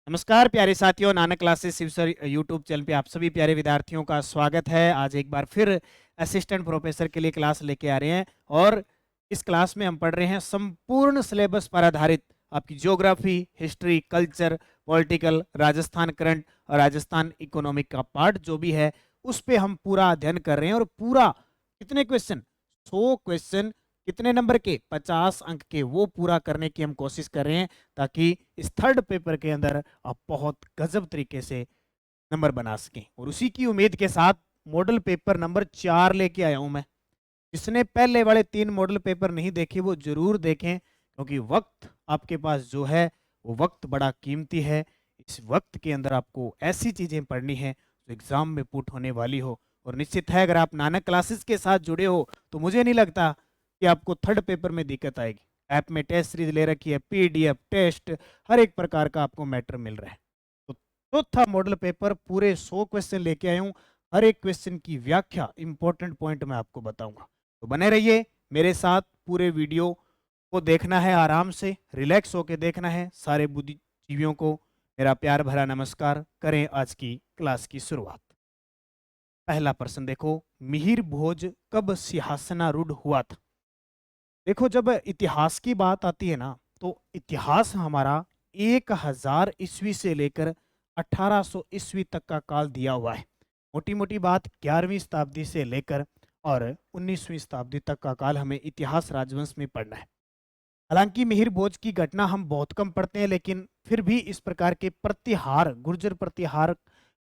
नमस्कार प्यारे साथियों, Nanak classes Shiv sir YouTube channel पे आप सभी प्यारे विद्यार्थियों का स्वागत है। आज एक बार फिर असिस्टेंट प्रोफेसर के लिए क्लास लेके आ रहे हैं और इस क्लास में हम पढ़ रहे हैं संपूर्ण सिलेबस पर आधारित आपकी geography, history, culture, political, Rajasthan current और राजस्थान इकोनॉमिक का पार्ट जो भी है उस पे हम पूरा अध्ययन कर रहे हैं। और पूरा कितने क्वेश्चन, 100 क्वेश्चन, कितने नंबर के, 50 अंक के, वो पूरा करने की हम कोशिश कर रहे हैं ताकि इस थर्ड पेपर के अंदर आप बहुत गजब तरीके से नंबर बना सकें। और उसी की उम्मीद के साथ मॉडल पेपर नंबर 4 लेके आया हूं मैं। जिसने पहले वाले 3 मॉडल पेपर नहीं देखे वो जरूर देखें, क्योंकि वक्त आपके पास जो है वो वक्त बड़ा कीमती है। इस वक्त के अंदर आपको ऐसी चीजें पढ़नी है जो एग्जाम में पुट होने वाली हो। और निश्चित है अगर आप नानक क्लासेस के साथ जुड़े हो तो मुझे नहीं लगता कि आपको थर्ड पेपर में दिक्कत आएगी। ऐप में टेस्ट सीरीज ले रखी है, पीडीएफ टेस्ट, हर एक प्रकार का आपको मैटर मिल रहा है। तो चौथा मॉडल पेपर पूरे 100 क्वेश्चन लेके आया हूं। हर एक क्वेश्चन की व्याख्या, इंपॉर्टेंट पॉइंट मैं आपको बताऊंगा। तो बने रहिए मेरे साथ। पूरे वीडियो को देखना है, आराम से रिलैक्स होके देखना है। सारे बुद्धिजीवियों को मेरा प्यार भरा नमस्कार। करें आज की क्लास की शुरुआत। पहला प्रश्न देखो, मिहिर भोज कब सिंहासनारूढ़ हुआ था? देखो, जब इतिहास की बात आती है ना तो इतिहास हमारा 1000 ईस्वी से लेकर 1800 ईस्वी तक का काल दिया हुआ है। मोटी मोटी बात 11वीं शताब्दी से लेकर और 19वीं शताब्दी तक का काल हमें इतिहास राजवंश में पढ़ना है। हालांकि मिहिर भोज की घटना हम बहुत कम पढ़ते हैं, लेकिन फिर भी इस प्रकार के प्रतिहार, गुर्जर प्रतिहार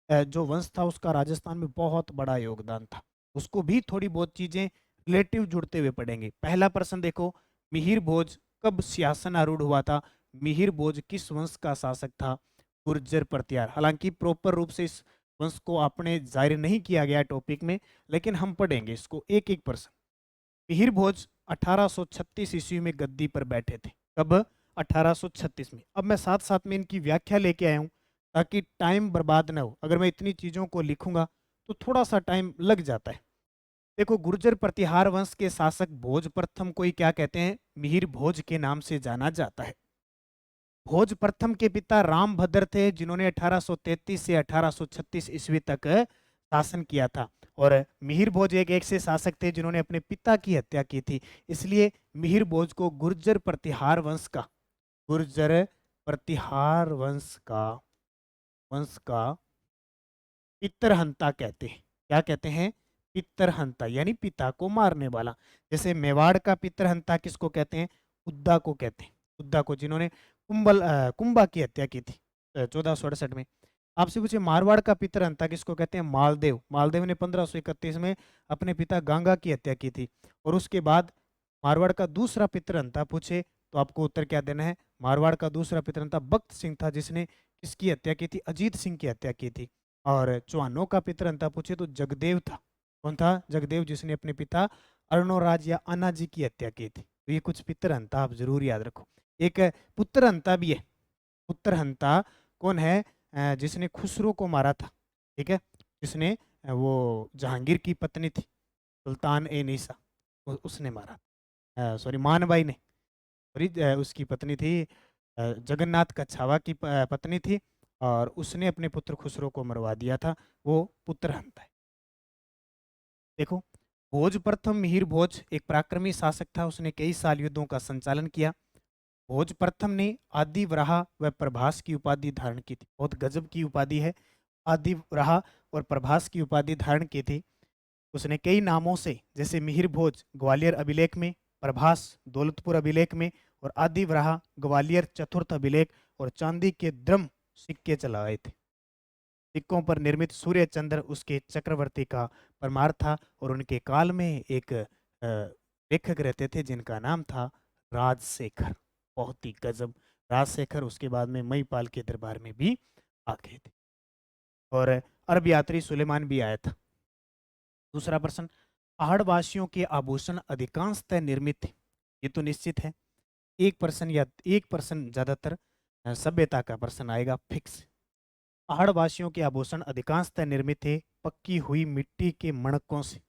जो वंश था उसका राजस्थान में बहुत बड़ा योगदान था। उसको भी थोड़ी बहुत चीजें रिलेटिव जुड़ते हुए पढ़ेंगे। पहला प्रश्न देखो, मिहिर भोज कब सिंहासनारूढ़ हुआ था? मिहिर भोज किस वंश का शासक था? गुर्जर प्रतिहार। हालांकि प्रॉपर रूप से इस वंश को आपने जाहिर नहीं किया गया टॉपिक में, लेकिन हम पढ़ेंगे इसको एक एक प्रश्न। मिहिर भोज 1836 ईस्वी में गद्दी पर बैठे थे। कब? 1836 में। अब मैं साथ साथ में इनकी व्याख्या लेके आया हूं ताकि टाइम बर्बाद ना हो। अगर मैं इतनी चीजों को लिखूंगा तो थोड़ा सा टाइम लग जाता है। देखो, गुर्जर प्रतिहार वंश के शासक भोज प्रथम को ही क्या कहते हैं? मिहिर भोज के नाम से जाना जाता है। भोज प्रथम के पिता रामभद्र थे, जिन्होंने 1833 से 1836 ईस्वी तक शासन किया था। और मिहिर भोज एक ऐसे शासक थे जिन्होंने अपने पिता की हत्या की थी। इसलिए मिहिर भोज को गुर्जर प्रतिहार वंश का, गुर्जर प्रतिहार वंश का पितरहंता कहते हैं। क्या कहते हैं? पितरहंता, यानी पिता को मारने वाला। जैसे मेवाड़ का पितरहंता किसको कहते हैं? उद्दा को कहते हैं। उद्दा को, जिन्होंने कुंभा की हत्या की थी 1468 में। आपसे पूछे मारवाड़ का पितरहंता किसको कहते हैं? मालदेव। मालदेव ने 1531 में अपने पिता गंगा की हत्या की थी। और उसके बाद मारवाड़ का दूसरा पितरहंता पूछे तो आपको उत्तर क्या देना है? मारवाड़ का दूसरा पितरहंता बख्त सिंह था, जिसने किसकी हत्या की थी? अजीत सिंह की हत्या की थी। और चौहानों का पितरहंता पूछे तो जगदेव था। कौन था? जगदेव, जिसने अपने पिता अर्णोराज या अनाजी की हत्या की थी। तो ये कुछ पितरहंता आप जरूर याद रखो। एक पुत्रहंता भी है। पुत्रहंता कौन है? जिसने खुसरो को मारा था। ठीक है, जिसने वो जहांगीर की पत्नी थी सुल्तान ए नीसा, उसने मारा। सॉरी, मानबाई ने, सॉरी, उसकी पत्नी थी, जगन्नाथ कछावा की पत्नी थी। और उसने अपने पुत्र खुसरो को मरवा दिया था। वो पुत्रहंता है। देखो, भोज प्रथम मिहिर भोज एक पराक्रमी शासक था। उसने कई साल युद्धों का संचालन किया। भोज प्रथम ने आदि वराह व प्रभास की उपाधि धारण की थी। बहुत गजब की उपाधि है। आदि वराह और प्रभास की उपाधि धारण की थी। उसने कई नामों से, जैसे मिहिर भोज ग्वालियर अभिलेख में, प्रभास दौलतपुर अभिलेख में, और आदि वराह ग्वालियर चतुर्थ अभिलेख, और चांदी के द्रम सिक्के चलाए थे। सिक्कों पर निर्मित सूर्य चंद्र उसके चक्रवर्ती का परमार था। और उनके काल में एक लेखक रहते थे जिनका नाम था राजशेखर। बहुत ही गजब। राजशेखर उसके बाद में महीपाल के दरबार में भी आ गए थे। और अरब यात्री सुलेमान भी आया था। दूसरा प्रश्न, पहाड़वासियों के आभूषण अधिकांशतः निर्मित थे। ये तो निश्चित है। एक प्रश्न या एक प्रश्न ज्यादातर सभ्यता का प्रश्न आएगा फिक्स। पहाड़वासियों के आभूषण अधिकांशतः निर्मित थे पक्की हुई मिट्टी के मणकों से।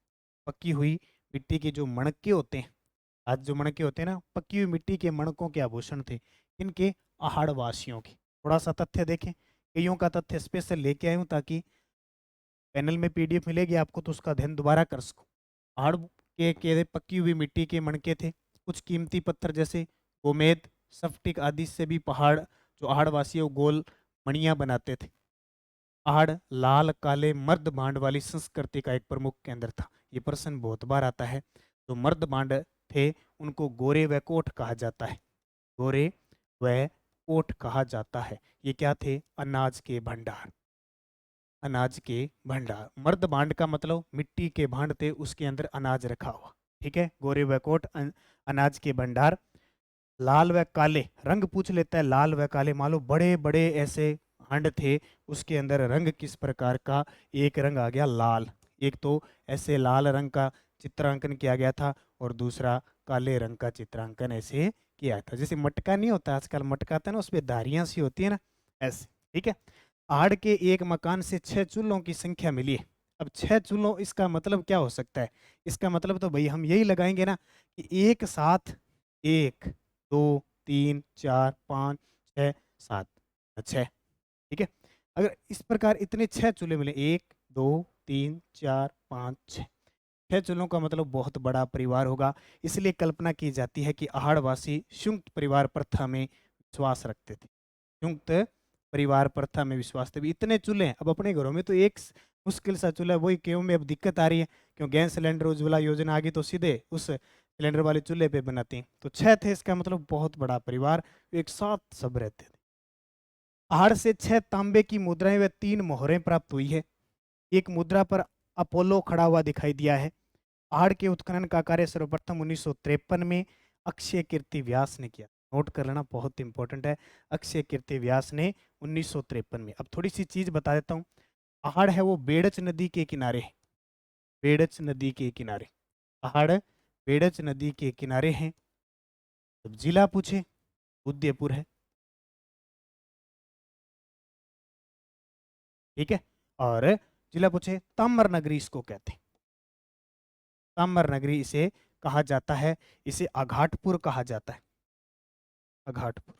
पक्की हुई मिट्टी के जो मणके होते हैं, आज जो मणके होते हैं ना, पक्की हुई मिट्टी के मणकों के आभूषण थे। इनके पहाड़वासियों के। थोड़ा सा तथ्य देखें, कईयों का तथ्य स्पेशल लेके आया हूँ ताकि पैनल में पीडीएफ मिलेगी आपको तो उसका अध्ययन दोबारा कर सको। पहाड़ के पक्की हुई मिट्टी के मणके थे, कुछ कीमती पत्थर जैसे गोमेद, स्फटिक आदि से भी पहाड़ जो आहड़वासी वो गोल मणियां बनाते थे। आहड़ लाल काले मर्द बांड वाली संस्कृति का एक प्रमुख केंद्र था। ये प्रश्न बहुत बार आता है। जो मर्द बांड थे उनको गोरे व कोट कहा जाता है। गोरे व कोट कहा जाता है। ये क्या थे? अनाज के भंडार। अनाज के भंडार। मर्द भांड का मतलब मिट्टी के भांड थे, उसके अंदर अनाज रखा हुआ। ठीक है, गोरे व कोट अनाज के भंडार। लाल व काले रंग पूछ लेता है, लाल व काले मान लो बड़े बड़े ऐसे हंड थे, उसके अंदर रंग किस प्रकार का? एक रंग आ गया लाल, एक तो ऐसे लाल रंग का चित्रांकन किया गया था और दूसरा काले रंग का चित्रांकन ऐसे किया था। जैसे मटका नहीं होता आजकल, मटका आता है ना, उस पर धारियां सी होती है ना, ऐसे। ठीक है, आहड़ के एक मकान से 6 चूल्हों की संख्या मिली है। अब 6 चूल्हों, इसका मतलब क्या हो सकता है? इसका मतलब तो भाई हम यही लगाएंगे ना कि एक साथ 1 2 3 4 5 6 7 6। ठीक है, अगर इस प्रकार इतने 6 चूल्हे मिले, 1 2 3 4 5 6, 6 चूल्हों का मतलब बहुत बड़ा परिवार होगा। इसलिए कल्पना की जाती है कि आहड़वासी संयुक्त परिवार प्रथा में विश्वास रखते थे। संयुक्त परिवार प्रथा में विश्वास थे। इतने चूल्हे हैं, अब अपने घरों में तो एक मुश्किल सा चूल्हा, वही क्यों में अब दिक्कत आ रही है, क्यों गैस सिलेंडर उज्ज्वला योजना आ गई तो सीधे उस सिलेंडर वाले चूल्हे पे बनाती हैं। तो 6 थे, इसका मतलब बहुत बड़ा परिवार, एक साथ सब रहते थे। आहड़ से 6 तांबे की मुद्राएं व 3 मोहरें प्राप्त हुई है। एक मुद्रा पर अपोलो खड़ा हुआ दिखाई दिया है। आहड़ के उत्खनन का कार्य सर्वप्रथम 1953 में अक्षय कीर्ति व्यास ने किया। नोट कर लेना, बहुत इंपॉर्टेंट है। अक्षय कीर्ति व्यास ने 1953 में। अब थोड़ी सी चीज बता देता हूँ। आहड़ है वो बेड़च नदी के किनारे है, बेड़च नदी के किनारे। आहड़ बेड़च नदी के किनारे हैं। जब जिला पूछे, उदयपुर है। ठीक है, और जिला पूछे, ताम्र नगरी इसको कहते हैं। ताम्र नगरी इसे कहा जाता है। इसे अघाटपुर कहा जाता है, अघाटपुर।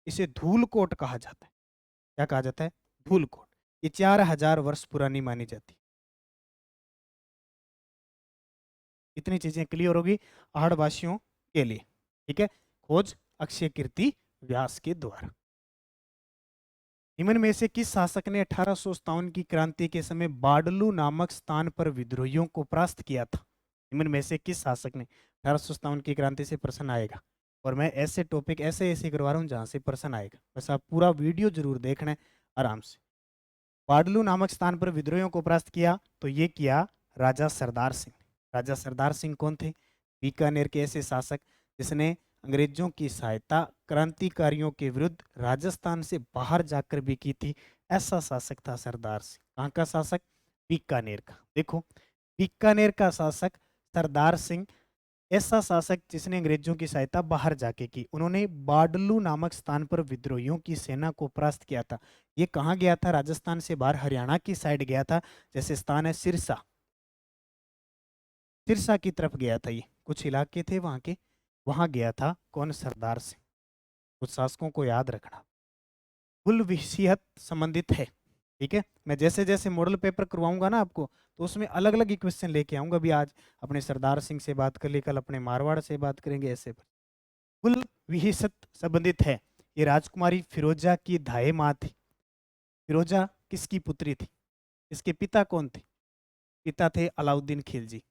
इसे धूलकोट कहा जाता है। क्या कहा जाता है? धूलकोट। ये 4000 वर्ष पुरानी मानी जाती है। इतनी चीजें क्लियर होगी आहड़ वासियों के लिए। ठीक है, खोज अक्षय कीर्ति व्यास के द्वारा। निम्न में से किस शासक ने 1857 की क्रांति के समय बाडलू नामक स्थान पर विद्रोहियों को परास्त किया था? निम्न में से किस शासक ने? 1857 की क्रांति से प्रश्न आएगा, और मैं ऐसे टॉपिक ऐसे ऐसे करवा रहा हूँ जहां से प्रश्न आएगा। बस आप पूरा वीडियो जरूर देखना है आराम से। बाडलू नामक स्थान पर विद्रोहियों को परास्त किया तो ये किया राजा सरदार सिंह। राजा सरदार सिंह कौन थे? बीकानेर के ऐसे शासक जिसने अंग्रेजों की सहायता क्रांतिकारियों के विरुद्ध राजस्थान से बाहर जाकर भी की थी। ऐसा शासक था सरदार सिंह। कहाँ का शासक? बीकानेर का। देखो, बीकानेर का शासक सरदार सिंह, ऐसा शासक जिसने अंग्रेजों की सहायता बाहर जाके की। उन्होंने बाडलू नामक स्थान पर विद्रोहियों की सेना को परास्त किया था। ये कहाँ गया था? राजस्थान से बाहर हरियाणा की साइड गया था। जैसे स्थान है सिरसा, सिरसा की तरफ गया था। ये कुछ इलाके थे वहां के, वहां गया था। कौन? सरदार सिंह। कुछ शासकों को याद रखना। कुल विषयत संबंधित है। ठीक है, मैं जैसे जैसे मॉडल पेपर करवाऊंगा ना आपको, तो उसमें अलग अलग ही क्वेश्चन लेके आऊंगा। अभी आज अपने सरदार सिंह से बात कर ली, कल अपने मारवाड़ से बात करेंगे, ऐसे। कुल विहिसत संबंधित है। ये राजकुमारी फिरोजा की धाये माँ थी। फिरोजा किसकी पुत्री थी? इसके पिता कौन थे? पिता थे अलाउद्दीन खिलजी।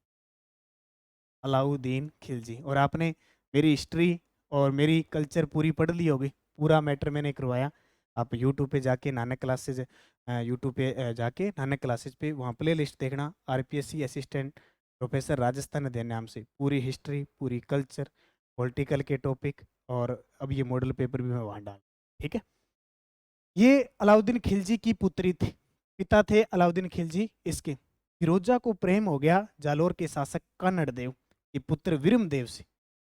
अलाउद्दीन खिलजी। और आपने मेरी हिस्ट्री और मेरी कल्चर पूरी पढ़ ली होगी, पूरा मैटर मैंने करवाया। आप यूट्यूब पे जाके नानक क्लासेज, यूट्यूब पे जाके नानक क्लासेज पे वहाँ प्ले लिस्ट देखना, आरपीएससी असिस्टेंट प्रोफेसर राजस्थान अध्ययन नाम से पूरी हिस्ट्री, पूरी कल्चर, पॉलिटिकल के टॉपिक, और अब ये मॉडल पेपर भी मैं वहाँ डाल। ठीक है, ये अलाउद्दीन खिलजी की पुत्री थी। पिता थे अलाउद्दीन खिलजी इसके। फिरोजा को प्रेम हो गया जालोर के शासक कानड़ देव के पुत्र विरम देव से।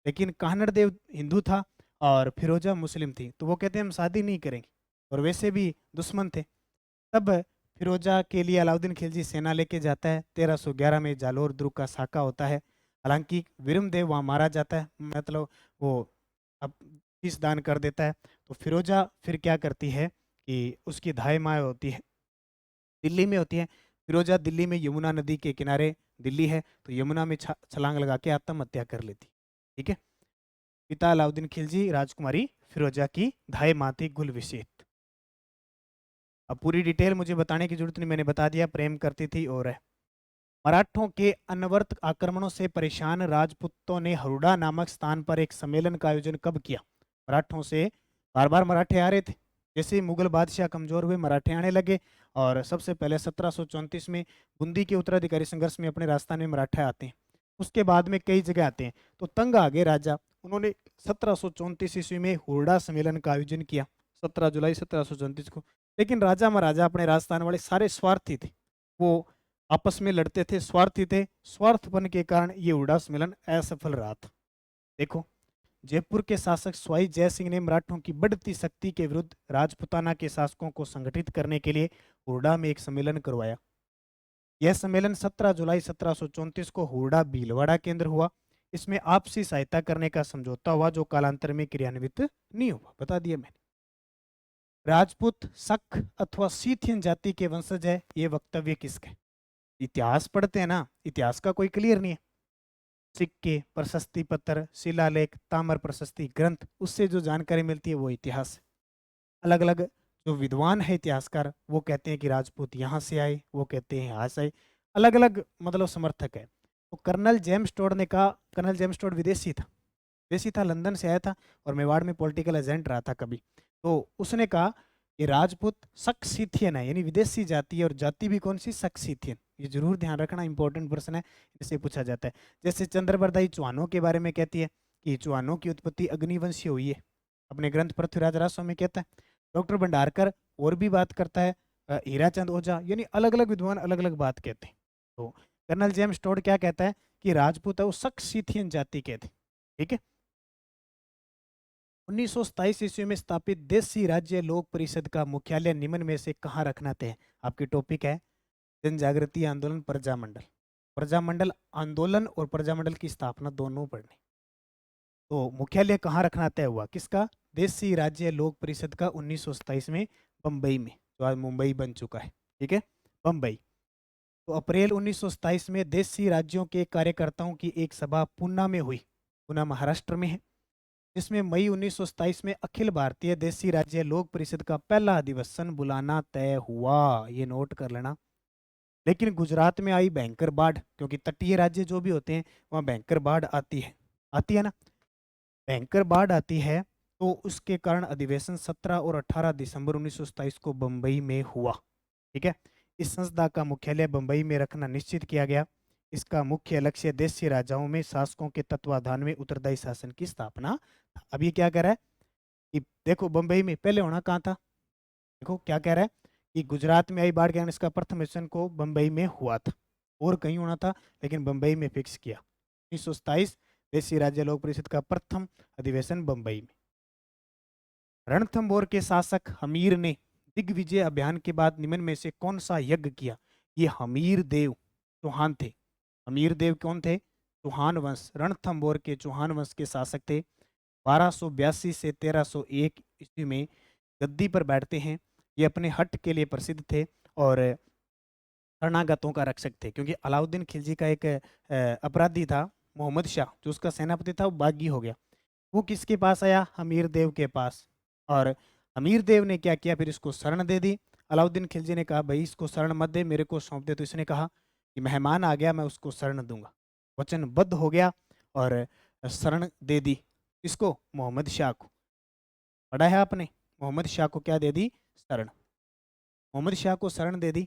लेकिन कानड़ देव हिंदू था और फिरोजा मुस्लिम थी, तो वो कहते हैं हम शादी नहीं करेंगे, और वैसे भी दुश्मन थे। तब फिरोजा के लिए अलाउद्दीन खिलजी सेना लेके जाता है। 1311 में जालोर दुर्ग का साका होता है। हालांकि विरम देव वहाँ मारा जाता है, मतलब वो अब शीश दान कर देता है। तो फिरोजा फिर क्या करती है कि उसकी धाई माँ होती है, दिल्ली में होती है। फिरोजा दिल्ली में यमुना नदी के किनारे, दिल्ली है तो यमुना में छलांग लगा के आत्महत्या कर लेती। ठीक है। पिता अलाउद्दीन खिलजी, राजकुमारी फिरोजा की धाई माँ थी गुलविशीत। अब पूरी डिटेल मुझे बताने की जरूरत नहीं, मैंने बता दिया, प्रेम करती थी। और मराठों के अनवरत आक्रमणों से परेशान राजपूतों ने हरुड़ा नामक स्थान पर एक सम्मेलन का आयोजन कब किया? मराठों से बार बार मराठे आ रहे थे, जैसे ही मुगल बादशाह कमजोर हुए मराठे आने लगे। और सबसे पहले 1734 में बूंदी के उत्तराधिकारी संघर्ष में अपने राजस्थान में मराठे आते हैं। उसके बाद में कई जगह आते हैं, तो तंग आ गए राजा। उन्होंने 1734 ईस्वी में हुरडा सम्मेलन का आयोजन किया, 17 जुलाई 1734 को। लेकिन राजा महाराजा अपने राजस्थान वाले सारे स्वार्थी थे, वो आपस में लड़ते थे, स्वार्थी थे। स्वार्थपन के कारण ये हुरडा सम्मेलन असफल रहा था। देखो, जयपुर के शासक स्वाई जय सिंह ने मराठों की बढ़ती शक्ति के विरुद्ध राजपुताना के शासकों को संगठित करने के लिए हुरडा में एक सम्मेलन करवाया। यह सम्मेलन 17 जुलाई 1734 को हुरडा भीलवाड़ा केंद्र हुआ। इसमें आपसी सहायता करने का समझौता हुआ, जो कालांतर में क्रियान्वित नहीं हुआ। बता दिया मैंने। राजपूत शक अथवा सीथियन जाति के वंशज है, ये वक्तव्य किसका है? इतिहास पढ़ते हैं ना, इतिहास का कोई क्लियर नहीं है। सिक्के, प्रशस्ति पत्र, शिलालेख, ताम्र प्रशस्ति ग्रंथ, उससे जो जानकारी मिलती है वो इतिहास है। अलग अलग जो विद्वान है इतिहासकार, वो कहते हैं कि राजपूत यहाँ से आए, वो कहते हैं यहाँ से आए। अलग अलग मतलब समर्थक है। तो कर्नल जेम्स टोड ने कहा, कर्नल जेम्स टोड विदेशी था, विदेशी था, लंदन से आया था और मेवाड़ में पॉलिटिकल एजेंट रहा था कभी। तो उसने कहा कि राजपूत सक्सीथियन है, यानी विदेशी जाति है, और जाति भी कौन सी? सक्सीथियन। ये जरूर ध्यान रखना, इंपॉर्टेंट प्रश्न है, इससे पूछा जाता है। जैसे चंद्रबरदाई चौहानों के बारे में कहती है कि चौहानों की उत्पत्ति अग्निवंशीय हुई है, अपने ग्रंथ पृथ्वीराज रासो में कहता है। डॉक्टर भंडारकर और भी बात करता है, हीराचंद ओझा, यानी अलग अलग विद्वान अलग अलग बात कहते हैं। तो कर्नल जेम्स टोड क्या कहता है कि राजपूत है वो सक्सीथियन जाति के थे। ठीक है। 1927 ईस्वी में स्थापित देशी राज्य लोक परिषद का मुख्यालय निम्न में से कहाँ रखना तय? आपकी टॉपिक है जन जागृति आंदोलन प्रजामंडल। प्रजामंडल आंदोलन और प्रजामंडल की स्थापना दोनों पढ़ने। तो मुख्यालय कहाँ रखना तय हुआ? किसका? देशी राज्य लोक परिषद का 1927 में बंबई में, जो आज मुंबई बन चुका है। ठीक है, बंबई। तो अप्रैल 1927 में देशी राज्यों के कार्यकर्ताओं की एक सभा पूना में हुई, पूना महाराष्ट्र में है, जिसमें मई 1927 में अखिल भारतीय देशी राज्य लोक परिषद का पहला अधिवेशन बुलाना तय हुआ। ये नोट कर लेना। लेकिन गुजरात में आई भयंकर बाढ़, क्योंकि तटीय राज्य जो भी होते हैं वहाँ भयंकर बाढ़ आती है ना, भयंकर बाढ़ आती है। तो उसके कारण अधिवेशन 17 और 18 दिसंबर 1927 को बंबई में हुआ। ठीक है। इस संस्था का मुख्यालय बंबई में रखना निश्चित किया गया। इसका मुख्य लक्ष्य देशी राजाओं में शासकों के तत्वाधान में उत्तरदायी शासन की स्थापना था। अब ये क्या कह रहा है कि देखो बंबई में, पहले होना कहाँ था? देखो क्या कह रहा है कि गुजरात में आई बाढ़ के कारण इसका प्रथम अधिवेशन को बंबई में हुआ था, और कहीं होना था, लेकिन बंबई में फिक्स किया। 1927 देशी राज्य लोक परिषद का प्रथम अधिवेशन बंबई में। रणथंभौर के शासक हमीर ने दिग्विजय अभियान के बाद निम्न में से कौन सा यज्ञ किया? ये हमीर देव चौहान थे। हमीर देव कौन थे? चौहान वंश, रणथंभौर के चौहान वंश के शासक थे। 1282 से 1301 ईस्वी में गद्दी पर बैठते हैं। ये अपने हट के लिए प्रसिद्ध थे और शरणागतों का रक्षक थे, क्योंकि अलाउद्दीन खिलजी का एक अपराधी था मोहम्मद शाह, जो उसका सेनापति था, वो बागी हो गया। वो किसके पास आया? हमीर देव के पास। और हमीर देव ने क्या किया? फिर इसको शरण दे दी। अलाउद्दीन खिलजी ने कहा भाई इसको शरण मत दे, मेरे को सौंप दे। तो इसने कहा कि मेहमान आ गया, मैं उसको शरण दूंगा। वचनबद्ध हो गया और शरण दे दी। इसको? मोहम्मद शाह को। पढ़ा है आपने? मोहम्मद शाह को क्या दे दी? शरण। मोहम्मद शाह को शरण दे दी।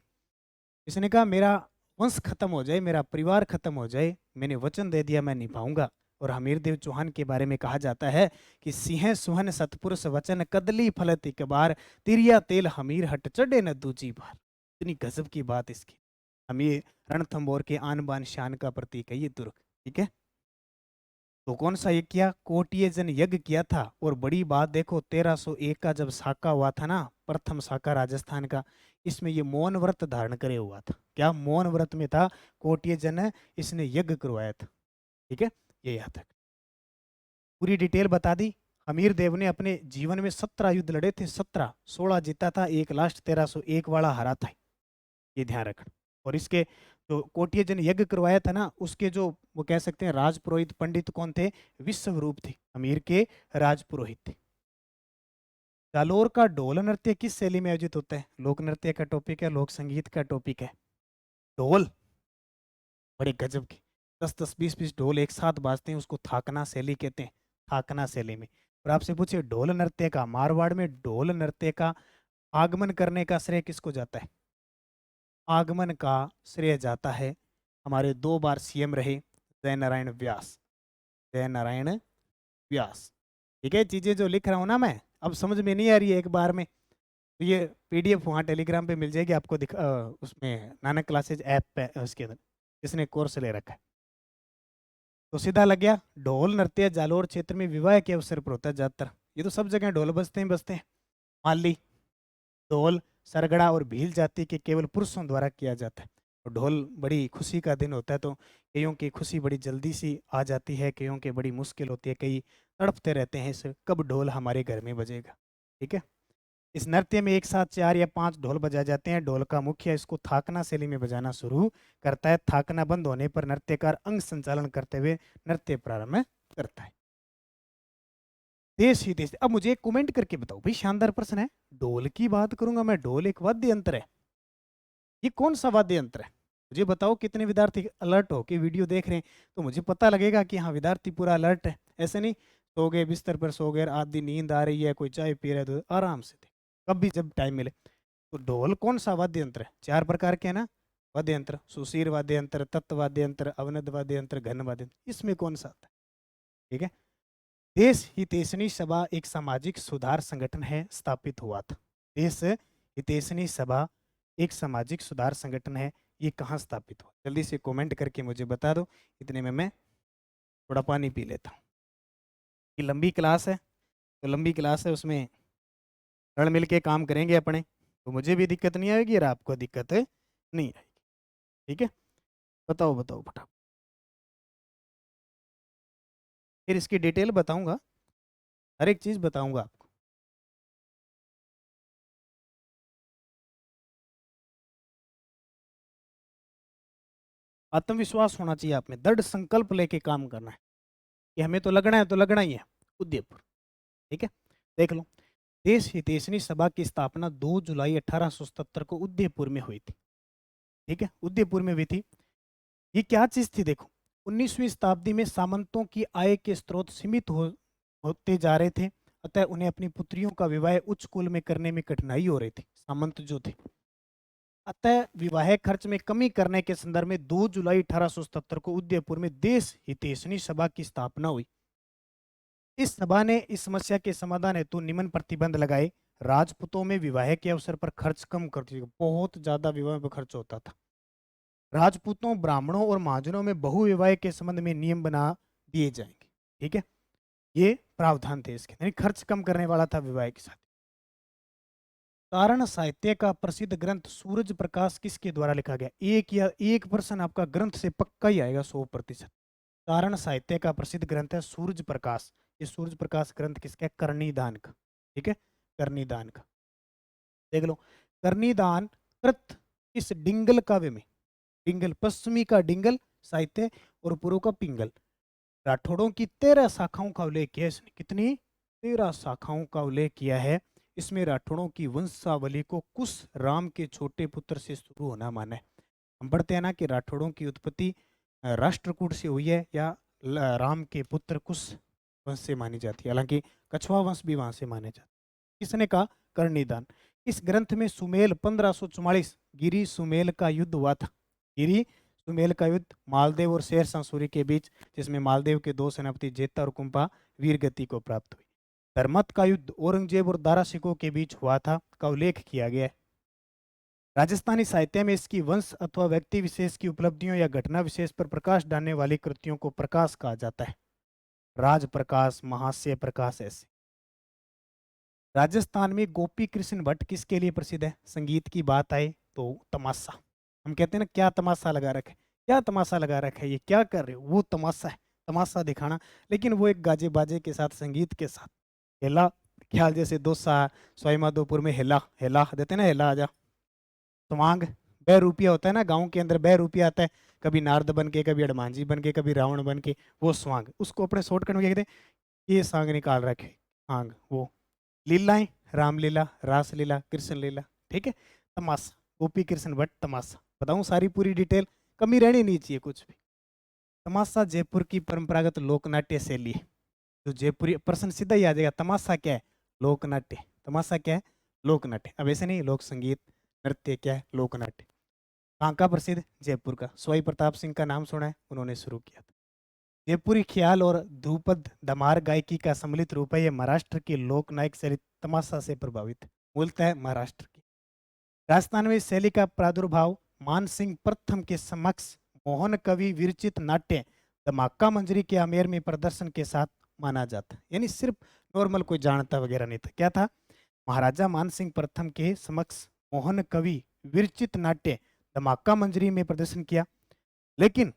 इसने कहा मेरा वंश खत्म हो जाए, मेरा परिवार खत्म हो जाए, मैंने वचन दे दिया, मैं निभाऊंगा। और हमीरदेव चौहान के बारे में कहा जाता है कि सिंह सुहन सतपुरुष वचन कदली फलत एक बार, तिरिया तेल हमीर हट चढ़े न दूजी बार। इतनी गजब की बात इसकी। हमीर रणथंभौर के आन बान शान का प्रतीक है ये दुर्ग। ठीक है। तो कौन सा यज्ञ किया? कोटिये जन यज्ञ किया था। और बड़ी बात देखो, 1301 का जब साका हुआ था ना, प्रथम साका राजस्थान का, इसमें ये मौन व्रत धारण करे हुआ था। क्या मौन व्रत में था? कोटिये जन, इसने यज्ञ करवाया था। ठीक है, ये याद रख। पूरी डिटेल बता दी। अमीर देव ने अपने जीवन में 17 युद्ध लड़े थे, 17, 16 जीता था, एक लास्ट 1301 वाला हारा था, ये ध्यान रखना। और इसके जो कोटियजन यज्ञ करवाया था ना, उसके जो वो कह सकते हैं राजपुरोहित पंडित कौन थे, विश्वरूप थे, अमीर के राजपुरोहित थे। जालोर का ढोल नृत्य किस शैली में आयोजित होता है? लोक नृत्य का टॉपिक है, लोक संगीत का टॉपिक है। ढोल बड़े गजब के 10-10, 20-20 ढोल एक साथ बाजते हैं, उसको थाकना शैली कहते हैं, थाकना शैली में। और आपसे पूछिए ढोल नृत्य का, मारवाड़ में ढोल नृत्य का आगमन करने का श्रेय किसको जाता है? आगमन का श्रेय जाता है हमारे 2 बार सीएम रहे जय नारायण व्यास, जय नारायण व्यास। ठीक है, चीजें जो लिख रहा हूं ना मैं, अब समझ में नहीं आ रही है एक बार में, तो ये पीडीएफ वहाँ टेलीग्राम पे मिल जाएगी आपको, उसमें नानक क्लासेज ऐप पे, उसके अंदर जिसने कोर्स ले रखा है। तो सीधा लग गया, ढोल नृत्य जालोर क्षेत्र में विवाह के अवसर पर होता है ज्यादातर। ये तो सब जगह ढोल बजते हैं बजते हैं। माली, ढोल, सरगड़ा और भील जाति के केवल पुरुषों द्वारा किया जाता है। और ढोल बड़ी खुशी का दिन होता है, तो कईयों की खुशी बड़ी जल्दी सी आ जाती है, कईयों की बड़ी मुश्किल होती है, कई तड़पते रहते हैं इस कब ढोल हमारे घर में बजेगा। ठीक है, इस नृत्य में एक साथ 4 या 5 ढोल बजाए जाते हैं। ढोल का मुखिया इसको थाकना शैली में बजाना शुरू करता है। थाकना बंद होने पर नृत्यकार अंग संचालन करते हुए नृत्य प्रारंभ करता है। देश ही देश। अब मुझे एक कमेंट करके बताओ भाई, शानदार प्रश्न है, ढोल की बात करूंगा मैं, ढोल एक वाद्य यंत्र है, ये कौन सा वाद्य यंत्र है? मुझे बताओ, कितने विद्यार्थी अलर्ट हो के वीडियो देख रहे हैं, तो मुझे पता लगेगा कि हाँ विद्यार्थी पूरा अलर्ट है। ऐसे नहीं सो गए, बिस्तर पर सो गए, आधी नींद आ रही है, कोई चाय पी रहा है, तो आराम से थे, कभी जब टाइम मिले। तो ढोल कौन सा वाद्य यंत्र है? 4 प्रकार के है ना वाद्य यंत्र, सुशीर वाद्य यंत्र, तत्व वाद्य यंत्र, अवनद वाद्य यंत्र, घन वाद्य यंत्र, इसमें कौन सा आता है? ठीक है, देश हितैषणी सभा एक सामाजिक सुधार संगठन है, स्थापित हुआ था। देश हितैषणी सभा एक सामाजिक सुधार संगठन है, ये कहाँ स्थापित हुआ? जल्दी से कमेंट करके मुझे बता दो, इतने में मैं थोड़ा पानी पी लेता हूँ। ये लंबी क्लास है, तो लंबी क्लास है, उसमें रल मिल के काम करेंगे अपने, तो मुझे भी दिक्कत नहीं आएगी और आपको दिक्कत नहीं आएगी। ठीक है, बताओ बताओ फटाफट, फिर इसकी डिटेल बताऊंगा, हर एक चीज बताऊंगा आपको। आत्मविश्वास होना चाहिए आप में, दृढ़ संकल्प लेके काम करना है कि हमें तो लगना है, तो लगना ही है, उदयपुर। ठीक है, देख लो, देश हितैषणी सभा की स्थापना 2 जुलाई 1877 को उदयपुर में हुई थी। ठीक है, उदयपुर में हुई थी। ये क्या चीज थी? देखो, 19वीं शताब्दी में सामंतों की आय के स्रोत सीमित होते जा रहे थे, अतः उन्हें अपनी पुत्रियों का विवाह उच्च कुल में करने में कठिनाई हो रही थी, सामंत जो थे। अतः विवाह खर्च में कमी करने के संदर्भ में 2 जुलाई 1877 को उदयपुर में देश हितैषणी सभा की स्थापना हुई। इस सभा ने इस समस्या के समाधान हेतु निम्न प्रतिबंध लगाए। राजपूतों में विवाह के अवसर पर खर्च कम कर दिया, बहुत ज्यादा विवाह पर खर्च होता था। राजपूतों, ब्राह्मणों और महाजनों में बहु विवाह के संबंध में नियम बना दिए जाएंगे। ठीक है, ये प्रावधान थे इसके, यानी खर्च कम करने वाला था विवाह के साथ। कारण साहित्य का प्रसिद्ध ग्रंथ सूरज प्रकाश किसके द्वारा लिखा गया? एक या 1% आपका ग्रंथ से पक्का ही आएगा, 100%। कारण साहित्य का प्रसिद्ध ग्रंथ है सूरज प्रकाश। ये सूरज प्रकाश ग्रंथ किसका है? करनीदान का। ठीक है, करनीदान का देख लो। करनीदान कृत इस डिंगल काव्य में, डिंगल पश्चिमी का डिंगल साहित्य और पूर्व का पिंगल, राठौड़ों की 13 शाखाओं का उल्लेख किया इसने। कितनी? 13 शाखाओं का उल्लेख किया है इसमें। राठौड़ों की वंशावली को कुश राम के छोटे पुत्र से शुरू होना माना है। हम पढ़ते हैं ना कि राठौड़ों की उत्पत्ति राष्ट्रकूट से हुई है, या राम के पुत्र कुश वंश से मानी जाती है, हालांकि कछवा वंश भी वहां से माने जाते। किसने कहा? करनीदान। इस ग्रंथ में सुमेल 1544 गिरी सुमेल का युद्ध हुआ था। गिरी सुमेल का युद्ध मालदेव और शेरशाह सूरी के बीच, जिसमें मालदेव के 2 सेनापति जेता और कुंपा वीर गति को प्राप्त हुई। धर्मत का युद्ध औरंगजेब और दारा सिकों के बीच हुआ था का उल्लेख किया गया है। राजस्थानी साहित्य में इसकी वंश अथवा व्यक्ति विशेष की उपलब्धियों या घटना विशेष पर प्रकाश डालने वाली कृतियों को प्रकाश कहा जाता है। राज प्रकाश, महास्य प्रकाश, ऐसे। राजस्थान में गोपी कृष्ण भट्ट किसके लिए प्रसिद्ध है? संगीत की बात आए तो तमाशा। हम कहते हैं ना, क्या तमाशा लगा रखा है, क्या तमाशा लगा रखा है, ये क्या कर रहे हो? वो तमाशा है, तमाशा दिखाना, लेकिन वो एक गाजे बाजे के साथ, संगीत के साथ। हेला ख्याल, जैसे दोसा सवाई माधोपुर में हेला, हेला देते ना, हेला आजा। तवांग 2 रुपया होता है ना, गांव के अंदर 2 रुपया आता है, कभी नारद बन के, कभी हनुमानजी बन के, कभी रावण बन के, वो स्वांग, उसको अपने शॉर्टकट में क्या कहते हैं, ये सांग निकाल रखे आंग वो। लीलाएं, रामलीला, रासलीला, कृष्ण लीला, ठीक है। तमाशा, गोपी कृष्ण भट्ट तमाशा, बताऊं सारी पूरी डिटेल, कमी रहनी नहीं चाहिए कुछ भी। तमाशा जयपुर की परंपरागत लोकनाट्य शैली है। तो जयपुरी प्रश्न सीधा ही आ जाएगा, तमाशा क्या है, लोकनाट्य। तमाशा क्या है, लोकनाट्य। अब ऐसे नहीं, लोक संगीत, नृत्य क्या है, लोकनाट्य। कहाँ का प्रसिद्ध, जयपुर का। सवाई प्रताप सिंह का नाम सुना है, उन्होंने शुरू किया था। जयपुरी ख्याल और ध्रुपद धमार गायकी का सम्मिलित रूप है। ये महाराष्ट्र की लोक नायक शैली तमाशा से प्रभावित है, मूलतः है महाराष्ट्र की। राजस्थान में इस शैली का प्रादुर्भाव मान सिंह प्रथम के समक्ष मोहन कवि विरचित नाट्य धमाका मंजरी के आमेर में प्रदर्शन के साथ माना जाता है। यानी सिर्फ नॉर्मल कोई जानता वगैरह नहीं था, क्या था, महाराजा मान सिंह प्रथम के समक्ष मोहन कवि विरचित नाट्य धमाका मंजरी में प्रदर्शन किया। लेकिन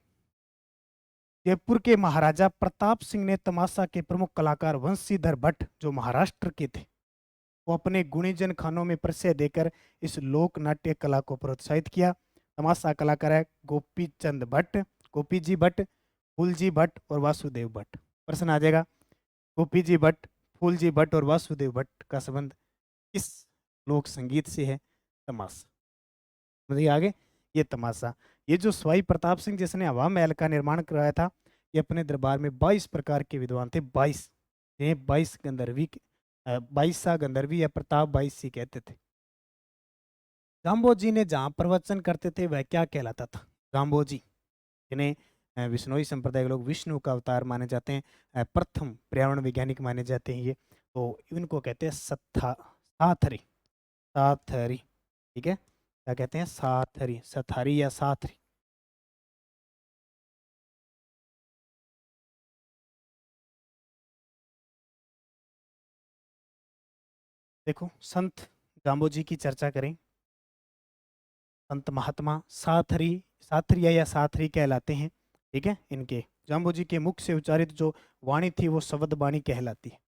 जयपुर के महाराजा प्रताप सिंह ने तमाशा के प्रमुख कलाकार वंशीधर भट्ट, जो महाराष्ट्र के थे, वो अपने गुणीजन खानों में परिचय देकर इस लोक नाट्य कला को प्रोत्साहित किया। तमाशा कलाकार है गोपी चंद भट्ट, गोपी जी भट्ट, फूलजी भट्ट और वासुदेव भट्ट। प्रश्न आ जाएगा, गोपी जी भट्ट, फूलजी भट्ट और वासुदेव भट्ट का संबंध इस लोक संगीत से है, तमाशा। मतलब आगे, ये तमाशा, ये जो सवाई प्रताप सिंह जिसने हवा महल का निर्माण कराया था, ये अपने दरबार में 22 प्रकार के विद्वान थे, 22, 22 गंधर्वी, 22सा गंधर्वी या प्रताप 22 कहते थे। जाम्बोजी ने जहाँ प्रवचन करते थे वह क्या कहलाता था, जाम्बोजी, जिन्हें विष्णोई संप्रदाय के लोग विष्णु का अवतार माने जाते हैं, प्रथम पर्यावरण वैज्ञानिक माने जाते हैं ये, तो इनको कहते हैं साथरी, साथरी, ठीक है, क्या कहते हैं, साथरी, सथारी या साथरी। देखो संत जाम्बोजी की चर्चा करें, संत महात्मा साथरी, साथरिया या साथरी कहलाते हैं, ठीक है। इनके जाम्बोजी के मुख से उच्चारित जो वाणी थी वो शब्द वाणी कहलाती है।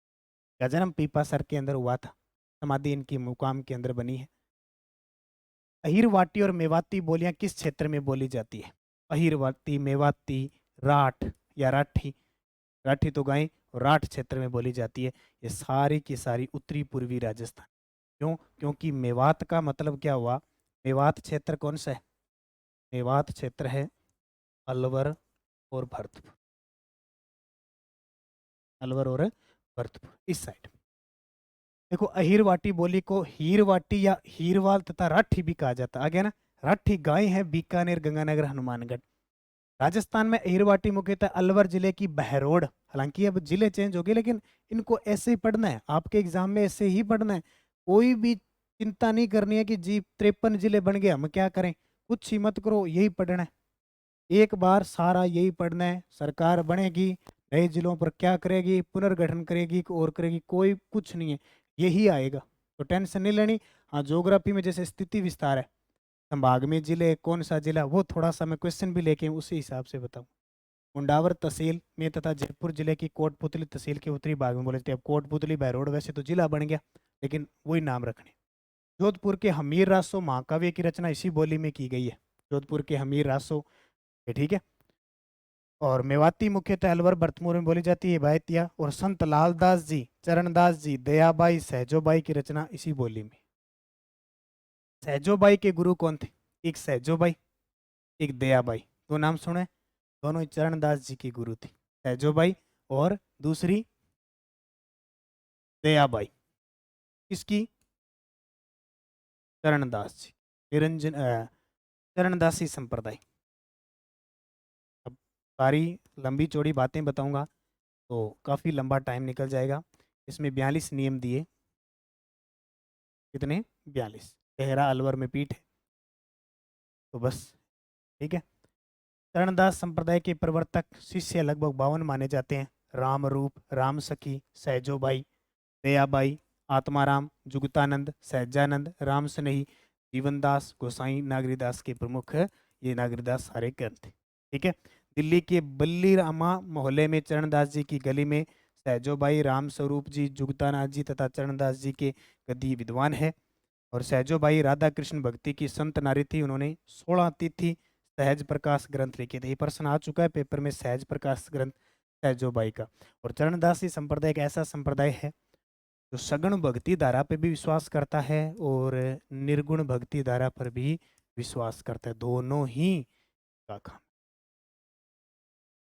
का जन्म पीपासर के अंदर हुआ था, समाधि इनकी मुकाम के अंदर बनी है। अहिरवाटी और मेवाती बोलियां किस क्षेत्र में बोली जाती है, अहिरवाती, मेवाती, राठ या राठी, राठी तो गाय, और राठ क्षेत्र में बोली जाती है। ये सारी की सारी उत्तरी पूर्वी राजस्थान। क्यों, क्योंकि मेवात का मतलब क्या हुआ, मेवात क्षेत्र कौन सा है, मेवात क्षेत्र है अलवर और भरतपुर, अलवर और भरतपुर इस साइड। देखो अहिरवाटी बोली को हीरवाटी या हीरवाल तथा राठी भी कहा जाता है, आ गया ना। राठी गाय है, बीकानेर, गंगानगर, हनुमानगढ़। राजस्थान में अहिरवाटी मुख्यतः अलवर जिले की बहरोड, हालांकि अब जिले चेंज हो गए, लेकिन इनको ऐसे ही पढ़ना है, आपके एग्जाम में ऐसे ही पढ़ना है। कोई भी चिंता नहीं करनी है कि जी 53 जिले बन गए हम क्या करें, कुछ ही मत करो, यही पढ़ना है। एक बार सारा यही पढ़ना है। सरकार बनेगी, नए जिलों पर क्या करेगी, पुनर्गठन करेगी और करेगी, कोई कुछ नहीं है, यही आएगा, तो टेंशन नहीं लेनी। हाँ, ज्योग्राफी में जैसे स्थिति विस्तार है, संभाग में जिले, कौन सा जिला, वो थोड़ा सा मैं क्वेश्चन भी लेके उसी हिसाब से बताऊँ। मुंडावर तहसील में तथा जयपुर जिले की कोटपुतली तहसील के उत्तरी भाग में बोले थे। अब कोटपुतली बहरोड वैसे तो जिला बन गया, लेकिन वही नाम रखने। जोधपुर के हमीर रासो महाकाव्य की रचना इसी बोली में की गई है, जोधपुर के हमीर रासो, ये ठीक है। और मेवाती मुख्यतः अलवर भरतपुर में बोली जाती है, बायतिया। और संत लालदास जी, चरणदास जी, दयाबाई, सहजोबाई की रचना इसी बोली में। सहजोबाई के गुरु कौन थे, एक सहजोबाई, एक दयाबाई, दो नाम सुने, दोनों ही चरणदास जी की गुरु थी, सहजोबाई और दूसरी दयाबाई, किसकी, चरणदास जी, निरंजन चरणदासी संप्रदाय। अब सारी लंबी चौड़ी बातें बताऊंगा तो काफ़ी लंबा टाइम निकल जाएगा। इसमें 42 नियम दिए, कितने, 42। गहरा अलवर में पीठ है, तो बस ठीक है। चरणदास संप्रदाय के प्रवर्तक शिष्य लगभग 52 माने जाते हैं। राम रूप, राम सखी, सहजोबाई, दयाबाई, आत्माराम, जुगतानंद, सहजानंद, राम स्नेही, जीवनदास, गोसाई, नागरीदास के प्रमुख ये नागरीदास सारे ग्रंथ थे, ठीक है। दिल्ली के बल्ली रामा मोहल्ले में चरणदास जी की गली में सहजोबाई राम स्वरूप जी, जुगतानाथ जी तथा चरणदास जी के गद्दी विद्वान है। और सहजोबाई राधा कृष्ण भक्ति की संत नारी थी। उन्होंने 16 तिथि सहज प्रकाश ग्रंथ लिखे थे। ये प्रश्न आ चुका है पेपर में, सहज प्रकाश ग्रंथ सहजोबाई का। और चरणदासी संप्रदाय एक ऐसा संप्रदाय है जो सगुण भक्ति धारा पे भी विश्वास करता है और निर्गुण भक्ति धारा पर भी विश्वास करता है, दोनों ही का काम।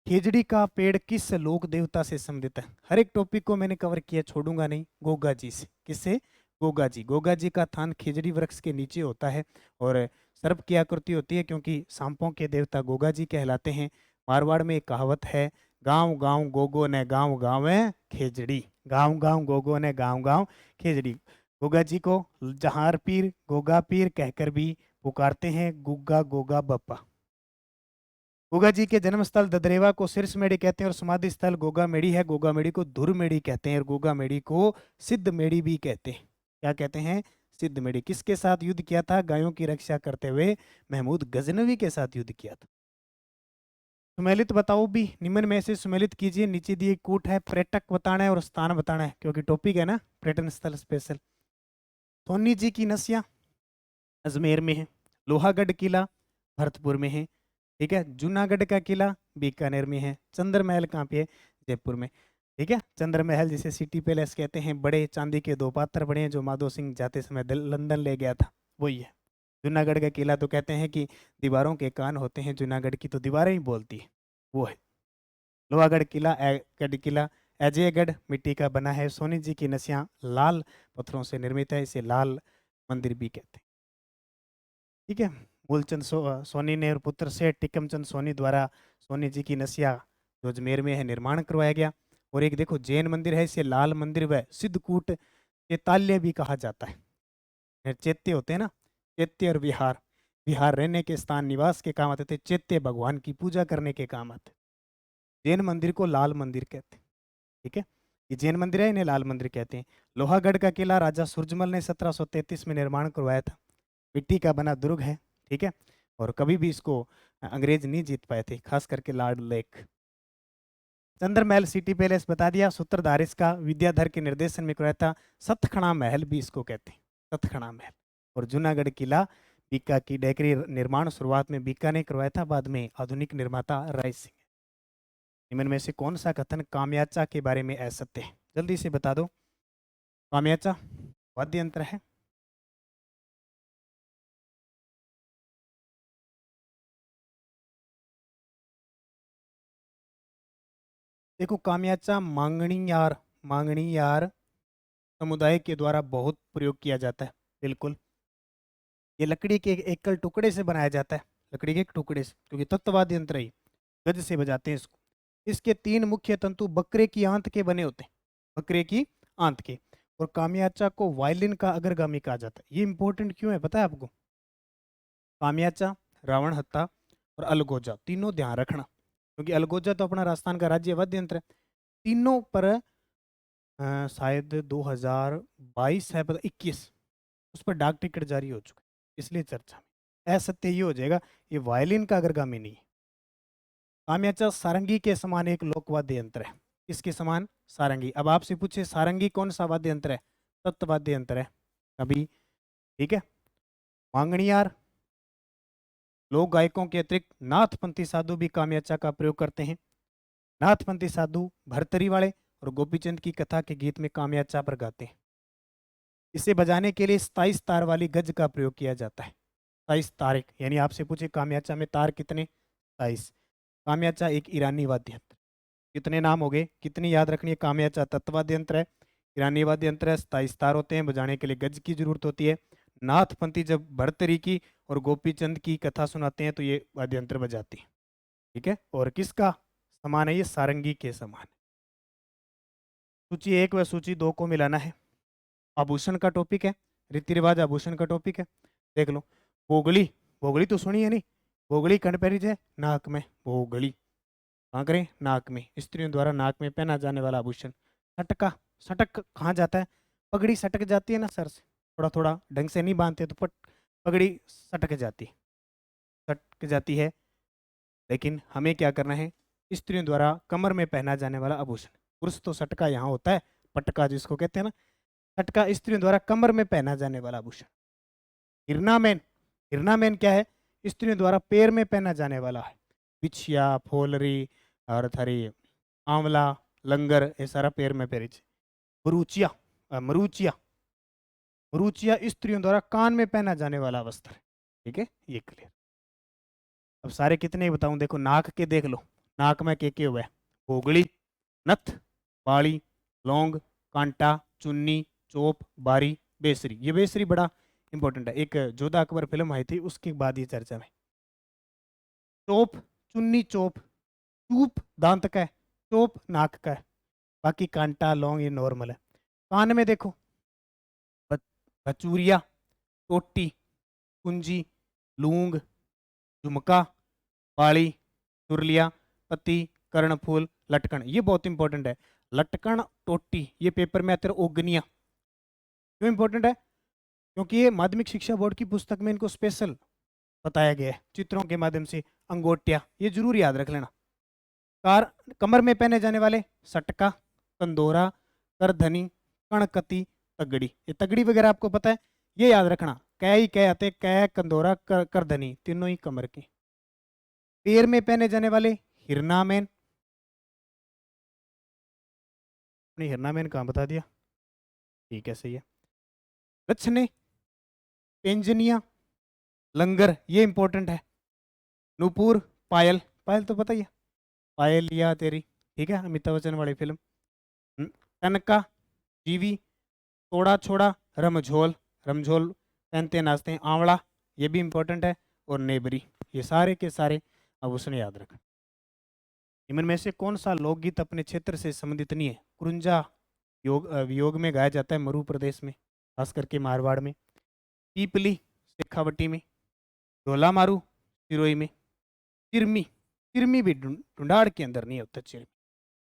खेजड़ी का पेड़ किस लोक देवता से संबंधित है? हर एक टॉपिक को मैंने कवर किया, छोड़ूंगा नहीं। गोगा जी से। किससे? गोगा जी। गोगा जी का थान खेजड़ी वृक्ष के नीचे होता है और सर्प की आकृति होती है क्योंकि सांपों के देवता गोगा जी कहलाते हैं। मारवाड़ में एक कहावत है, गांव गांव गोगो ने गांव गांव है खेजड़ी। गांव गांव गोगो ने गांव गांव खेजड़ी। गोगा जी को जहार पीर, गोगा पीर कहकर भी पुकारते हैं, गुग्गा गोगा बप्पा। गोगा जी के जन्म स्थल ददरेवा को शीर्ष मेड़ी कहते हैं और समाधि स्थल गोगा मेड़ी है। गोगा मेड़ी को धुर मेड़ी कहते हैं और गोगा मेड़ी को सिद्ध मेड़ी भी कहते हैं। क्या कहते हैं? सिद्ध मेड़ी। किसके साथ युद्ध किया था? गायों की रक्षा करते हुए महमूद गजनवी के साथ युद्ध किया था। सुमेलित बताओ भी, निम्न में से सुमेलित कीजिए। नीचे दिए कूट है, पर्यटक बताना है और स्थान बताना है क्योंकि टॉपिक है ना पर्यटन स्थल स्पेशल। सोनी जी की नसिया अजमेर में है। लोहागढ़ किला भरतपुर में है। ठीक है। जूनागढ़ का किला बीकानेर में है। चंद्र महल कहाँ पे है? जयपुर में। ठीक है। चंद्र महल जिसे सिटी पैलेस कहते हैं, बड़े चांदी के 2 पात्र बने हैं जो माधो सिंह जाते समय लंदन ले गया था, वही है। जूनागढ़ का किला तो कहते हैं कि दीवारों के कान होते हैं, जूनागढ़ की तो दीवारें ही बोलती है, वो है। लोहागढ़ किला गढ़ किला अजयगढ़ मिट्टी का बना है। सोनी जी की नसियां लाल पत्थरों से निर्मित है, इसे लाल मंदिर भी कहते हैं। ठीक है। मूलचंद सोनी ने और पुत्र से टिकमचंद सोनी द्वारा सोनी जी की नसिया जो अजमेर में है निर्माण करवाया गया। और एक देखो जैन मंदिर है, इसे लाल मंदिर व सिद्धकूट चैताल्य भी कहा जाता है। चैत्य होते हैं ना, चैत्य और विहार। विहार रहने के स्थान, निवास के काम आते थे। चैत्य भगवान की पूजा करने के काम आते। जैन मंदिर को लाल मंदिर कहते हैं। ठीक है। ये जैन मंदिर है, इन्हें लाल मंदिर कहते हैं। लोहागढ़ का किला राजा सूरजमल ने 1733 में निर्माण करवाया था। मिट्टी का बना दुर्ग है। ठीक है। और कभी भी इसको अंग्रेज नहीं जीत पाए थे, खास करके लॉर्ड लेक। चंद्र महल सिटी पैलेस बता दिया। सूत्रधार इसका विद्याधर के निर्देशन में करवाया था। सतखड़ा महल भी इसको कहते हैं, सतखड़ा महल। और जूनागढ़ किला बीका की डेकरी निर्माण शुरुआत में बीका ने करवाया था, बाद में आधुनिक निर्माता राय सिंह। निम्न में से कौन सा कथन कामयाचा के बारे में असत्य है? जल्दी से बता दो। कामयाचा वाद्य यंत्र है। देखो कामयाचा मांगणीयार, मांगणीयार समुदाय के द्वारा बहुत प्रयोग किया जाता है। बिल्कुल। ये लकड़ी के एक एकल टुकड़े से बनाया जाता है, लकड़ी के एक टुकड़े से, क्योंकि तत्ववाद्य यंत्र ही गज से बजाते हैं इसको। इसके 3 मुख्य तंतु बकरे की आंत के बने होते हैं, बकरे की आंत के। और कामयाचा को वायलिन का अग्रगामी कहा जाता है। ये इंपॉर्टेंट क्यों है पता है आपको? कामयाचा, रावण हत्ता और अलगोजा, तीनों ध्यान रखना, क्योंकि अलगोजा तो अपना राजस्थान का राज्य वाद्य यंत्र है। तीनों पर शायद 2022 है, पता 21, उस पर डाक टिकट जारी हो चुका है, इसलिए चर्चा में। असत्य ये हो जाएगा, ये वायलिन का अग्रगामी नहीं है। कामयाचा सारंगी के समान एक लोकवाद्य यंत्र है। इसके समान सारंगी। अब आपसे पूछे सारंगी कौन सा वाद्य यंत्र है? तत्वाद्य यंत्र है अभी। ठीक है। मांगणियार, लोक गायकों के अतिरिक्त नाथपंथी साधु भी कामयाचा का प्रयोग करते हैं। नाथपंथी साधु भरतरी वाले और गोपीचंद की कथा के गीत में कामयाचा पर गाते हैं। इसे बजाने के लिए 27 तार वाली गज का प्रयोग किया जाता है। 27 तार, यानी आपसे पूछे कामयाचा में तार कितने? 27। कामयाचा एक ईरानी वाद्य यंत्र। कितने नाम हो गए, कितनी याद रखनी है? कामयाचा तत्वाद्य यंत्र है, ईरानी वाद्य यंत्र है, 27 तार होते हैं, बजाने के लिए गज की जरूरत होती है। नाथपंथी जब भरतरी की और गोपीचंद की कथा सुनाते हैं तो ये वाद्य यंत्र बजाते हैं। ठीक है। और किसका समान है? ये सारंगी के समान। सूची 1 व सूची 2 को मिलाना है। आभूषण का टॉपिक है, रीति रिवाज आभूषण का टॉपिक है। देख लो। भोगली, भोगली तो सुनी है नहीं? भोगली कण पहरी जाए नाक में, भोगली कहाँ करें? नाक में। स्त्रियों द्वारा नाक में पहना जाने वाला आभूषण। सटका, सटक कहाँ जाता है? पगड़ी सटक जाती है ना सर से, थोड़ा थोड़ा ढंग से नहीं बांधते तो पगड़ी सटक जाती है, सटक जाती है। लेकिन हमें क्या करना है? स्त्रियों द्वारा कमर में पहना जाने वाला आभूषण। पुरुष तो सटका यहाँ होता है, पटका जिसको कहते हैं ना, सटका स्त्रियों द्वारा कमर में पहना जाने वाला आभूषण। हिरनामेन, हिरनामेन क्या है? स्त्रियों द्वारा पैर में पहना जाने वाला है। बिछिया, फोलरी और थारी आंवला, लंगर, ये सारा पैर में पहरे छे। मरूचिया, मरूचिया, मरूचिया स्त्रियों द्वारा कान में पहना जाने वाला वस्त्र है। ठीक है, ये क्लियर। अब सारे कितने बताऊं, देखो नाक के देख लो, नाक में के हुआ है? पोगड़ी, नथ, बाड़ी, लौंग, कांटा, चुन्नी, चोप, बारी, बेसरी। ये बेसरी बड़ा इंपॉर्टेंट है, एक जोधा अकबर फिल्म आई थी उसके बाद ये चर्चा में। चोप, चुन्नी, चोप, चूप दांत का है, चोप नाक का है, बाकी कांटा लौंग ये नॉर्मल है। कान में देखो, भचूरिया, टोटी, कुंजी, लूंग, झुमका, बाली, चुरलिया, पत्ती, कर्णफूल, लटकन। ये बहुत इंपॉर्टेंट है, लटकन, टोटी, ये पेपर में आते हैं। ओगनिया क्यों इंपॉर्टेंट है? क्योंकि ये माध्यमिक शिक्षा बोर्ड की पुस्तक में इनको स्पेशल बताया गया है चित्रों के माध्यम से। अंगोटिया, ये जरूर याद रख लेना। कमर में पहने जाने वाले सटका, कंदोरा, करधनी, कणकती, तगड़ी। ये तगड़ी वगैरह आपको पता है, ये याद रखना। कै ही कै आते, कै, कंदोरा, करधनी, तीनों ही कमर के। पैर में पहने जाने वाले हिरनामेन, अपनी हिरनामेन कहाँ बता दिया? ठीक है, सही है। लक्षणे, पेंजनिया, लंगर, ये इंपॉर्टेंट है। नूपुर, पायल, पायल तो पता ही है, पायल या तेरी, ठीक है, अमिताभ बच्चन वाली फिल्म। टनका, जीवी, तोड़ा छोड़ा, रमझोल, रमझोल पहनते नाचते हैं। आंवला, ये भी इंपॉर्टेंट है। और नेबरी, ये सारे के सारे आभूषण याद रखना। इनमें में से कौन सा लोकगीत अपने क्षेत्र से संबंधित नहीं है? कुरुंजा वियोग में गाया जाता है मरु प्रदेश में, खास करके मारवाड़ में। पीपली शेखावटी में। ढोला मारू सिरोही में। चिरमी, चिरमी भी ढूंढाड़ के अंदर नहीं होता चिरमी।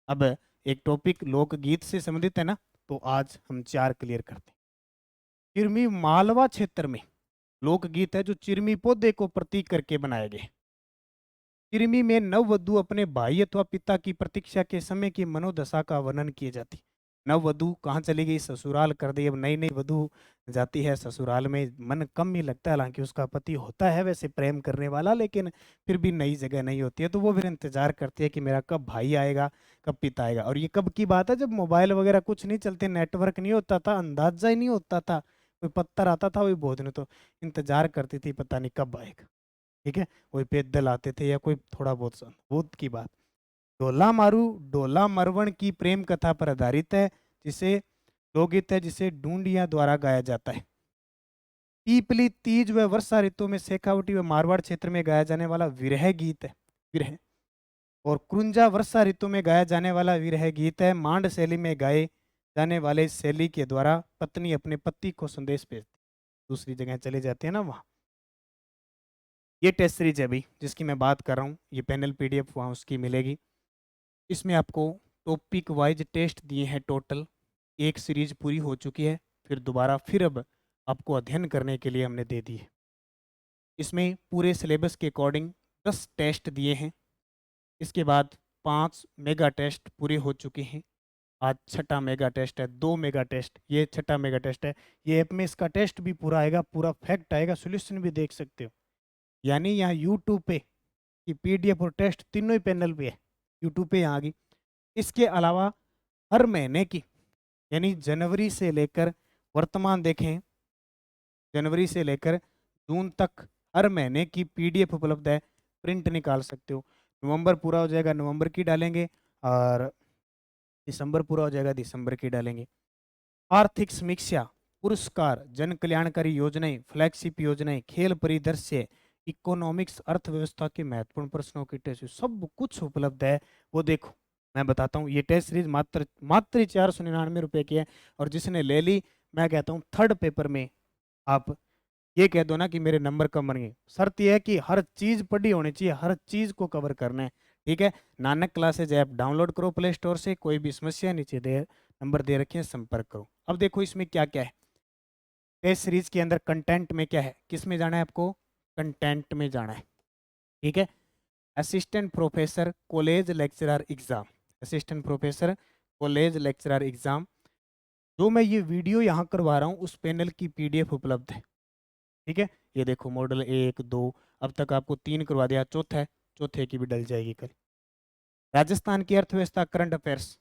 अब एक टॉपिक लोकगीत से संबंधित है ना, तो आज हम 4 क्लियर करते हैं। चिरमी मालवा क्षेत्र में लोकगीत है जो चिरमी पौधे को प्रतीक करके बनाए गए। चिरमी में नववधु अपने भाई अथवा पिता की प्रतीक्षा के समय की मनोदशा का वर्णन किए जाती। नववधु कहाँ चली गई? ससुराल कर दी। अब नई नई वधु जाती है ससुराल में, मन कम ही लगता है, हालांकि उसका पति होता है वैसे प्रेम करने वाला, लेकिन फिर भी नई जगह नहीं होती है, तो वो फिर इंतजार करती है कि मेरा कब भाई आएगा, कब पिता आएगा। और ये कब की बात है? जब मोबाइल वगैरह कुछ नहीं चलते, नेटवर्क नहीं होता था, अंदाजा ही नहीं होता था, कोई पत्थर आता था वही भोजन, तो इंतजार करती थी पता नहीं कब आएगा। ठीक है, कोई पैदल आते थे या कोई थोड़ा बहुत की बात। डोला मारू, डोला मरवण की प्रेम कथा पर आधारित है, जिसे लोकगीत है जिसे ढूंढिया द्वारा गाया जाता है। पीपली तीज व वर्षा ऋतु में शेखावटी व मारवाड़ क्षेत्र में गाया जाने वाला विरह गीत है, विरह। और क्रुंजा वर्षा ऋतु में गाया जाने वाला विरह गीत है। मांड शैली में गाए जाने वाले इस शैली के द्वारा पत्नी अपने पति को संदेश भेजती, दूसरी जगह चले जाते हैं ना वहाँ। ये टेस्ट सीरीज है अभी जिसकी मैं बात कर रहा हूँ, ये पैनल पीडीएफ वहाँ उसकी मिलेगी। इसमें आपको टॉपिक वाइज टेस्ट दिए हैं टोटल। एक सीरीज पूरी हो चुकी है, फिर दोबारा फिर अब आपको अध्ययन करने के लिए हमने दे दी है। इसमें पूरे सिलेबस के अकॉर्डिंग 10 टेस्ट दिए हैं। इसके बाद 5 मेगा टेस्ट पूरे हो चुके हैं। आज छठा मेगा टेस्ट है, 2 मेगा टेस्ट, ये छठा मेगा टेस्ट है। ये ऐप में इसका टेस्ट भी पूरा आएगा, पूरा फैक्ट आएगा, सोल्यूशन भी देख सकते हो। यानी यहाँ यूट्यूब पे कि पीडीएफ और टेस्ट तीनों ही पैनल पे है, यूट्यूब पे यहाँ आ गई। इसके अलावा हर महीने की, यानी जनवरी से लेकर वर्तमान देखें, जनवरी से लेकर जून तक हर महीने की पीडीएफ उपलब्ध है, प्रिंट निकाल सकते हो। नवंबर पूरा हो जाएगा, नवंबर की डालेंगे, और दिसंबर पूरा हो जाएगा, दिसंबर की डालेंगे। आर्थिक समीक्षा, पुरस्कार, जन कल्याणकारी योजनाएं, फ्लैगशिप योजनाएं, खेल परिदृश्य, इकोनॉमिक्स, अर्थव्यवस्था के महत्वपूर्ण प्रश्नों की टेस्ट, सब कुछ उपलब्ध है। वो देखो मैं बताता हूँ, ये टेस्ट सीरीज मात्र 499 रुपए की है। और जिसने ले ली, मैं कहता हूँ थर्ड पेपर में आप ये कह दो ना कि मेरे नंबर कम बन गए। शर्त यह है कि हर चीज पढ़ी होनी चाहिए, हर चीज को कवर करना है। ठीक है, नानक क्लासेज ऐप डाउनलोड करो प्ले स्टोर से। कोई भी समस्या नीचे दे नंबर दे रखे हैं, संपर्क करो। अब देखो इसमें क्या क्या है। टेस्ट सीरीज के अंदर कंटेंट में क्या है, किस में जाना है आपको? कंटेंट में जाना है। ठीक है, assistant professor college lecturer exam, assistant professor college lecturer exam, जो मैं ये वीडियो यहाँ करवा रहा हूँ उस पैनल की पीडीएफ उपलब्ध है। ठीक है, ये देखो मॉडल 1 2, अब तक आपको 3 करवा दिया, चौथा है, चौथे की भी डल जाएगी कल। राजस्थान की अर्थव्यवस्था करंट अफेयर्स,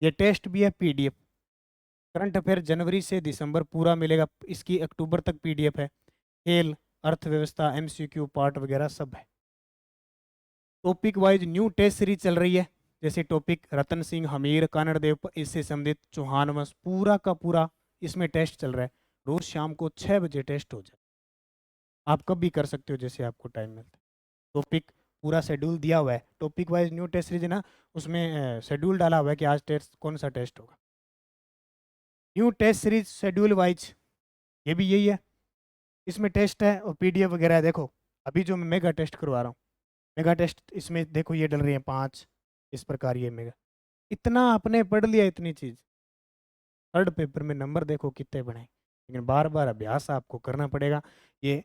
ये टेस्ट भी है पीडीएफ। करंट अफेयर जनवरी से दिसंबर पूरा मिलेगा, इसकी अक्टूबर तक पीडीएफ है। खेल, अर्थव्यवस्था, एमसीक्यू पार्ट वगैरह सब है। Topic wise new test series चल रही है, जैसे टॉपिक रतन सिंह, हमीर, कानड़देव, इससे संबंधित चौहान वंश, पूरा का पूरा इसमें टेस्ट चल रहा है। रोज शाम को 6 बजे टेस्ट हो जाए, आप कब भी कर सकते हो जैसे आपको टाइम मिलता है। टॉपिक पूरा शेड्यूल दिया हुआ है, topic wise new test series है ना, उसमें शेड्यूल डाला हुआ है कि आज टेस्ट कौन सा टेस्ट होगा। New test series schedule wise ये भी यही है, इसमें टेस्ट है और पीडीएफ वगैरह है। देखो अभी जो मैं मेगा टेस्ट करवा रहा हूँ, मेगा टेस्ट इसमें देखो ये डल रही है 5, इस प्रकार ये मेगा। इतना आपने पढ़ लिया इतनी चीज़, थर्ड पेपर में नंबर देखो कितने बने, लेकिन बार बार अभ्यास आपको करना पड़ेगा। ये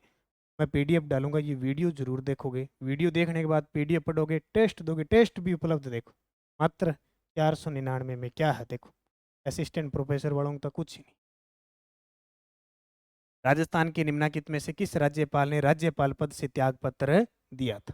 मैं पीडीएफ डालूंगा, ये वीडियो जरूर देखोगे, वीडियो देखने के बाद पीडीएफ पढ़ोगे, टेस्ट दोगे, टेस्ट भी उपलब्ध देखो मात्र 499 में। क्या है देखो, असिस्टेंट प्रोफेसर वालों का कुछ ही नहीं। राजस्थान के निम्नलिखित में से किस राज्यपाल ने राज्यपाल पद से त्याग पत्र दिया था?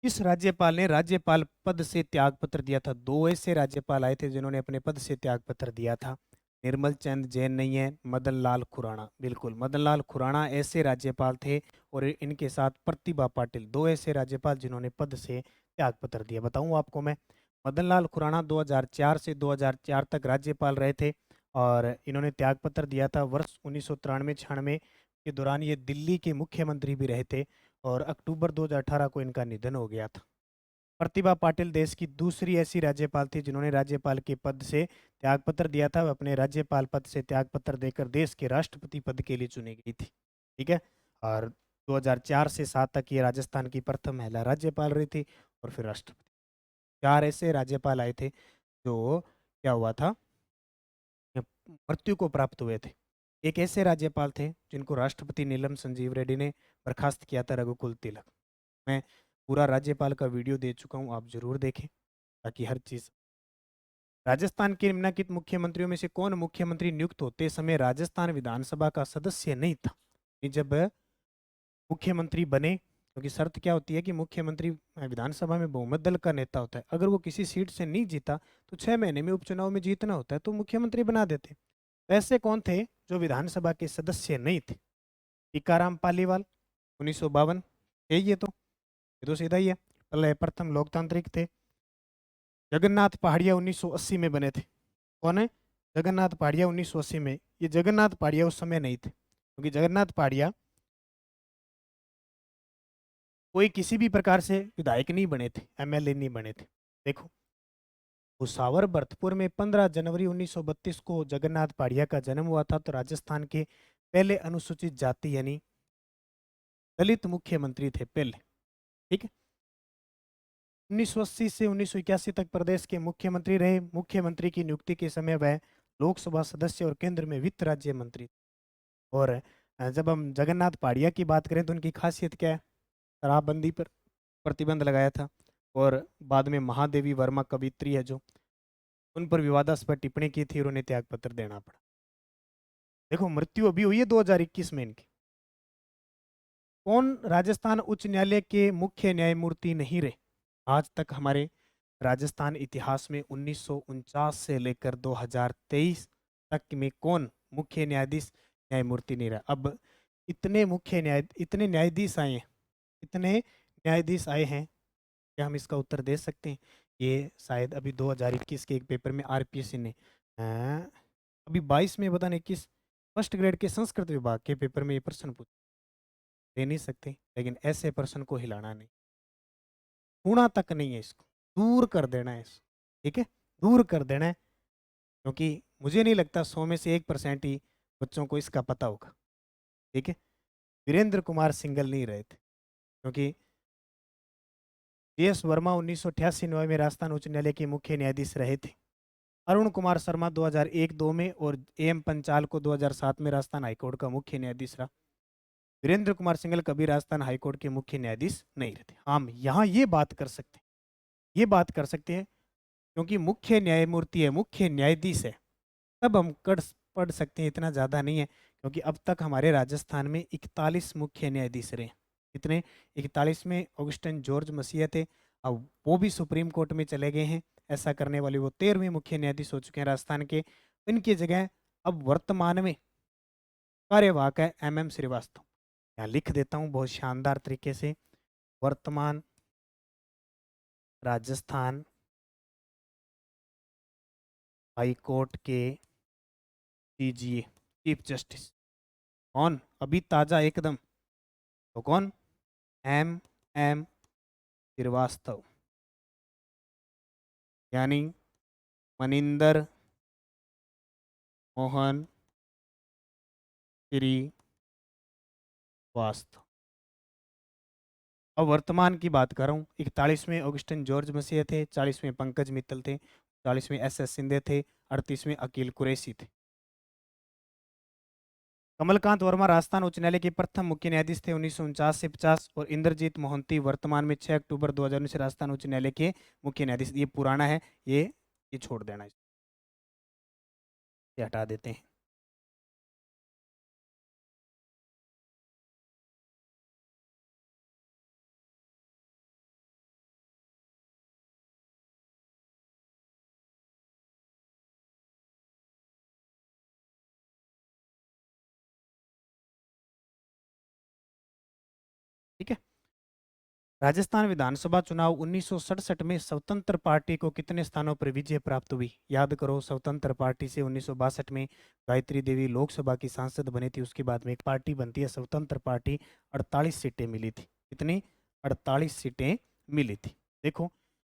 किस राज्यपाल ने राज्यपाल पद से त्याग पत्र दिया था? दो ऐसे राज्यपाल आए थे जिन्होंने अपने पद से त्याग पत्र दिया था। निर्मल चंद जैन नहीं है, मदन लाल खुराना, बिल्कुल मदन लाल खुराना ऐसे राज्यपाल थे। और इनके साथ प्रतिभा पाटिल, दो ऐसे राज्यपाल जिन्होंने पद से त्याग पत्र दिया। बताऊं आपको मैं, मदन लाल खुराना 2004 से 2004 तक राज्यपाल रहे थे और इन्होंने त्याग पत्र दिया था वर्ष 1993-96 के दौरान। ये दिल्ली के मुख्यमंत्री भी रहे थे और अक्टूबर 2018 को इनका निधन हो गया था। प्रतिभा पाटिल देश की दूसरी ऐसी राज्यपाल थी जिन्होंने राज्यपाल के पद से त्यागपत्र दिया था। वह अपने राज्यपाल पद से त्यागपत्र देकर देश के राष्ट्रपति पद के लिए चुनी गई थी। ठीक है, और 2004 से 7 तक ये राजस्थान की प्रथम महिला राज्यपाल रही थी और फिर राष्ट्रपति। 4 ऐसे राज्यपाल आए थे जो क्या हुआ था, मृत्यु को प्राप्त हुए थे। एक ऐसे राज्यपाल थे जिनको राष्ट्रपति नीलम संजीव रेड्डी ने बर्खास्त किया था, रघुकुल तिलक। मैं पूरा राज्यपाल का वीडियो दे चुका हूँ, आप जरूर देखें ताकि हर चीज़। राजस्थान के निम्नलिखित मुख्यमंत्रियों में से कौन मुख्यमंत्री नियुक्त होते समय राजस्थान विधानसभा का सदस्य नहीं था? जब मुख्यमंत्री बने, क्योंकि शर्त क्या होती है कि मुख्यमंत्री विधानसभा में बहुमत दल का नेता होता है, अगर वो किसी सीट से नहीं जीता तो 6 महीने में उपचुनाव में जीतना होता है, तो मुख्यमंत्री बना देते। ऐसे कौन थे जो विधानसभा के सदस्य नहीं थे? टीकाराम पालीवाल 1952 है, ये तो सीधा ही है, पहले प्रथम लोकतांत्रिक थे। जगन्नाथ पहाड़िया 1980 में बने थे। कौन है? जगन्नाथ पहाड़िया 1980 में। ये जगन्नाथ पहाड़िया उस समय नहीं थे, क्योंकि जगन्नाथ पहाड़िया कोई किसी भी प्रकार से विधायक नहीं बने थे, एमएलए नहीं बने थे। देखो भुसावर भरतपुर में 15 जनवरी 1932 को जगन्नाथ पहाड़िया का जन्म हुआ था, तो राजस्थान के पहले अनुसूचित जाति यानी दलित मुख्यमंत्री थे पहले। ठीक है, 1980 से 1981 तक प्रदेश के मुख्यमंत्री रहे। मुख्यमंत्री की नियुक्ति के समय वह लोकसभा सदस्य और केंद्र में वित्त राज्य मंत्री। और जब हम जगन्नाथ पहाड़िया की बात करें तो उनकी खासियत क्या है? शराबबंदी पर प्रतिबंध लगाया था और बाद में महादेवी वर्मा कवित्री है जो, उन पर विवादास्पद टिप्पणी की थी और उन्हें त्यागपत्र देना पड़ा। देखो मृत्यु अभी हुई है 2021 में इनकी। कौन राजस्थान उच्च न्यायालय के मुख्य न्यायमूर्ति नहीं रहे आज तक? हमारे राजस्थान इतिहास में 1949 से लेकर 2023 तक में कौन मुख्य न्यायाधीश न्यायमूर्ति नहीं रहा? अब इतने न्यायाधीश आए हैं, इतने न्यायाधीश आए हैं, क्या हम इसका उत्तर दे सकते हैं? ये शायद अभी 2021 के एक पेपर में आरपीएससी ने अभी 22 में पता नहीं किस फर्स्ट ग्रेड के संस्कृत विभाग के पेपर में ये प्रश्न पूछ, दे नहीं सकते, लेकिन ऐसे प्रश्न को हिलाना नहीं, छूना तक नहीं है, इसको दूर कर देना है इसको। ठीक है, दूर कर देना है, क्योंकि मुझे नहीं लगता 100 में से 1% ही बच्चों को इसका पता होगा। ठीक है, वीरेंद्र कुमार सिंगल नहीं रहे थे, क्योंकि एस वर्मा 1988 में राजस्थान उच्च न्यायालय के मुख्य न्यायाधीश रहे थे। अरुण कुमार शर्मा 2001-2 में और एम पंचाल को 2007 में राजस्थान हाईकोर्ट का मुख्य न्यायाधीश रहा। वीरेंद्र कुमार सिंघल कभी राजस्थान हाईकोर्ट के मुख्य न्यायाधीश नहीं रहते। हम यहाँ ये बात कर सकते हैं, ये बात कर सकते हैं, क्योंकि मुख्य न्यायमूर्ति है, मुख्य न्यायाधीश है, तब हम कर पढ़ सकते हैं, इतना ज़्यादा नहीं है, क्योंकि अब तक हमारे राजस्थान में 41 मुख्य न्यायाधीश रहे। कितने? 41 में ऑगस्टिन जॉर्ज मसीह थे, अब वो भी सुप्रीम कोर्ट में चले गए हैं। ऐसा करने वाले वो 13वें मुख्य न्यायाधीश हो चुके हैं राजस्थान के। इनकी जगह अब वर्तमान में कार्यवाहक है MM श्रीवास्तव। यहाँ लिख देता हूँ बहुत शानदार तरीके से, वर्तमान राजस्थान हाई कोर्ट के CGA चीफ जस्टिस कौन? अभी ताजा एकदम, तो कौन? MM श्रीवास्तव, यानी मनिंदर मोहन श्रीवास्तव। अब वर्तमान की बात कर रहा हूँ। 41 में ऑगस्टिन जॉर्ज मसीह थे, 40 में पंकज मित्तल थे, 40 में SS सिंधे थे, 38 में अकील कुरैशी थे। कमलकांत वर्मा राजस्थान उच्च न्यायालय के प्रथम मुख्य न्यायाधीश थे 1949 से 50, और इंद्रजीत मोहंती वर्तमान में 6 अक्टूबर 2019 से राजस्थान उच्च न्यायालय के मुख्य न्यायाधीश। ये पुराना है, ये छोड़ देना, इसे हटा देते हैं। ठीक है। राजस्थान विधानसभा चुनाव 1967 में स्वतंत्र पार्टी को कितने स्थानों पर विजय प्राप्त हुई? याद करो, स्वतंत्र पार्टी से 1962 में गायत्री देवी लोकसभा की सांसद बनी थी, उसके बाद में एक पार्टी बनती है स्वतंत्र पार्टी, 48 सीटें मिली थी। कितनी? 48 सीटें मिली थी। देखो,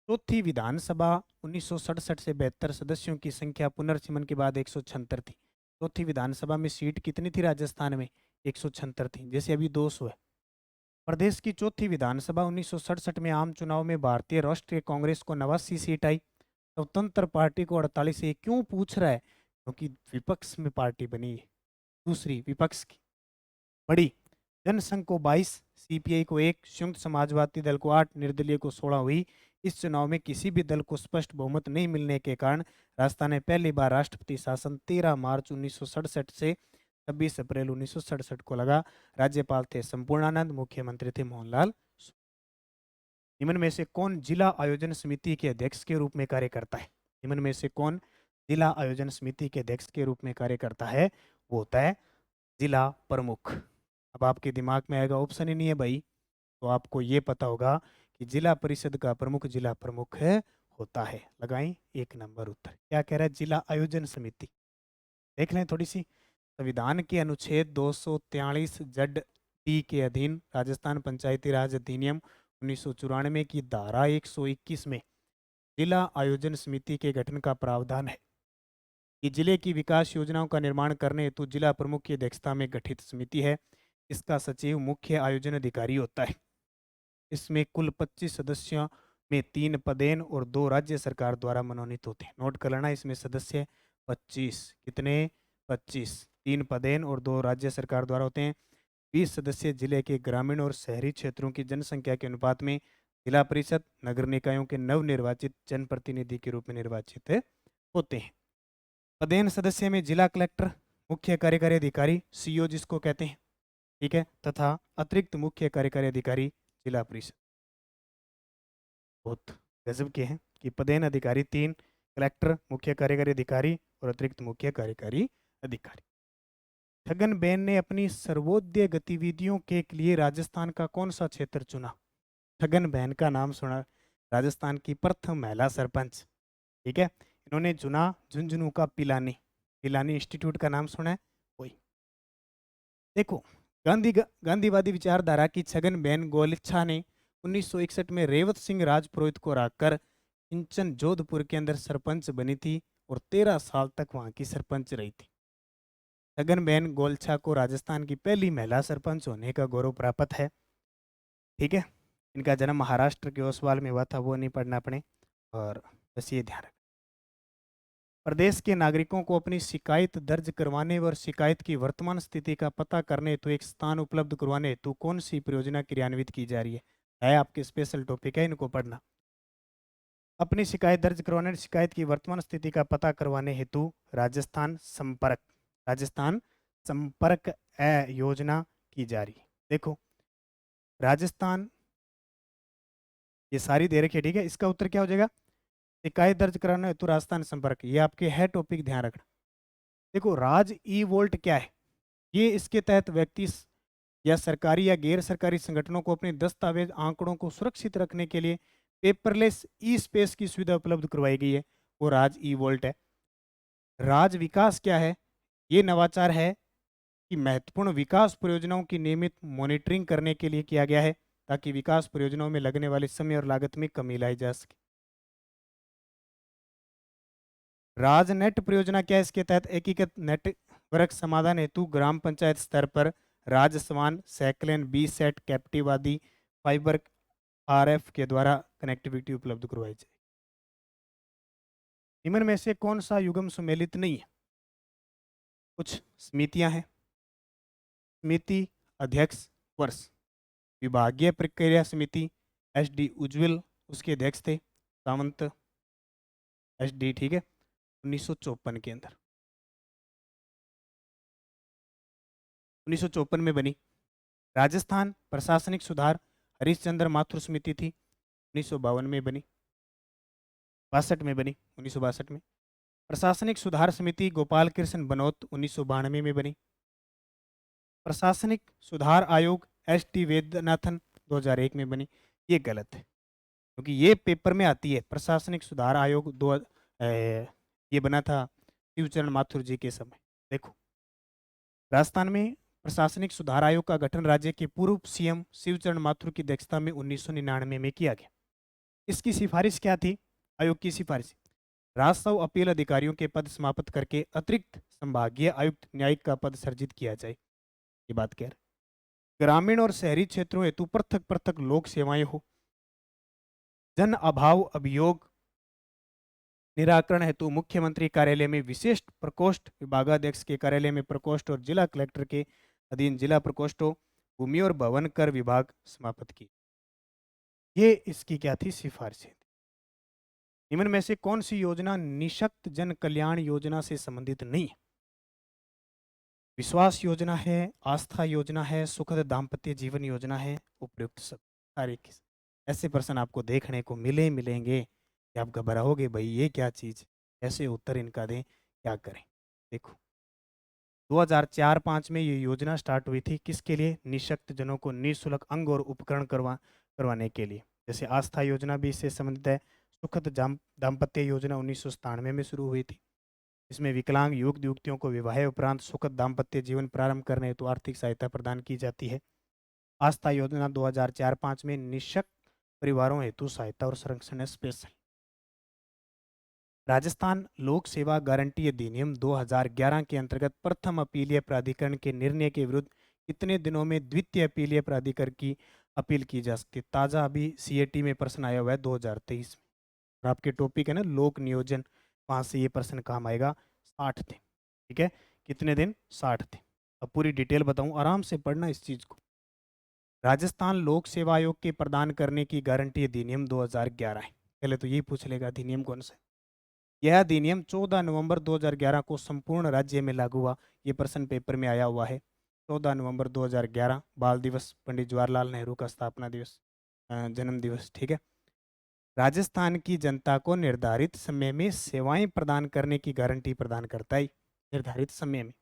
चौथी विधानसभा 1967 से 72 सदस्यों की संख्या पुनर्चमन के बाद 176 थी। चौथी विधानसभा में सीट कितनी थी राजस्थान में? 176 थी, जैसे अभी 200 है। प्रदेश की चौथी विधानसभा 1967 में आम चुनाव में भारतीय राष्ट्रीय कांग्रेस को 89 सीट आई, स्वतंत्र पार्टी को 48। ये क्यों पूछ रहा है? क्योंकि विपक्ष में पार्टी बनी है, दूसरी विपक्ष की बड़ी। जनसंघ को 22, CPI को 1, संयुक्त समाजवादी दल को 8, निर्दलीय को 16 हुई। इस चुनाव में किसी भी दल को स्पष्ट बहुमत नहीं मिलने के कारण राजस्थान में पहली बार राष्ट्रपति शासन 13 मार्च 1967 से 26 अप्रैल 1967 को लगा। राज्यपाल थे संपूर्णानंद, मुख्यमंत्री थे मोहनलाल। निम्न में से कौन जिला आयोजन समिति के अध्यक्ष के रूप में कार्य करता है? निम्न में से कौन जिला आयोजन समिति के अध्यक्ष के रूप में कार्य करता है? वो होता है जिला प्रमुख। अब आपके दिमाग में आएगा, ऑप्शन ही नहीं है भाई, तो आपको ये पता होगा कि जिला परिषद का प्रमुख जिला प्रमुख है, होता है। लगाएं 1 नंबर उत्तर। क्या कह रहा है? जिला आयोजन समिति। देख लें थोड़ी सी, संविधान के अनुच्छेद 243 जड टी के अधीन राजस्थान पंचायती राज अधिनियम 1994 की धारा 121 में जिला आयोजन समिति के गठन का प्रावधान है कि जिले की विकास योजनाओं का निर्माण करने हेतु जिला प्रमुख की अध्यक्षता में गठित समिति है। इसका सचिव मुख्य आयोजन अधिकारी होता है। इसमें कुल 25 सदस्यों में 3 पदेन और 2 राज्य सरकार द्वारा मनोनीत होते हैं। नोट कर लेना, इसमें सदस्य 25, कितने? 25, 3 पदेन और 2 राज्य सरकार द्वारा होते हैं। 20 सदस्य जिले के ग्रामीण और शहरी क्षेत्रों की जनसंख्या के अनुपात में जिला परिषद नगर निकायों के नवनिर्वाचित जनप्रतिनिधि के रूप में निर्वाचित होते हैं। पदेन सदस्य में जिला कलेक्टर, मुख्य कार्यकारी अधिकारी CO जिसको कहते हैं, ठीक है, तथा अतिरिक्त मुख्य कार्यकारी अधिकारी जिला परिषद। बहुत गजब के हैं कि पदेन अधिकारी 3, कलेक्टर, मुख्य कार्यकारी अधिकारी और अतिरिक्त मुख्य कार्यकारी अधिकारी। छगनबेन ने अपनी सर्वोदय गतिविधियों के लिए राजस्थान का कौन सा क्षेत्र चुना? छगनबेन का नाम सुना, राजस्थान की प्रथम महिला सरपंच, ठीक है। इन्होंने चुना झुंझुनू का पिलानी, पिलानी इंस्टीट्यूट का नाम सुना है? वही। देखो, गांधीवादी विचारधारा की छगनबेन गोलिच्छा ने 1961 में रेवत सिंह राजपुरोहित को हराकर किंचन जोधपुर के अंदर सरपंच बनी थी और 13 साल तक वहां की सरपंच रही थी। छगनबेन गोलछा को राजस्थान की पहली महिला सरपंच होने का गौरव प्राप्त है, ठीक है। इनका जन्म महाराष्ट्र के ओसवाल में हुआ था, वो नहीं पढ़ना अपने, और बस ये ध्यान रखना। प्रदेश के नागरिकों को अपनी शिकायत दर्ज करवाने और शिकायत की वर्तमान स्थिति का पता करने हेतु एक स्थान उपलब्ध करवाने हेतु कौन सी परियोजना क्रियान्वित की जा रही है आपके स्पेशल टॉपिक है, इनको पढ़ना। अपनी शिकायत दर्ज करवाने, शिकायत की वर्तमान स्थिति का पता करवाने हेतु राजस्थान संपर्क योजना की जा रही है। देखो राजस्थान, ये सारी दे रखी है, ठीक है। इसका उत्तर क्या हो जाएगा? शिकायत दर्ज कराना हेतु राजस्थान संपर्क, ये आपके है टॉपिक, ध्यान रखना। देखो राज ई वोल्ट क्या है? ये इसके तहत व्यक्ति या सरकारी या गैर सरकारी संगठनों को अपने दस्तावेज आंकड़ों को सुरक्षित रखने के लिए पेपरलेस ई स्पेस की सुविधा उपलब्ध करवाई गई है, वो राज ई वोल्ट है। राज विकास क्या है? ये नवाचार है कि महत्वपूर्ण विकास परियोजनाओं की नियमित मॉनिटरिंग करने के लिए किया गया है, ताकि विकास परियोजनाओं में लगने वाले समय और लागत में कमी लाई जा सके। राजनेट परियोजना क्या है? इसके तहत एकीकृत नेटवर्क समाधान हेतु ग्राम पंचायत स्तर पर राजस्वान, सैकलेन, बी सेट, कैप्टिव आदि फाइबर आरएफ के द्वारा कनेक्टिविटी उपलब्ध करवाई जाए। निम्न में से कौन सा युग्म सुमेलित नहीं है? कुछ समितियां हैं। समिति अध्यक्ष वर्ष, विभागीय प्रक्रिया समिति एस डी उज्ज्वल उसके अध्यक्ष थे, सावंत एस डी, ठीक है, 1954 के अंदर, 1954 में बनी। राजस्थान प्रशासनिक सुधार हरिश्चंद्र माथुर समिति थी, 1952 में बनी, 62 में बनी, 1962 में। प्रशासनिक सुधार समिति गोपाल कृष्ण बनोत 1992 में बनी। प्रशासनिक सुधार आयोग एस टी वेदनाथन 2001 में बनी। ये गलत है क्योंकि ये पेपर में आती है। प्रशासनिक सुधार आयोग ये बना था शिवचरण माथुर जी के समय। देखो राजस्थान में प्रशासनिक सुधार आयोग का गठन राज्य के पूर्व सीएम शिवचरण माथुर की अध्यक्षता में 1999 में किया गया। इसकी सिफारिश क्या थी? आयोग की सिफारिश, राजस्व अपील अधिकारियों के पद समाप्त करके अतिरिक्त संभागीय आयुक्त न्यायिक का पद सर्जित किया जाए, ये बात कह रहे। ग्रामीण और शहरी क्षेत्रों हेतु पृथक पृथक लोक सेवाएं हो। जन अभाव अभियोग निराकरण हेतु मुख्यमंत्री कार्यालय में विशेष प्रकोष्ठ, विभागाध्यक्ष के कार्यालय में प्रकोष्ठ और जिला कलेक्टर के अधीन जिला प्रकोष्ठ हो। भूमि और भवन कर विभाग समाप्त की। ये इसकी क्या थी? सिफारिशें। निम्न में से कौन सी योजना निशक्त जन कल्याण योजना से संबंधित नहीं है? विश्वास योजना है, आस्था योजना है, सुखद दाम्पत्य जीवन योजना है, उपयुक्त सब सारे ऐसे प्रश्न आपको देखने को मिलेंगे कि आप घबराओगे, भाई ये क्या चीज, कैसे उत्तर इनका दें, क्या करें। देखो 2004-05 में ये योजना स्टार्ट हुई थी, किसके लिए? निशक्त जनों को निःशुल्क अंग और उपकरण करवाने के लिए। जैसे आस्था योजना भी इससे संबंधित है। सुखद दाम्पत्य योजना 1997 में शुरू हुई थी। इसमें विकलांग युवक युवतियों को विवाह उपरांत सुखद दाम्पत्य जीवन प्रारंभ करने हेतु आर्थिक सहायता प्रदान की जाती है। आस्था योजना 2004-05 में निःशक्त परिवारों हेतु सहायता और संरक्षण स्पेशल। राजस्थान लोक सेवा गारंटी अधिनियम 2011 के अंतर्गत प्रथम अपीलीय प्राधिकरण के निर्णय के विरुद्ध कितने दिनों में द्वितीय अपीलीय प्राधिकरण की अपील की जा सकती है? ताज़ा अभी सीएटी में प्रश्न आया हुआ है 2023 में, और आपके टॉपिक है ना लोक नियोजन, वहाँ से ये प्रश्न काम आएगा। 60 दिन, ठीक है, कितने दिन? 60 दिन। अब पूरी डिटेल बताऊँ, आराम से पढ़ना इस चीज़ को। राजस्थान लोक सेवा आयोग के प्रदान करने की गारंटी अधिनियम 2011 है। पहले तो यही पूछ लेगा अधिनियम कौन सा है। यह अधिनियम 14 नवंबर 2011 को संपूर्ण राज्य में लागू हुआ। ये प्रश्न पेपर में आया हुआ है। 14 नवंबर 2011 बाल दिवस, पंडित जवाहरलाल नेहरू का स्थापना दिवस, जन्म दिवस, ठीक है। राजस्थान की जनता को निर्धारित समय में सेवाएं प्रदान करने की गारंटी प्रदान करता है, निर्धारित समय में।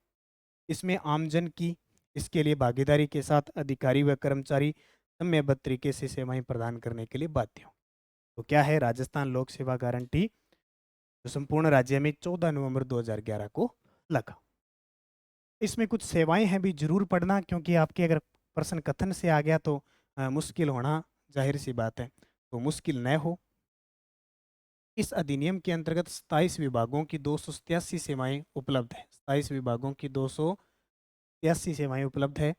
इसमें आमजन की इसके लिए भागीदारी के साथ अधिकारी व कर्मचारी समयबद्ध तरीके से सेवाएं प्रदान करने के लिए बाध्य हो। तो क्या है? राजस्थान लोक सेवा गारंटी जो संपूर्ण राज्य में 14 नवंबर 2011 को लगा। इसमें कुछ सेवाएं हैं भी, जरूर पढ़ना, क्योंकि आपके अगर प्रश्न कथन से आ गया तो मुश्किल होना जाहिर सी बात है, तो मुश्किल न हो। इस अधिनियम के अंतर्गत 27 विभागों की 287 सेवाएं उपलब्ध है। 27 विभागों की 283 सेवाएं उपलब्ध है।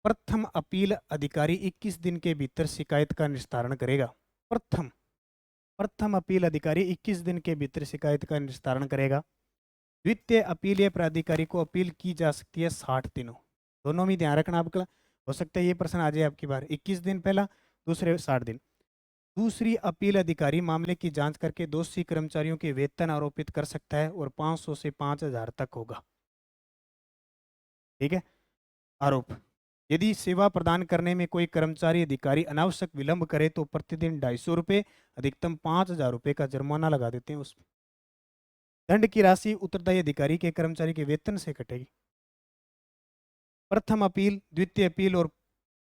प्रथम अपील अधिकारी 21 दिन के भीतर शिकायत का निस्तारण करेगा। प्रथम प्रथम अपील अधिकारी 21 दिन के भीतर शिकायत का निस्तारण करेगा। द्वितीय अपीलीय प्राधिकारी को अपील की जा सकती है 60 दिनों। दोनों में ध्यान रखना आपका, हो सकता है ये प्रश्न आ जाए आपकी बार। 21 दिन पहला, दूसरे 60 दिन। दूसरी अपील अधिकारी मामले की जांच करके दोषी कर्मचारियों के वेतन आरोपित कर सकता है और 500 से 5000 तक होगा। ठीक है। आरोप, यदि सेवा प्रदान करने में कोई कर्मचारी अधिकारी अनावश्यक विलंब करे तो प्रतिदिन 250 रुपये, अधिकतम 5000 रुपये का जुर्माना लगा देते हैं उसमें। दंड की राशि उत्तरदायी अधिकारी के कर्मचारी के वेतन से कटेगी। प्रथम अपील, द्वितीय अपील और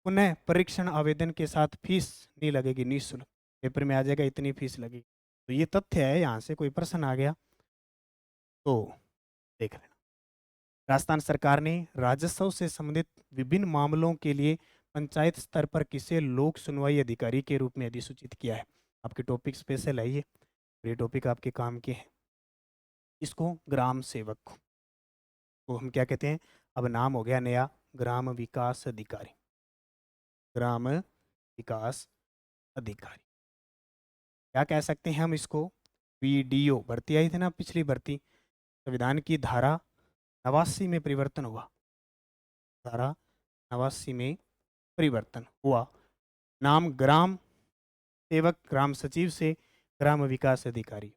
पुनः परीक्षण आवेदन के साथ फीस नहीं लगेगी, निःशुल्क। पेपर में आ जाएगा इतनी फीस लगेगी। तो ये तथ्य है, यहाँ से कोई प्रश्न आ गया तो देख लेना। राजस्थान सरकार ने राजस्व से संबंधित विभिन्न मामलों के लिए पंचायत स्तर पर किसे लोक सुनवाई अधिकारी के रूप में अधिसूचित किया है। आपके टॉपिक स्पेशल है ये टॉपिक आपके काम के हैं। इसको ग्राम सेवक को हम क्या कहते हैं, अब नाम हो गया नया, ग्राम विकास अधिकारी। ग्राम विकास अधिकारी क्या कह सकते हैं हम इसको, वीडीओ। भर्ती आई थी ना पिछली भर्ती, संविधान की धारा 89 में परिवर्तन हुआ, धारा 89 में परिवर्तन हुआ। नाम ग्राम सेवक, ग्राम सचिव से ग्राम विकास अधिकारी।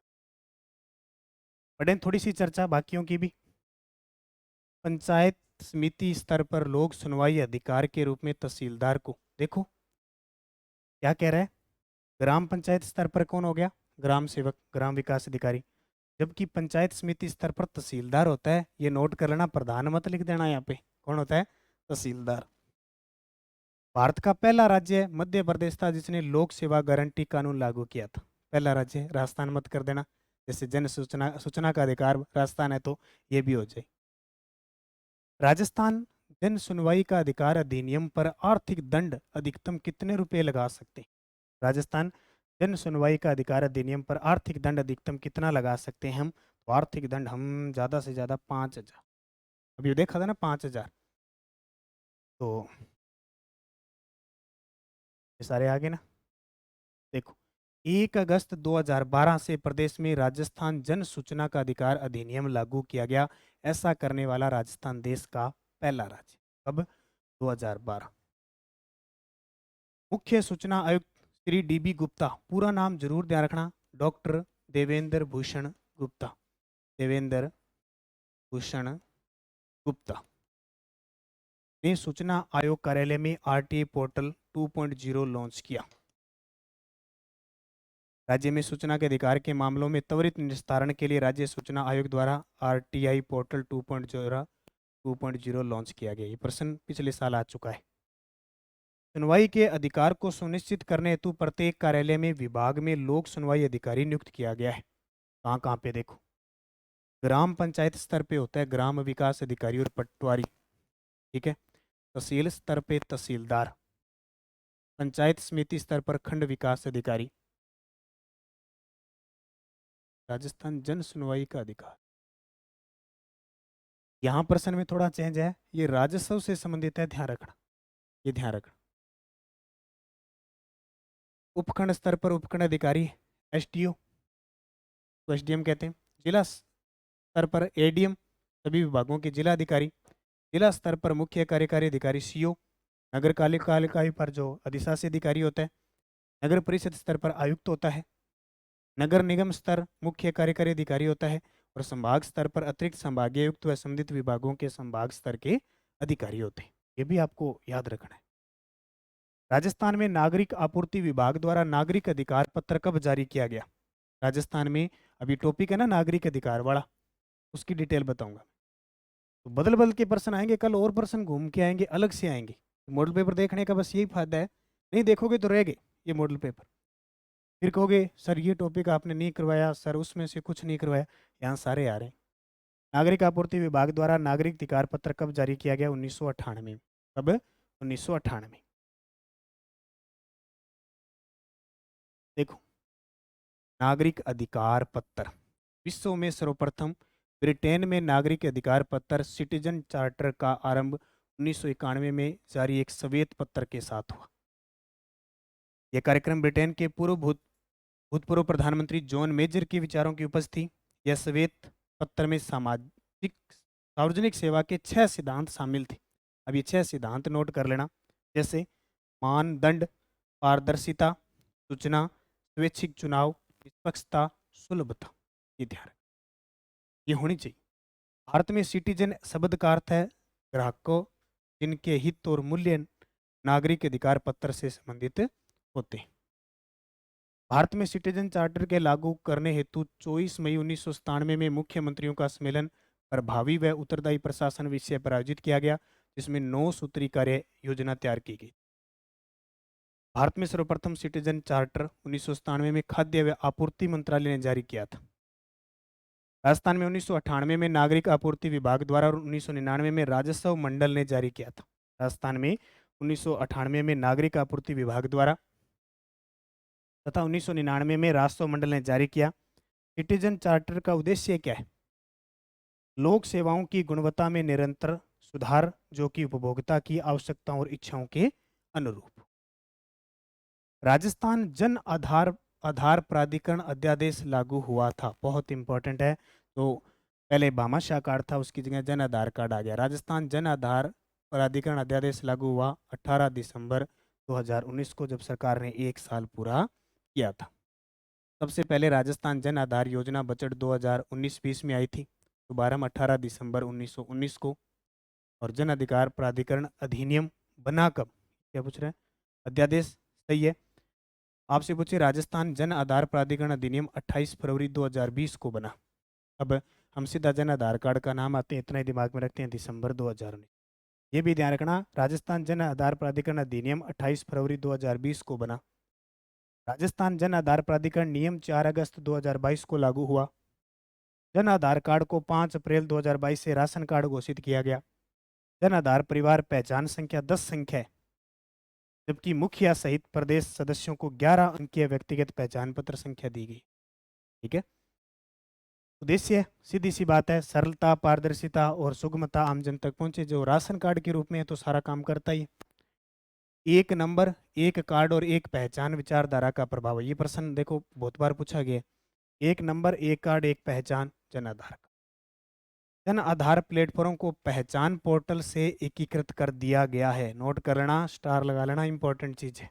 पढ़ें थोड़ी सी चर्चा बाकियों की भी। पंचायत समिति स्तर पर लोक सुनवाई अधिकार के रूप में तहसीलदार को, देखो क्या कह रहा है, ग्राम पंचायत स्तर पर कौन हो गया, ग्राम सेवक, ग्राम विकास अधिकारी। जबकि पंचायत समिति स्तर पर तहसीलदार होता है, ये नोट कर लेना, प्रधान मत लिख देना यहाँ पे, कौन होता है, तहसीलदार। भारत का पहला राज्य मध्य प्रदेश था जिसने लोक सेवा गारंटी कानून लागू किया था। पहला राज्य, राजस्थान मत कर देना, जैसे जन सूचना का अधिकार राजस्थान है तो ये भी हो जाए। राजस्थान जन सुनवाई का अधिकार अधिनियम पर आर्थिक दंड अधिकतम कितने रुपए लगा सकते हैं। राजस्थान जन सुनवाई का अधिकार अधिनियम पर आर्थिक दंड अधिकतम कितना लगा सकते हैं हम, तो आर्थिक दंड हम ज़्यादा से ज़्यादा 5000। अभी देखा था ना 5000, तो ये सारे आगे ना। देखो 1 अगस्त 2012 से प्रदेश में राजस्थान जन सूचना का अधिकार अधिनियम लागू किया गया। ऐसा करने वाला राजस्थान देश का पहला राज्य, कब, 2012। मुख्य सूचना आयुक्त श्री डीबी गुप्ता, पूरा नाम जरूर ध्यान रखना, डॉक्टर देवेंद्र भूषण गुप्ता, देवेंद्र भूषण गुप्ता ने सूचना आयोग कार्यालय में आरटीआई पोर्टल 2.0 लॉन्च किया। राज्य में सूचना के अधिकार के मामलों में त्वरित निस्तारण के लिए राज्य सूचना आयोग द्वारा आरटीआई पोर्टल 2.0 लॉन्च किया गया। ये प्रश्न पिछले साल आ चुका है। सुनवाई के अधिकार को सुनिश्चित करने हेतु प्रत्येक कार्यालय में विभाग में लोक सुनवाई अधिकारी नियुक्त किया गया है। कहाँ कहाँ पे देखो, ग्राम पंचायत स्तर पे होता है ग्राम विकास अधिकारी और पटवारी, ठीक है। तहसील स्तर पे तहसीलदार, पंचायत समिति स्तर पर खंड विकास अधिकारी। राजस्थान जन सुनवाई का अधिकार, यहाँ प्रश्न में थोड़ा चेंज है, ये राजस्व से संबंधित है, ध्यान रखना, ये ध्यान रखना। उपखंड स्तर पर उपखंड अधिकारी एसडीओ को एसडीएम कहते हैं। जिला स्तर पर एडीएम, सभी विभागों के जिला अधिकारी। जिला स्तर पर मुख्य कार्यकारी अधिकारी सीओ। नगर पालिका पर जो अधिशासी अधिकारी होता है। नगर परिषद स्तर पर आयुक्त होता है। नगर निगम स्तर मुख्य कार्यकारी अधिकारी होता है और संभाग स्तर पर अतिरिक्त संभागीय आयुक्त व संबंधित विभागों के संभाग स्तर के अधिकारी होते हैं। ये भी आपको याद रखना है। राजस्थान में नागरिक आपूर्ति विभाग द्वारा नागरिक अधिकार पत्र कब जारी किया गया। राजस्थान में अभी टॉपिक है ना नागरिक अधिकार वाला, उसकी डिटेल बताऊंगा। तो बदल बदल के प्रश्न आएंगे, कल और प्रश्न घूम के आएंगे, अलग से आएंगे। मॉडल पेपर देखने का बस यही फायदा है, नहीं देखोगे तो रह गए ये मॉडल पेपर। फिर कहोगे सर ये टॉपिक आपने नहीं करवाया, सर उसमें से कुछ नहीं करवाया, यहाँ सारे आ रहे हैं। नागरिक आपूर्ति विभाग द्वारा नागरिक अधिकार पत्र कब जारी किया गया, 1998 में। कब, 1998। देखो नागरिक अधिकार पत्र, विश्व में सर्वप्रथम ब्रिटेन में नागरिक अधिकार पत्र सिटीजन चार्टर का आरंभ 1991 में जारी एक श्वेत पत्र के साथ हुआ। यह कार्यक्रम ब्रिटेन के पूर्व भूतपूर्व प्रधानमंत्री जॉन मेजर के विचारों की उपज थी। यह श्वेत पत्र में सार्वजनिक सेवा के 6 सिद्धांत शामिल थे। अब ये 6 सिद्धांत नोट कर लेना, जैसे मानदंड, पारदर्शिता, सूचना, स्वैच्छिक चुनाव, निष्पक्षता, सुलभता। ये ध्यान रखें, ये होनी चाहिए। भारत में सिटीजन शब्द का अर्थ है ग्राहकों जिनके हित और मूल्य नागरिक अधिकार पत्र से संबंधित होते हैं। भारत में सिटीजन चार्टर के लागू करने हेतु 24 मई 1997 में मुख्यमंत्रियों का सम्मेलन प्रभावी व उत्तरदायी प्रशासन विषय पर आयोजित किया गया, जिसमें 9 सूत्री कार्य योजना तैयार की गई। भारत में सर्वप्रथम सिटीजन चार्टर 1997 में खाद्य व आपूर्ति मंत्रालय ने जारी किया था। राजस्थान में 1998 में नागरिक आपूर्ति विभाग द्वारा और 1999 में राजस्व मंडल ने जारी किया था। राजस्थान में 1998 में नागरिक आपूर्ति विभाग द्वारा तथा 1999 में राजस्व मंडल ने जारी किया। सिटीजन चार्टर का उद्देश्य क्या है? लोक सेवाओं की गुणवत्ता में निरंतर सुधार, जो कि उपभोक्ता की आवश्यकताओं और इच्छाओं के अनुरूप। राजस्थान जन आधार प्राधिकरण अध्यादेश लागू हुआ था, बहुत इंपॉर्टेंट है। तो पहले भामाशाह कार्ड था, उसकी जगह जन आधार कार्ड आ गया। राजस्थान जन आधार प्राधिकरण अध्यादेश लागू हुआ 18 दिसंबर 2019 को, जब सरकार ने 1 साल पूरा किया था। सबसे पहले राजस्थान जन आधार योजना बजट 2019-20 में आई थी, शुभारंभ 18 दिसंबर 1919 को। और जन अधिकार प्राधिकरण अधिनियम बना कब? क्या पूछ रहे हैं? अध्यादेश, सही है। आपसे पूछे राजस्थान जन आधार प्राधिकरण अधिनियम 28 फरवरी 2020 को बना। अब हम सीधा जन आधार कार्ड का नाम आते हैं, इतना ही दिमाग में रखते हैं, दिसंबर 2019। ये भी ध्यान रखना, राजस्थान जन आधार प्राधिकरण अधिनियम 28 फरवरी 2020 को बना। राजस्थान जन आधार प्राधिकरण नियम 4 अगस्त 2022 को लागू हुआ। जन आधार कार्ड को 5 अप्रैल 2022 से राशन कार्ड घोषित किया गया। जन आधार परिवार पहचान संख्या 10 संख्या है, जबकि मुखिया सहित प्रदेश सदस्यों को 11 अंकीय व्यक्तिगत पहचान पत्र संख्या दी गई। ठीक है। उद्देश्य सीधी सी बात है, सरलता, पारदर्शिता और सुगमता आम जन तक पहुंचे। जो राशन कार्ड के रूप में है तो सारा काम करता ही है। एक नंबर, एक कार्ड और एक पहचान विचारधारा का प्रभाव है। ये प्रश्न देखो बहुत बार पूछा गया। एक नंबर, एक कार्ड, एक पहचान, जन आधार। जन आधार प्लेटफॉर्म को पहचान पोर्टल से एकीकृत कर दिया गया है। नोट कर लेना, स्टार लगा लेना, इंपॉर्टेंट चीज है।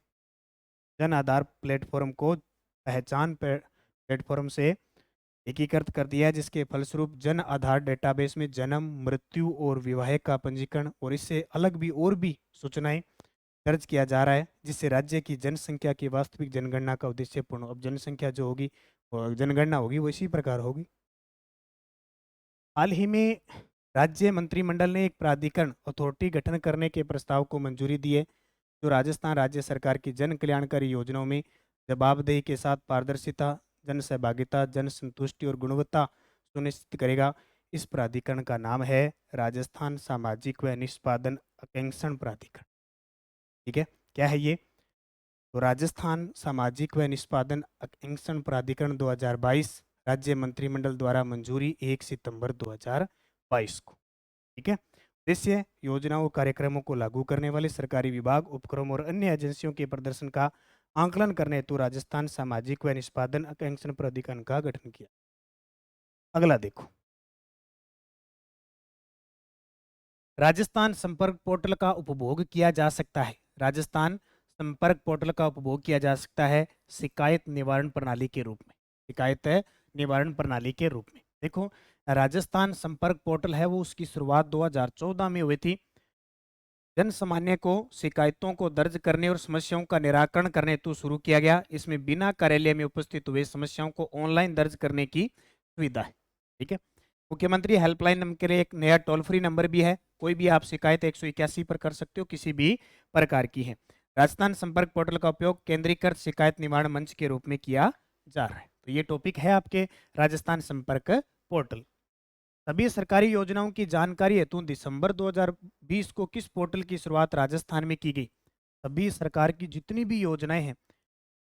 जन आधार प्लेटफॉर्म को पहचान प्लेटफॉर्म से एकीकृत कर दिया है, जिसके फलस्वरूप जन आधार डेटाबेस में जन्म, मृत्यु और विवाह का पंजीकरण और इससे अलग भी और भी सूचनाएं दर्ज किया जा रहा है, जिससे राज्य की जनसंख्या की वास्तविक जनगणना का उद्देश्य पूर्ण। अब जनसंख्या जो होगी, जनगणना होगी, वो इसी प्रकार होगी। हाल ही में राज्य मंत्रिमंडल ने एक प्राधिकरण अथॉरिटी गठन करने के प्रस्ताव को मंजूरी दी है, जो राजस्थान राज्य सरकार की जन कल्याणकारी योजनाओं में जवाबदेही के साथ पारदर्शिता, जन सहभागिता, जन संतुष्टि और गुणवत्ता सुनिश्चित करेगा। इस प्राधिकरण का नाम है राजस्थान सामाजिक व निष्पादन आकांक्षण प्राधिकरण। ठीक है, क्या है ये? तो राजस्थान सामाजिक व निष्पादन आकांक्षण प्राधिकरण 2022 राज्य मंत्रिमंडल द्वारा मंजूरी 1 सितंबर 2022 को। ठीक है। उद्देश्य योजनाओं कार्यक्रमों को लागू करने वाले सरकारी विभाग, उपक्रम और अन्य एजेंसियों के प्रदर्शन का आंकलन करने हेतु राजस्थान सामाजिक व निष्पादन आकांक्षण प्राधिकरण का गठन किया। अगला देखो, राजस्थान संपर्क पोर्टल का उपभोग किया जा सकता है। राजस्थान संपर्क पोर्टल का उपभोग किया जा सकता है शिकायत निवारण प्रणाली के रूप में। शिकायत निवारण प्रणाली के रूप में देखो, राजस्थान संपर्क पोर्टल है वो, उसकी शुरुआत 2014 में हुई थी। जन सामान्य को शिकायतों को दर्ज करने और समस्याओं का निराकरण करने हेतु शुरू किया गया। इसमें बिना कार्यालय में उपस्थित हुए समस्याओं को ऑनलाइन दर्ज करने की सुविधा है। ठीक है। मुख्यमंत्री हेल्पलाइन नंबर के लिए एक नया टोल फ्री नंबर भी है। कोई भी आप शिकायत 181 पर कर सकते हो, किसी भी प्रकार की है। राजस्थान संपर्क पोर्टल का उपयोग केंद्रीकृत शिकायत निवारण मंच के रूप में किया जा रहा है। तो ये टॉपिक है आपके राजस्थान संपर्क पोर्टल। सभी सरकारी योजनाओं की जानकारी हेतु दिसंबर 2020 को किस पोर्टल की शुरुआत राजस्थान में की गई? सभी सरकार की जितनी भी योजनाएं हैं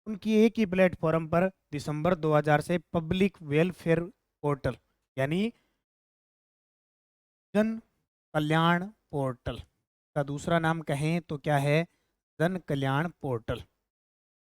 उनकी एक ही प्लेटफॉर्म पर दिसंबर 2000 से पब्लिक वेलफेयर पोर्टल यानी जन कल्याण पोर्टल का दूसरा नाम कहें तो क्या है? जन कल्याण पोर्टल।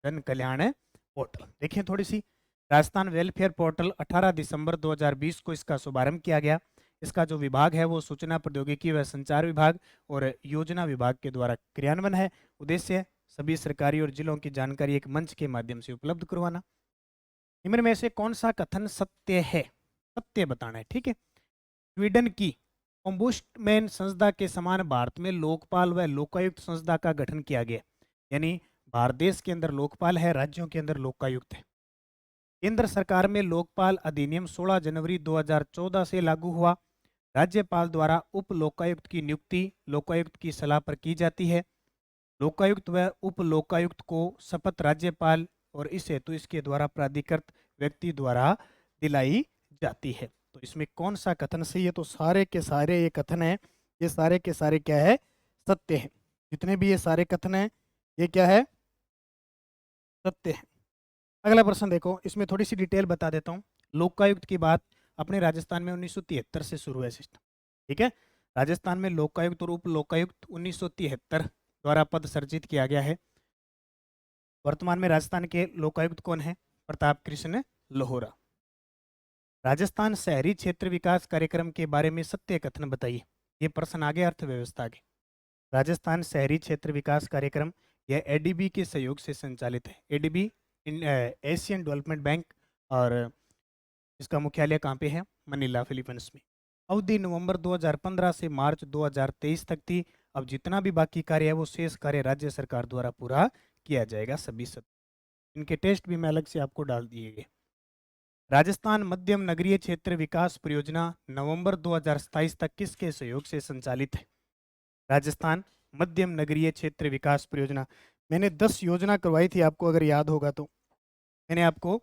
जन कल्याण पोर्टल। देखें थोड़ी सी राजस्थान वेलफेयर पोर्टल 18 दिसंबर 2020 को इसका शुभारंभ किया गया। इसका जो विभाग है वो सूचना प्रौद्योगिकी व संचार विभाग और योजना विभाग के द्वारा क्रियान्वयन है। उद्देश्य सभी सरकारी और जिलों की जानकारी एक मंच के माध्यम से उपलब्ध करवाना। निम्न में से कौन सा कथन सत्य है? सत्य बताना है, ठीक है। स्वीडन की ओम्बुड्समैन संस्था के समान भारत में लोकपाल व लोकायुक्त संस्था का गठन किया गया। यानी भारत देश के अंदर लोकपाल है, राज्यों के अंदर लोकायुक्त है। केंद्र सरकार में लोकपाल अधिनियम 16 जनवरी 2014 से लागू हुआ। राज्यपाल द्वारा उप लोकायुक्त की नियुक्ति लोकायुक्त की सलाह पर की जाती है। लोकायुक्त व उप लोकायुक्त को शपथ राज्यपाल और इस हेतु इसके द्वारा प्राधिकृत व्यक्ति द्वारा दिलाई जाती है। तो इसमें कौन सा कथन सही है? तो सारे के सारे ये कथन है, ये सारे के सारे क्या है? सत्य है। जितने भी ये सारे कथन है ये क्या है? सत्य है। अगला प्रश्न देखो, इसमें थोड़ी सी डिटेल बता देता हूँ। लोकायुक्त की बात अपने राजस्थान में 1973 से शुरू है सिस्टम, ठीक है। राजस्थान में लोकायुक्त और उप लोकायुक्त 1973 द्वारा पद सर्जित किया गया है। वर्तमान में राजस्थान के लोकायुक्त कौन है? प्रताप कृष्ण लोहोरा। राजस्थान शहरी क्षेत्र विकास कार्यक्रम के बारे में सत्य कथन बताइए। ये प्रश्न आगे अर्थव्यवस्था के। राजस्थान शहरी क्षेत्र विकास कार्यक्रम यह एडीबी के सहयोग से संचालित है। एडीबी एशियन डेवलपमेंट बैंक, और इसका मुख्यालय कहाँ पे है? मनीला, फिलीपींस में। अवधि नवंबर 2015 से मार्च 2023 तक थी। अब जितना भी बाकी कार्य है वो शेष कार्य राज्य सरकार द्वारा पूरा किया जाएगा सभी इनके टेस्ट भी मैं अलग से आपको डाल दिए गए। राजस्थान मध्यम नगरीय क्षेत्र विकास परियोजना नवंबर 2027 तक किसके सहयोग से संचालित है? राजस्थान मध्यम नगरीय क्षेत्र विकास परियोजना। मैंने 10 योजना करवाई थी आपको, अगर याद होगा तो। मैंने आपको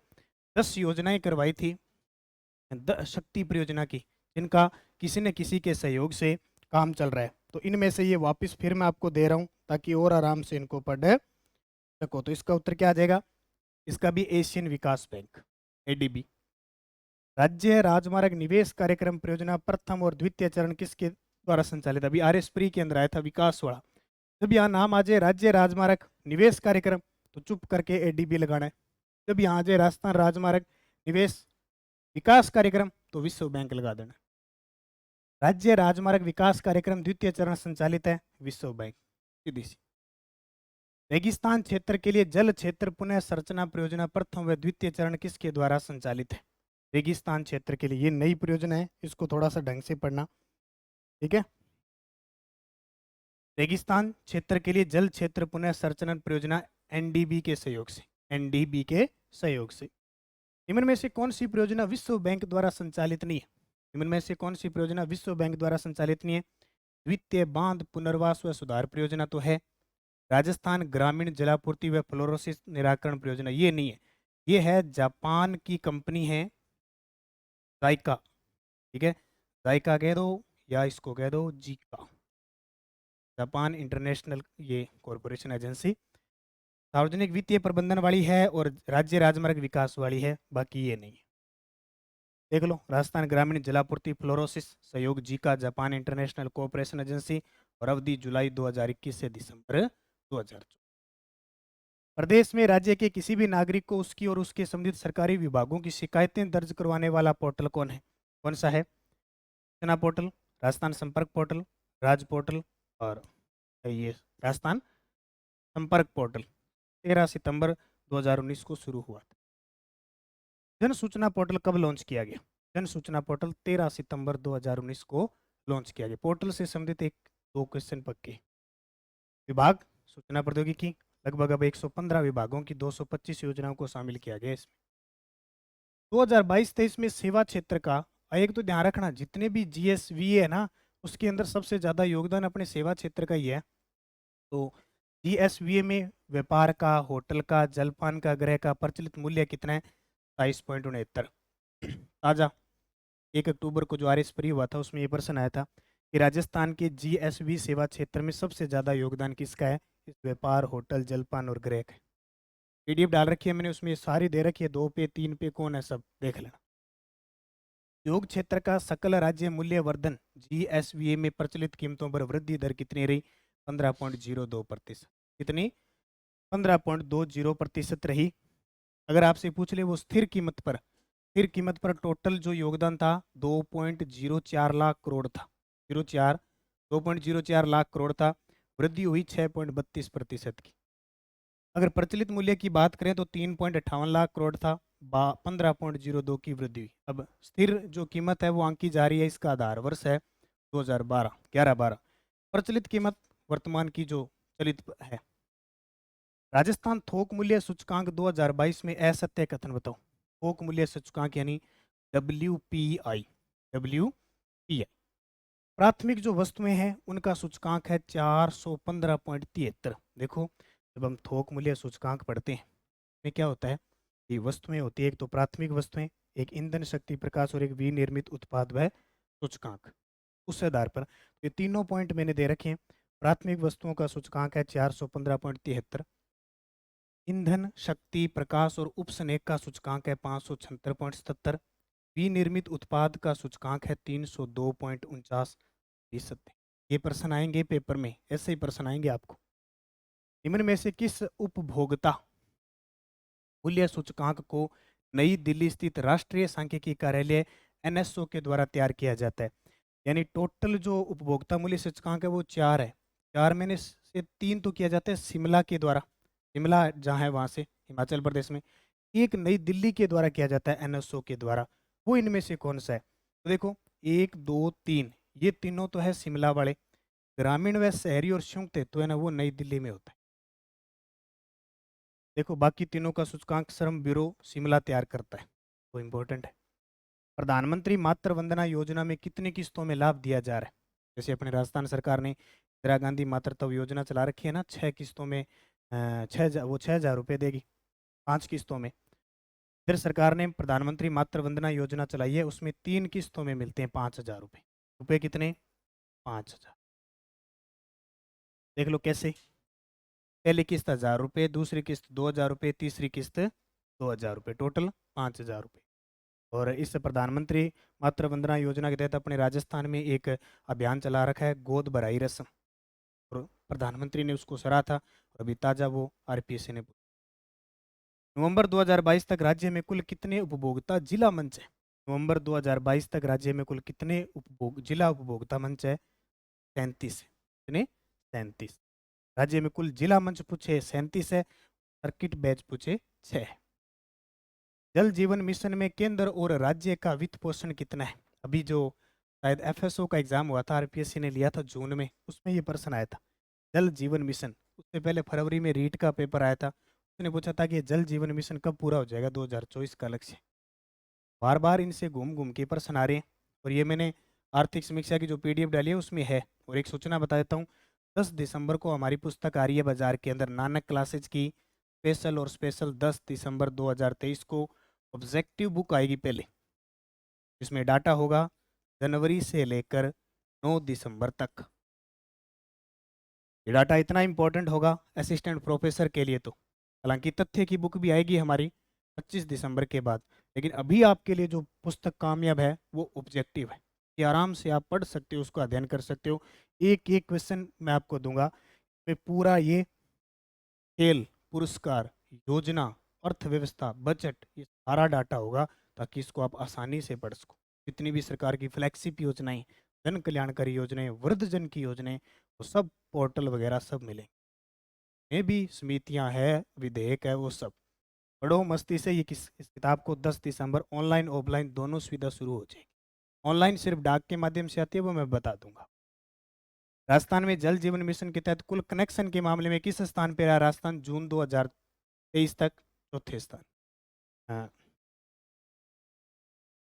10 योजनाएं करवाई थी शक्ति परियोजना की, जिनका किसी न किसी के सहयोग से काम चल रहा है। तो इनमें से ये वापस फिर मैं आपको दे रहा हूँ ताकि और आराम से इनको पढ़ सको। तो इसका उत्तर क्या आ जाएगा? इसका भी एशियन विकास बैंक, एडीबी। राज्य राजमार्ग निवेश कार्यक्रम परियोजना प्रथम और द्वितीय चरण किसके द्वारा संचालित? अभी आरएस प्री के अंदर आया था, विकास वाला। जब यहाँ नाम आ जाए राज्य राजमार्ग निवेश कार्यक्रम तो चुप करके एडीबी लगाना है। जब यहाँ आ जाए राजस्थान राजमार्ग निवेश विकास कार्यक्रम तो विश्व बैंक लगा देना। राज्य राजमार्ग विकास कार्यक्रम द्वितीय चरण संचालित है, विश्व बैंक, सीधी सी। रेगिस्तान क्षेत्र के लिए जल क्षेत्र पुनः संरचना परियोजना प्रथम व द्वितीय चरण किसके द्वारा संचालित है? रेगिस्तान क्षेत्र के लिए ये नई परियोजना है, इसको थोड़ा सा ढंग से पढ़ना, ठीक है। रेगिस्तान क्षेत्र के लिए जल क्षेत्र पुनः संरचना परियोजना एनडीबी के सहयोग से, एनडीबी के सहयोग से। निम्न में से कौन सी परियोजना विश्व बैंक द्वारा संचालित नहीं है? निम्न में से कौन सी परियोजना विश्व बैंक द्वारा संचालित नहीं है? द्वितीय बांध पुनर्वास व सुधार परियोजना तो है। राजस्थान ग्रामीण जलापूर्ति व फ्लोरोसिस निराकरण परियोजना ये नहीं है। ये है जापान की कंपनी है जायका, ठीक है। जायका कह दो या इसको कह दो जीका, जापान इंटरनेशनल ये कॉरपोरेशन एजेंसी। सार्वजनिक वित्तीय प्रबंधन वाली है और राज्य राजमार्ग विकास वाली है, बाकी ये नहीं है। देख लो, राजस्थान ग्रामीण जलापूर्ति फ्लोरोसिस सहयोग Zika, Japan international cooperation agency, और अवधि जुलाई 2021 से दिसंबर 2024। प्रदेश में राज्य के किसी भी नागरिक को उसकी और उसके संबंधित सरकारी विभागों की शिकायतें दर्ज करवाने वाला पोर्टल कौन है? कौन सा है? सूचना पोर्टल, राजस्थान संपर्क पोर्टल, राज पोर्टल, और ये राजस्थान संपर्क पोर्टल 13 सितंबर 2019 को शुरू हुआ था। जन सूचना पोर्टल कब लॉन्च किया गया? जन सूचना पोर्टल 13 सितंबर 2019 को लॉन्च किया गया। पोर्टल से संबंधित एक दो क्वेश्चन पक्के। विभाग सूचना प्रौद्योगिकी, लगभग अब 115 विभागों की 225 योजनाओं को शामिल किया गया इसमें। 2022-23 में सेवा क्षेत्र का, एक तो ध्यान रखना, जितने भी जीएसवीए है ना उसके अंदर सबसे ज़्यादा योगदान अपने सेवा क्षेत्र का ही है। तो जीएसवीए में व्यापार का, होटल का, जलपान का, गृह का प्रचलित मूल्य कितना है? 27.69। ताजा 1 अक्टूबर को जो आरएस फ्री हुआ था उसमें ये प्रश्न आया था कि राजस्थान के जीएसवी सेवा क्षेत्र में सबसे ज़्यादा योगदान किसका है? इस व्यापार, होटल, जलपान और गृह का। पीडीएफ डाल रखी है मैंने, उसमें सारी दे रखी है, 2 पे 3 पे कौन है सब देख लेना। उद्योग क्षेत्र का सकल राज्य मूल्य वर्धन जीएसवीए में प्रचलित कीमतों पर वृद्धि दर कितनी रही? 15.02%। कितनी? 15.20% रही। अगर आपसे पूछ ले वो स्थिर कीमत पर टोटल जो योगदान था 2.04 लाख करोड़ था। 2.04 लाख करोड़ था, वृद्धि हुई 6.32% की। अगर प्रचलित मूल्य की बात करें तो 3.58 लाख करोड़ था, 15.02 की वृद्धि हुई। अब स्थिर जो कीमत है वो आंकी जा रही है, इसका आधार वर्ष है 2012 11-12। प्रचलित कीमत वर्तमान की जो चलित है। राजस्थान थोक मूल्य सूचकांक 2022 में असत्य कथन बताओ। थोक मूल्य सूचकांक यानी WPI। WPI प्राथमिक जो वस्तुएं हैं उनका सूचकांक है 415.73। देखो, जब हम थोक मूल्य सूचकांक पढ़ते हैं में क्या होता है, ये वस्तुएं होती है, एक तो प्राथमिक वस्तुएं, एक ईंधन, शक्ति, प्रकाश और एक विनिर्मित उत्पाद व सूचकांक। उस आधार पर ये तीनों पॉइंट मैंने दे रखे हैं। प्राथमिक वस्तुओं का सूचकांक है 415.73, ईंधन, शक्ति, प्रकाश और उपसनेक का सूचकांक है 576.77, विनिर्मित उत्पाद का सूचकांक है 302.49। ये प्रश्न आएंगे पेपर में, ऐसे ही प्रश्न आएंगे आपको। निम्न में से किस उपभोक्ता मूल्य सूचकांक को नई दिल्ली स्थित राष्ट्रीय सांख्यिकी कार्यालय NSO के द्वारा तैयार किया जाता है? यानी टोटल जो उपभोक्ता मूल्य सूचकांक है वो 4 है। 4 में से 3 तो किया जाता है शिमला के द्वारा, शिमला जहाँ है वहाँ से हिमाचल प्रदेश में। एक नई दिल्ली के द्वारा किया जाता है NSO के द्वारा। वो इनमें से कौन सा है? तो देखो 1 2 3, ये तीनों तो है शिमला वाले। ग्रामीण व शहरी और संयुक्त तो है ना, वो नई दिल्ली में होता है। देखो बाकी तीनों का सूचकांक श्रम ब्यूरो शिमला तैयार करता है, वो इम्पोर्टेंट है। प्रधानमंत्री मातृ वंदना योजना में कितनी किस्तों में लाभ दिया जा रहा है? जैसे अपने राजस्थान सरकार ने इंदिरा गांधी मातृत्व योजना चला रखी है ना, 6 किस्तों में, 6,000 रुपये देगी 5 किस्तों में। फिर सरकार ने प्रधानमंत्री मातृ वंदना योजना चलाई है, उसमें 3 किस्तों में मिलते हैं 5,000 रुपये। रुपये कितने? 5,000। देख लो कैसे, पहली किस्त 1,000 रुपये, दूसरी किस्त 2,000 रुपये, तीसरी किस्त 2,000 रुपये, टोटल 5,000 रुपये। और इस प्रधानमंत्री मातृ वंदना योजना के तहत अपने राजस्थान में एक अभियान चला रखा है, गोद भराई रस्म, और प्रधानमंत्री ने उसको सराहा था, और अभी ताज़ा वो RPSC ने। नवंबर 2022 तक राज्य में कुल कितने उपभोक्ता जिला मंच है? नवंबर 2022 तक राज्य में कुल कितने जिला उपभोक्ता मंच है? 37 है। कितने? 37। राज्य में कुल जिला मंच पूछे 37 है, सर्किट बैच पूछे 6 है। जल जीवन मिशन में केंद्र और राज्य का वित्त पोषण कितना है? अभी जो शायद FSO का एग्जाम हुआ था, RPSC ने लिया था जून में, उसमें ये प्रश्न आया था, जल जीवन मिशन। उससे पहले फरवरी में रीट का पेपर आया था, उसने पूछा था कि जल जीवन मिशन कब पूरा हो जाएगा, 2024 का लक्ष्य। बार बार इनसे घूम घूम के प्रश्न आ रहे हैं, और ये मैंने आर्थिक समीक्षा की जो PDF डाली है उसमें है। और एक सूचना बता देता हूँ, 10 दिसंबर को हमारी पुस्तक आ रही है बाजार के अंदर, नानक क्लासेज की स्पेशल 10 दिसंबर 2023 को ऑब्जेक्टिव बुक आएगी पहले, इसमें डाटा होगा जनवरी से लेकर 9 दिसंबर तक। ये डाटा इतना इंपॉर्टेंट होगा असिस्टेंट प्रोफेसर के लिए तो। हालांकि तथ्य की बुक भी आएगी हमारी 25 दिसंबर के बाद, लेकिन अभी आपके लिए जो पुस्तक कामयाब है वो ऑब्जेक्टिव है, कि आराम से आप पढ़ सकते हो, उसका अध्ययन कर सकते हो। एक एक क्वेश्चन मैं आपको दूंगा, मैं पूरा ये खेल, पुरस्कार, योजना, अर्थव्यवस्था, बजट, ये सारा डाटा होगा, ताकि इसको आप आसानी से पढ़ सको। जितनी भी सरकार की फ्लैगशिप योजनाएं, जन कल्याणकारी योजनाएं, वृद्धजन की योजनाएं, वो सब पोर्टल वगैरह सब मिलेंगे। में भी समितियां है, विधेयक है, वो सब पढ़ो मस्ती से। इस किताब को 10 दिसंबर ऑनलाइन ऑफलाइन दोनों सुविधा शुरू हो जाएगी। ऑनलाइन सिर्फ डाक के माध्यम से आती है, वो मैं बता दूंगा। राजस्थान में जल जीवन मिशन के तहत कुल कनेक्शन के मामले में किस स्थान पर रहा राजस्थान जून 2023 तक? चौथे स्थान। हाँ,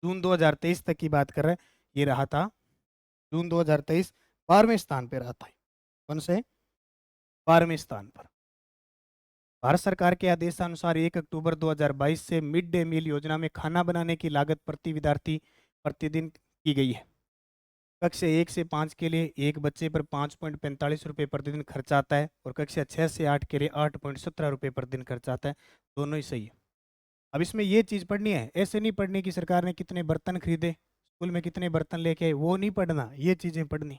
जून 2023 तक की बात कर रहे हैं, ये रहा था जून 2023 12वें स्थान पर रहा था। कौन से? 12वें स्थान पर। भारत सरकार के आदेशानुसार 1 अक्टूबर 2022 से मिड डे मील योजना में खाना बनाने की लागत प्रति विद्यार्थी प्रतिदिन की गई है। कक्षा 1 से 5 के लिए एक बच्चे पर 5.45 रुपये प्रतिदिन खर्च आता है, और कक्षा 6 से 8 के लिए 8.17 रुपये प्रतिदिन खर्च आता है। दोनों ही सही है। अब इसमें ये चीज़ पढ़नी है, ऐसे नहीं पढ़नी कि सरकार ने कितने बर्तन खरीदे, स्कूल में कितने बर्तन लेके आए, वो नहीं पढ़ना, ये चीज़ें पढ़नी।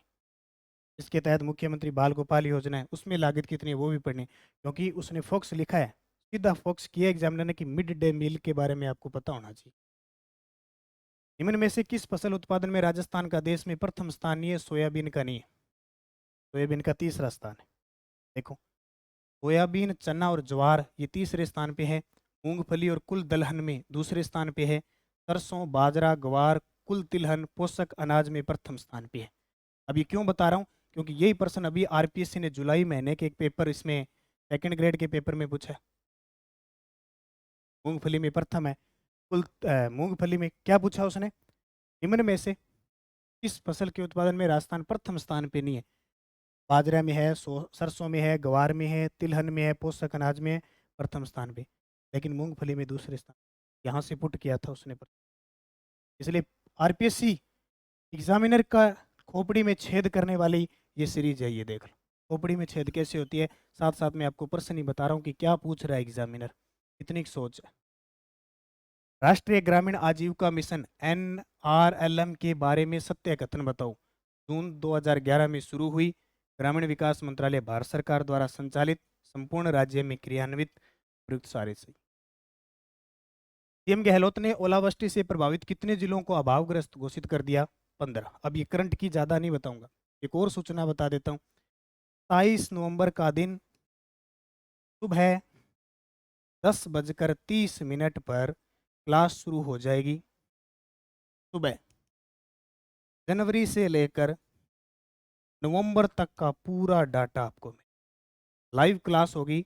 इसके तहत मुख्यमंत्री बाल गोपाल योजना है, उसमें लागत कितनी है वो भी पढ़नी, क्योंकि उसने फोक्स लिखा है, सीधा फोकस किया एग्जामिनर ने कि मिड डे मील के बारे में आपको पता होना चाहिए। निम्न में से किस फसल उत्पादन में राजस्थान का देश में प्रथम स्थान नहीं है? सोयाबीन का नहीं है, सोयाबीन का तीसरा स्थान है। देखो, सोयाबीन, चना और ज्वार ये तीसरे स्थान पे है। मूंगफली और कुल दलहन में दूसरे स्थान पे है। सरसों, बाजरा, ग्वार, कुल तिलहन, पोषक अनाज में प्रथम स्थान पे है। अब ये क्यों बता रहा हूँ? क्योंकि यही प्रश्न अभी आरपीएससी ने जुलाई महीने के एक पेपर, इसमें सेकंड ग्रेड के पेपर में पूछा है। मूंगफली में प्रथम है। मूंगफली में क्या पूछा उसने? निम्न में से किस फसल के उत्पादन में राजस्थान प्रथम स्थान पे नहीं है? बाजरा में है, सरसों में है, ग्वार में है, तिलहन में है, पोषक अनाज में है, प्रथम स्थान पे। लेकिन मूंगफली में दूसरे स्थान। यहाँ से पुट किया था उसने इसलिए आरपीएससी एग्जामिनर का खोपड़ी में छेद करने वाली ये सीरीज है, ये देख लो खोपड़ी में छेद कैसे होती है। साथ साथ में आपको प्रश्न ही बता रहा हूँ कि क्या पूछ रहा है एग्जामिनर, कितनी सोच है। राष्ट्रीय ग्रामीण आजीविका मिशन NRLM के बारे में सत्य कथन बताओ। जून 2011 में शुरू हुई, ग्रामीण विकास मंत्रालय भारत सरकार द्वारा संचालित, संपूर्ण राज्य में क्रियान्वित, प्रयुक्त सारे सही। सीएम गहलोत ने ओलावृष्टि से प्रभावित कितने जिलों को अभावग्रस्त घोषित कर दिया? 15। अब ये करंट की ज्यादा नहीं बताऊंगा, एक और सूचना बता देता हूँ। 27 नवंबर का दिन सुबह 10:30 पर क्लास शुरू हो जाएगी। सुबह जनवरी से लेकर नवंबर तक का पूरा डाटा आपको मिलेगा। लाइव क्लास होगी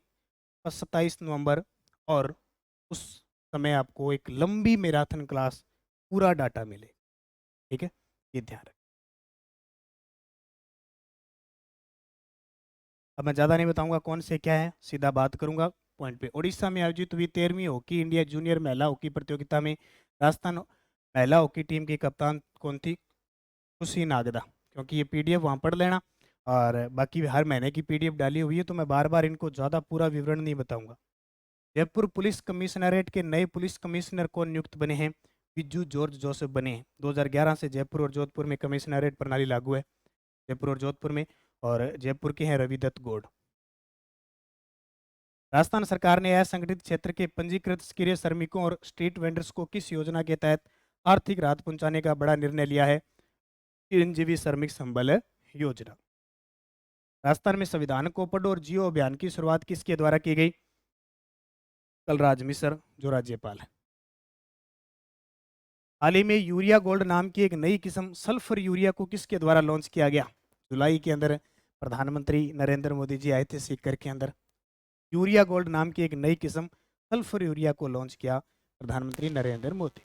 27 नवंबर, और उस समय आपको एक लंबी मैराथन क्लास पूरा डाटा मिले। ठीक है, ये ध्यान रखें। अब मैं ज़्यादा नहीं बताऊंगा कौन से क्या है, सीधा बात करूंगा पॉइंट पे। उड़ीसा में आयोजित हुई 13वीं हॉकी इंडिया जूनियर महिला हॉकी प्रतियोगिता में राजस्थान महिला हॉकी टीम की कप्तान कौन थी? खुशी नागदा। क्योंकि ये पीडीएफ वहाँ पढ़ लेना, और बाकी हर महीने की पीडीएफ डाली हुई है, तो मैं बार बार इनको ज़्यादा पूरा विवरण नहीं बताऊंगा। जयपुर पुलिस कमिश्नरेट के नए पुलिस कमिश्नर कौन नियुक्त बने हैं? बिज्जू जॉर्ज जोसेफ बने हैं। 2011 से जयपुर और जोधपुर में कमिश्नरेट प्रणाली लागू है, जयपुर और जोधपुर में। और जयपुर के हैं रविदत्त गौड़। राजस्थान सरकार ने असंगठित क्षेत्र के पंजीकृत सक्रिय श्रमिकों और स्ट्रीट वेंडर्स को किस योजना के तहत आर्थिक राहत पहुंचाने का बड़ा निर्णय लिया है? चिरंजीवी श्रमिक संबल योजना। राजस्थान में संविधान को पढ़ो और जियो अभियान की शुरुआत किसके द्वारा की गई? कलराज मिश्र, जो राज्यपाल है। हाल ही में यूरिया गोल्ड नाम की एक नई किस्म सल्फर यूरिया को किसके द्वारा लॉन्च किया गया? जुलाई के अंदर प्रधानमंत्री नरेंद्र मोदी जी आए थे सीकर के अंदर। यूरिया गोल्ड नाम की एक नई किस्म सल्फर यूरिया को लॉन्च किया प्रधानमंत्री नरेंद्र मोदी।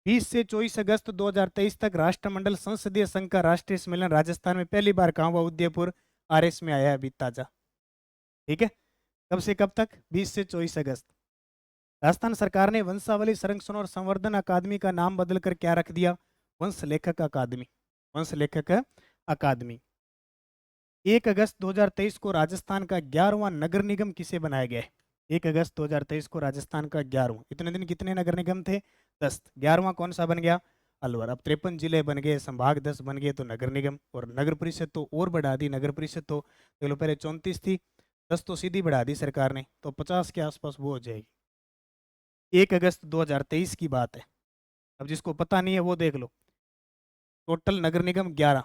20 से 24 अगस्त 2023 तक राष्ट्रमंडल संसदीय संघ का राष्ट्रीय सम्मेलन राजस्थान में पहली बार कहाँ हुआ? उदयपुर RS में आया अभी ताजा। ठीक है, कब से कब तक? 20 से 24 अगस्त। राजस्थान सरकार ने वंशावली संरक्षण और संवर्धन अकादमी का नाम बदलकर क्या रख दिया? वंश लेखक अकादमी, वंश लेखक अकादमी। 1 अगस्त 2023 को राजस्थान का 11वां नगर निगम किसे बनाया गया है? 1 अगस्त 2023 को राजस्थान का 11वां। इतने दिन कितने नगर निगम थे? 10। 11वां कौन सा बन गया? अलवर। अब 53 जिले बन गए, संभाग 10 बन गए, तो नगर निगम। और नगर परिषद तो और बढ़ा दी, नगर परिषद तो चलो पहले 34 थी, 10 तो सीधी बढ़ा दी सरकार ने, तो 50 के आसपास वो हो जाएगी। 1 अगस्त 2023 की बात है। अब जिसको पता नहीं है वो देख लो। टोटल नगर निगम 11।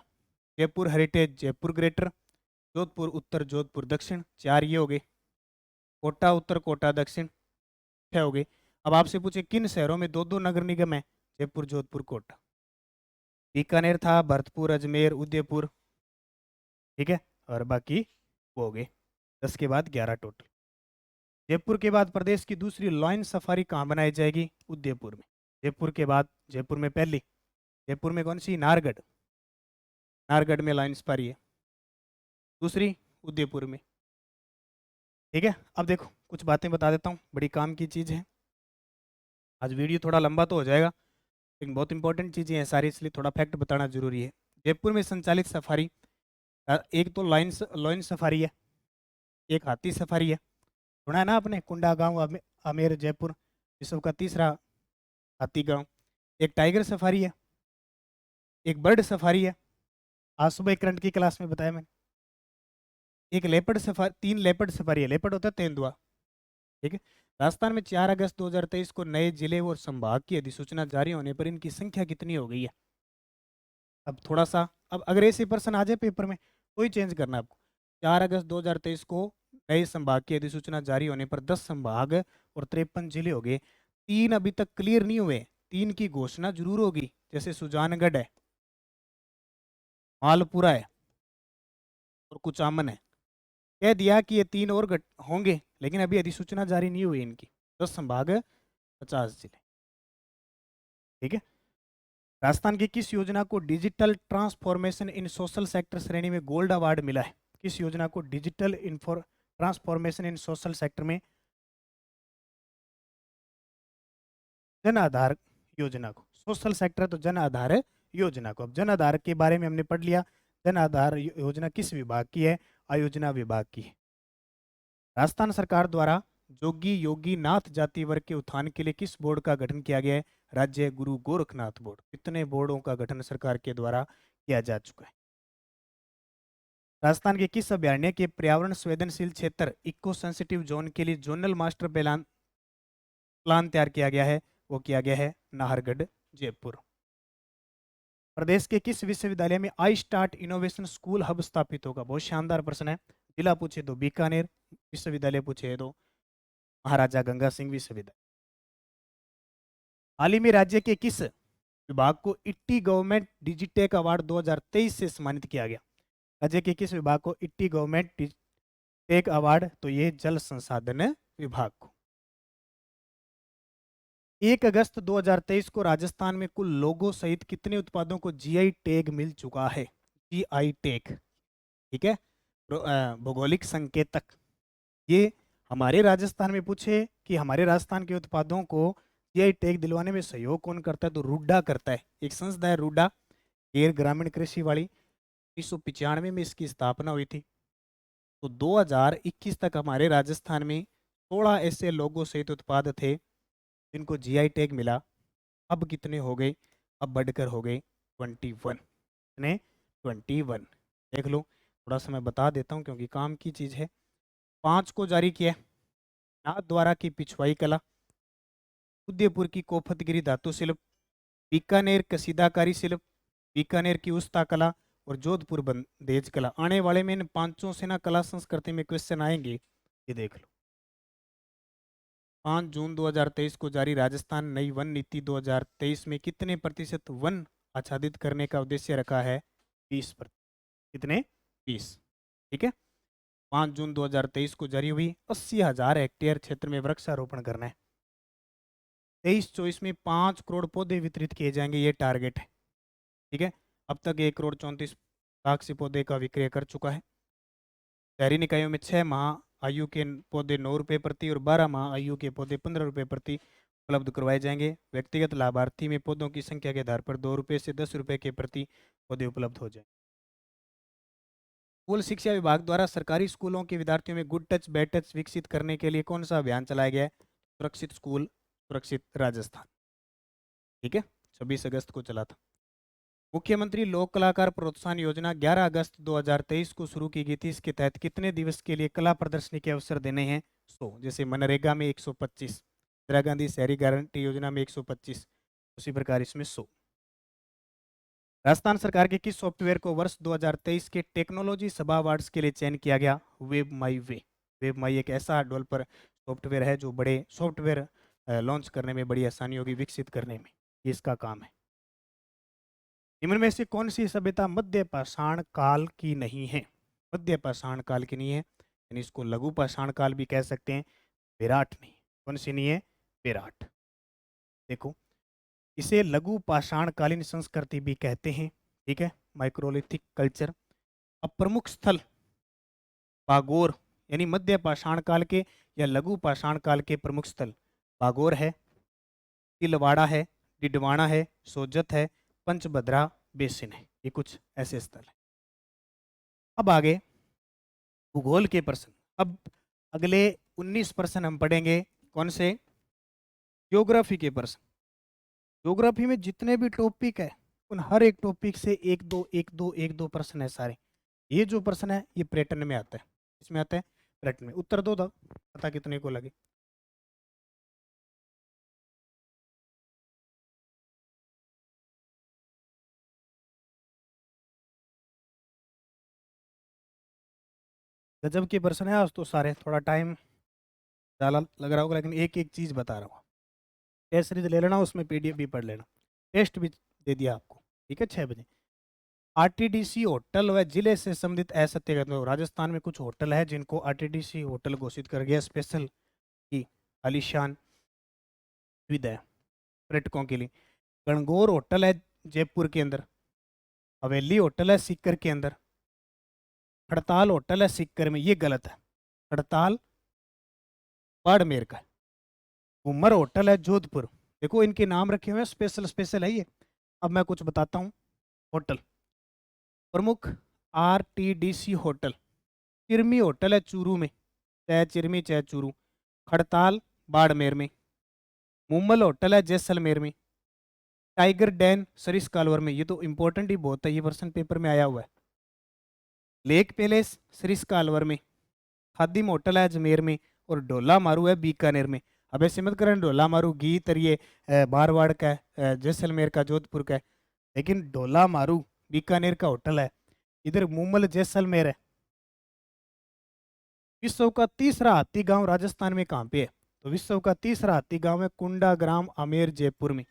जयपुर हेरिटेज, जयपुर ग्रेटर, जोधपुर उत्तर, जोधपुर दक्षिण, 4 ये हो गए। कोटा उत्तर, कोटा दक्षिण, 6 हो गए। अब आपसे पूछे किन शहरों में 2-2 नगर निगम है? जयपुर, जोधपुर, कोटा। बीकानेर था, भरतपुर, अजमेर, उदयपुर। ठीक है, और बाकी वो हो गए 10 के बाद 11 टोटल। जयपुर के बाद प्रदेश की दूसरी लाइन सफारी कहाँ बनाई जाएगी? उदयपुर में। जयपुर के बाद, जयपुर में पहली, जयपुर में कौन सी? नारगढ़, नारगढ़ में लाइन सफारी है। दूसरी उदयपुर में। ठीक है, अब देखो कुछ बातें बता देता हूँ, बड़ी काम की चीज़ है। आज वीडियो थोड़ा लंबा तो हो जाएगा, लेकिन बहुत इंपॉर्टेंट चीज़ें हैं सारी, इसलिए थोड़ा फैक्ट बताना जरूरी है। जयपुर में संचालित सफारी, एक तो लाइन सफारी है, एक हाथी सफारी है। सुना है ना आपने? कुंडा गांव आमेर जयपुर, विश्व का तीसरा हाथी गांव। एक टाइगर सफारी है, एक बर्ड सफारी है। आज सुबह करंट की क्लास में बताया मैंने। एक लेपर्ड सफारी, 3 लेपर्ड सफारी है, लेपर्ड होता है तेंदुआ, ठीक है। राजस्थान में 4 अगस्त 2023 को नए जिले और संभाग की अधिसूचना जारी होने पर इनकी संख्या कितनी हो गई है? अब थोड़ा सा, अब अगर ऐसे प्रश्न आ जाए पेपर में तो ही चेंज करना है आपको। 4 अगस्त 2023 को नए संभाग की अधिसूचना जारी होने पर 10 संभाग और 53 जिले हो गए। 3 अभी तक क्लियर नहीं हुए, 3 की घोषणा जरूर होगी, जैसे सुजानगढ़ है, मालपुरा है और कुचामन है। कह दिया कि ये 3 और होंगे, लेकिन अभी अधिसूचना जारी नहीं हुई इनकी। 10 संभाग, 50 जिले, ठीक है। राजस्थान की किस योजना को digital transformation in social sector श्रेणी में गोल्ड अवार्ड मिला है? किस योजना को digital transformation in social sector में, जन आधार योजना को, सोशल सेक्टर तो जन आधार योजना को। अब जन आधार के बारे में हमने पढ़ लिया। जन आधार योजना किस विभाग की है? आयोजना विभाग की है। राजस्थान सरकार द्वारा जोगी योगी नाथ जाति वर्ग के उत्थान के लिए किस बोर्ड का गठन किया गया है? राज्य गुरु गोरखनाथ बोर्ड। कितने बोर्डों का गठन सरकार के द्वारा किया जा चुका है? राजस्थान के किस अभ्यारण्य के पर्यावरण संवेदनशील क्षेत्र इको सेंसिटिव जोन के लिए जोनल मास्टर प्लान तैयार किया गया है? वो किया गया है नाहरगढ़, जयपुर। प्रदेश के किस विश्वविद्यालय में I start innovation school hub स्थापित होगा? बहुत शानदार प्रश्न है। जिला पूछे तो बीकानेर, विश्वविद्यालय पूछे तो महाराजा गंगा सिंह विश्वविद्यालय। हाल ही में राज्य के किस विभाग को इट्टी गवर्नमेंट डिजिटेक अवार्ड 2023 से सम्मानित किया गया? राज्य के किस विभाग को इट्टी गवर्नमेंट डिजिटेक अवार्ड? तो ये जल संसाधन विभाग को। 1 अगस्त 2023 को राजस्थान में कुल लोगों सहित कितने उत्पादों को जीआई टैग मिल चुका है? जीआई टैग, ठीक है, भौगोलिक संकेतक। ये हमारे राजस्थान में पूछे कि हमारे राजस्थान के उत्पादों को जीआई टैग दिलवाने में सहयोग कौन करता है? तो रूडा करता है, एक संस्था है रूडा, गैर ग्रामीण कृषि वाली। 1995 में इसकी स्थापना हुई थी। तो 2021 तक हमारे राजस्थान में 16 ऐसे लोगों सहित उत्पाद थे जिनको जीआई टैग मिला। अब कितने हो गए? अब बढ़कर हो गए 21। कितने? 21। देख लो, थोड़ा सा मैं बता देता हूँ क्योंकि काम की चीज़ है। 5 को जारी किया नाथ द्वारा की पिछवाई कला, उदयपुर की कोफतगिरी धातु शिल्प, बीकानेर कसीदाकारी शिल्प, बीकानेर की उस्ता कला और जोधपुर बंदेज कला। आने वाले में इन 5 से ना कला संस्कृति में क्वेश्चन आएंगे, ये देख लो। 5 जून 2023 को जारी राजस्थान नई वन नीति 2023 में कितने प्रतिशत वन आच्छादित करने का उद्देश्य रखा है? 20%। कितने? 20, ठीक है। 5 जून 2023 को जारी हुई 80,000 हेक्टेयर क्षेत्र में वृक्षारोपण करना है। 23-24 में 5 करोड़ पौधे वितरित किए जाएंगे, ये टारगेट है, ठीक है। अब तक 1 करोड़ 34 लाख से पौधे का विक्रय कर चुका है। शहरी निकायों में 6 माह आयु के पौधे 9 रुपये प्रति और 12 माह आयु के पौधे 15 रुपये प्रति उपलब्ध करवाए जाएंगे। व्यक्तिगत लाभार्थी में पौधों की संख्या के आधार पर 2 रुपये से 10 रुपये के प्रति पौधे उपलब्ध हो जाए। स्कूल शिक्षा विभाग द्वारा सरकारी स्कूलों के विद्यार्थियों में गुड टच बैड टच विकसित करने के लिए कौन सा अभियान चलाया गया है? सुरक्षित स्कूल सुरक्षित राजस्थान, ठीक है, 26 अगस्त को चला था। मुख्यमंत्री लोक कलाकार प्रोत्साहन योजना 11 अगस्त 2023 को शुरू की गई थी। इसके तहत कितने दिवस के लिए कला प्रदर्शनी के अवसर देने हैं? 100। जैसे मनरेगा में 125, इंदिरा गांधी शहरी गारंटी योजना में 125, उसी प्रकार इसमें 100। राजस्थान सरकार के किस सॉफ्टवेयर को वर्ष 2023 के टेक्नोलॉजी सभा अवार्ड्स के लिए चयन किया गया? वेब माई वे। वेब माई एक ऐसा डेवलपर सॉफ्टवेयर है जो बड़े सॉफ्टवेयर लॉन्च करने में बड़ी आसानी होगी, विकसित करने में, ये इसका काम है। निम्न में से कौन सी सभ्यता मध्य पाषाण काल की नहीं है? मध्य पाषाण काल की नहीं है, यानी इसको लघु पाषाण काल भी कह सकते हैं। विराट नहीं। कौन सी नहीं है? विराट। देखो, इसे लघु पाषाणकालीन संस्कृति भी कहते हैं, ठीक है, माइक्रोलिथिक कल्चर। अब प्रमुख स्थल बागोर, यानी मध्य पाषाण काल के या लघु पाषाण काल के प्रमुख स्थल बागोर है, तिलवाड़ा है, डिडवाना है, सोजत है, पंचभद्रा बेसिन है। ये कुछ ऐसे स्थल है। अब आगे भूगोल के प्रश्न। अब अगले 19 प्रश्न हम पढ़ेंगे कौन से? ज्योग्राफी के प्रश्न। ज्योग्राफी में जितने भी टॉपिक है उन हर एक टॉपिक से एक दो प्रश्न है सारे। ये जो प्रश्न है ये पैटर्न में आता है। इसमें आता है ब्रैकेट में। उत्तर दो था, पता कितने को लगे। गजब के पर्सन है आज तो सारे, थोड़ा टाइम ज़्यादा लग रहा होगा, लेकिन एक एक चीज़ बता रहा हूँ। टेस्ट सीरीज ले लेना, उसमें पीडीएफ भी पढ़ लेना। टेस्ट भी दे दिया आपको, ठीक है, 6 बजे। आरटीडीसी होटल व जिले से संबंधित असत्य कथन। राजस्थान में कुछ होटल है जिनको आरटीडीसी होटल घोषित कर गया, स्पेशल की आलीशान सुविधा है पर्यटकों के लिए। गणगौर होटल है जयपुर के अंदर, हवेली होटल है सीकर के अंदर, हड़ताल होटल है सीकर में, ये गलत है। हड़ताल बाड़मेर का है। उमर होटल है जोधपुर। देखो इनके नाम रखे हुए हैं, स्पेशल स्पेशल है ये। अब मैं कुछ बताता हूँ। होटल प्रमुख आरटीडीसी होटल, चिरमी होटल है चूरू में, चाहे चिरमी चाहे चूरू। हड़ताल बाड़मेर में। मुम्बल होटल है जैसलमेर में। टाइगर डैन सरिस कालवर में, ये तो इंपॉर्टेंट ही बहुत है, ये वर्षन पेपर में आया हुआ है। लेक पैलेस सरिस कालवर में। खादिम होटल है अजमेर में, और डोला मारू है बीकानेर में। अब ऐसे मत करें डोला मारू गीत और ये मारवाड़ का है, जैसलमेर का, जोधपुर का है, लेकिन डोला मारू बीकानेर का होटल है, इधर मुम्बल जैसलमेर है। विश्व का तीसरा हाथी गांव राजस्थान में कहाँ पे है? तो विश्व का तीसरा हाथी गांव है कुंडा ग्राम आमेर जयपुर में,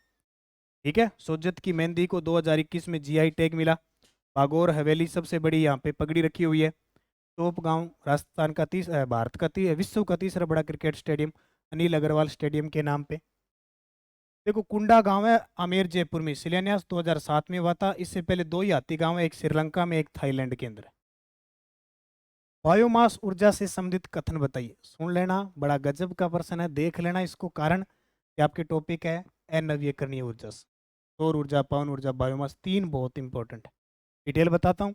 ठीक है। सोजत की मेहंदी को 2021 में जीआई टैग मिला। बागौर हवेली सबसे बड़ी यहाँ पे पगड़ी रखी हुई है। तोप गांव राजस्थान का भारत का विश्व का तीसरा बड़ा cricket stadium Anil Agarwal stadium के नाम पे। देखो कुंडा गांव है आमेर जयपुर में, शिलान्यास 2007 में हुआ था। इससे पहले दो ही हाथी गांव है, एक श्रीलंका में एक थाईलैंड के अंदर है। बायोमास ऊर्जा से संबंधित कथन बताइए। सुन लेना, बड़ा गजब का प्रश्न है, देख लेना इसको, कारण कि आपके टॉपिक है अनवीकरणीय ऊर्जा। सौर ऊर्जा, पवन ऊर्जा, बायोमास, तीन बहुत इंपॉर्टेंट है। डिटेल बताता हूँ।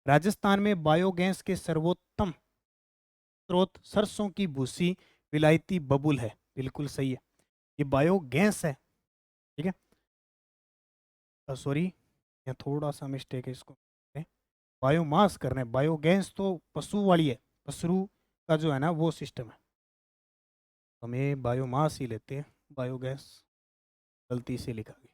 राजस्थान में बायोगैस के सर्वोत्तम स्रोत सरसों की भूसी विलायती बबुल है, बिल्कुल सही है, ये बायोगैस है, ठीक है। सॉरी, यहाँ थोड़ा सा मिस्टेक है, इसको बायोमास करना है, बायोगैस तो पशु वाली है, पशु का जो है ना वो सिस्टम है, हमें बायोमास ही लेते हैं, बायोगैस गलती से लिखा गया।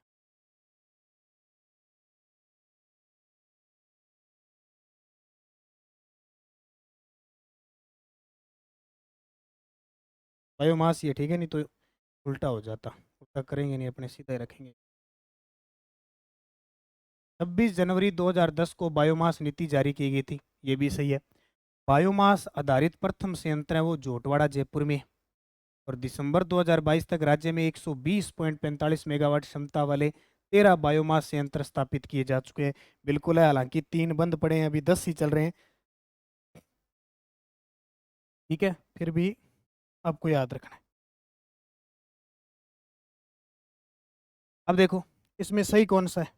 बायोमास ये ठीक है, नहीं तो उल्टा हो जाता, उल्टा करेंगे नहीं, अपने सीधा ही रखेंगे। 26 जनवरी 2010 को बायोमास नीति जारी की गई थी, ये भी सही है। बायोमास आधारित प्रथम संयंत्र है वो जोटवाड़ा जयपुर में है। और दिसंबर 2022 तक राज्य में 120.45 मेगावाट क्षमता वाले 13 बायोमास संयंत्र स्थापित किए जा चुके हैं। बिल्कुल है, हालांकि 3 बंद पड़े हैं, अभी 10 ही चल रहे हैं, ठीक है, फिर भी आपको याद रखना है। अब देखो इसमें सही कौन सा है।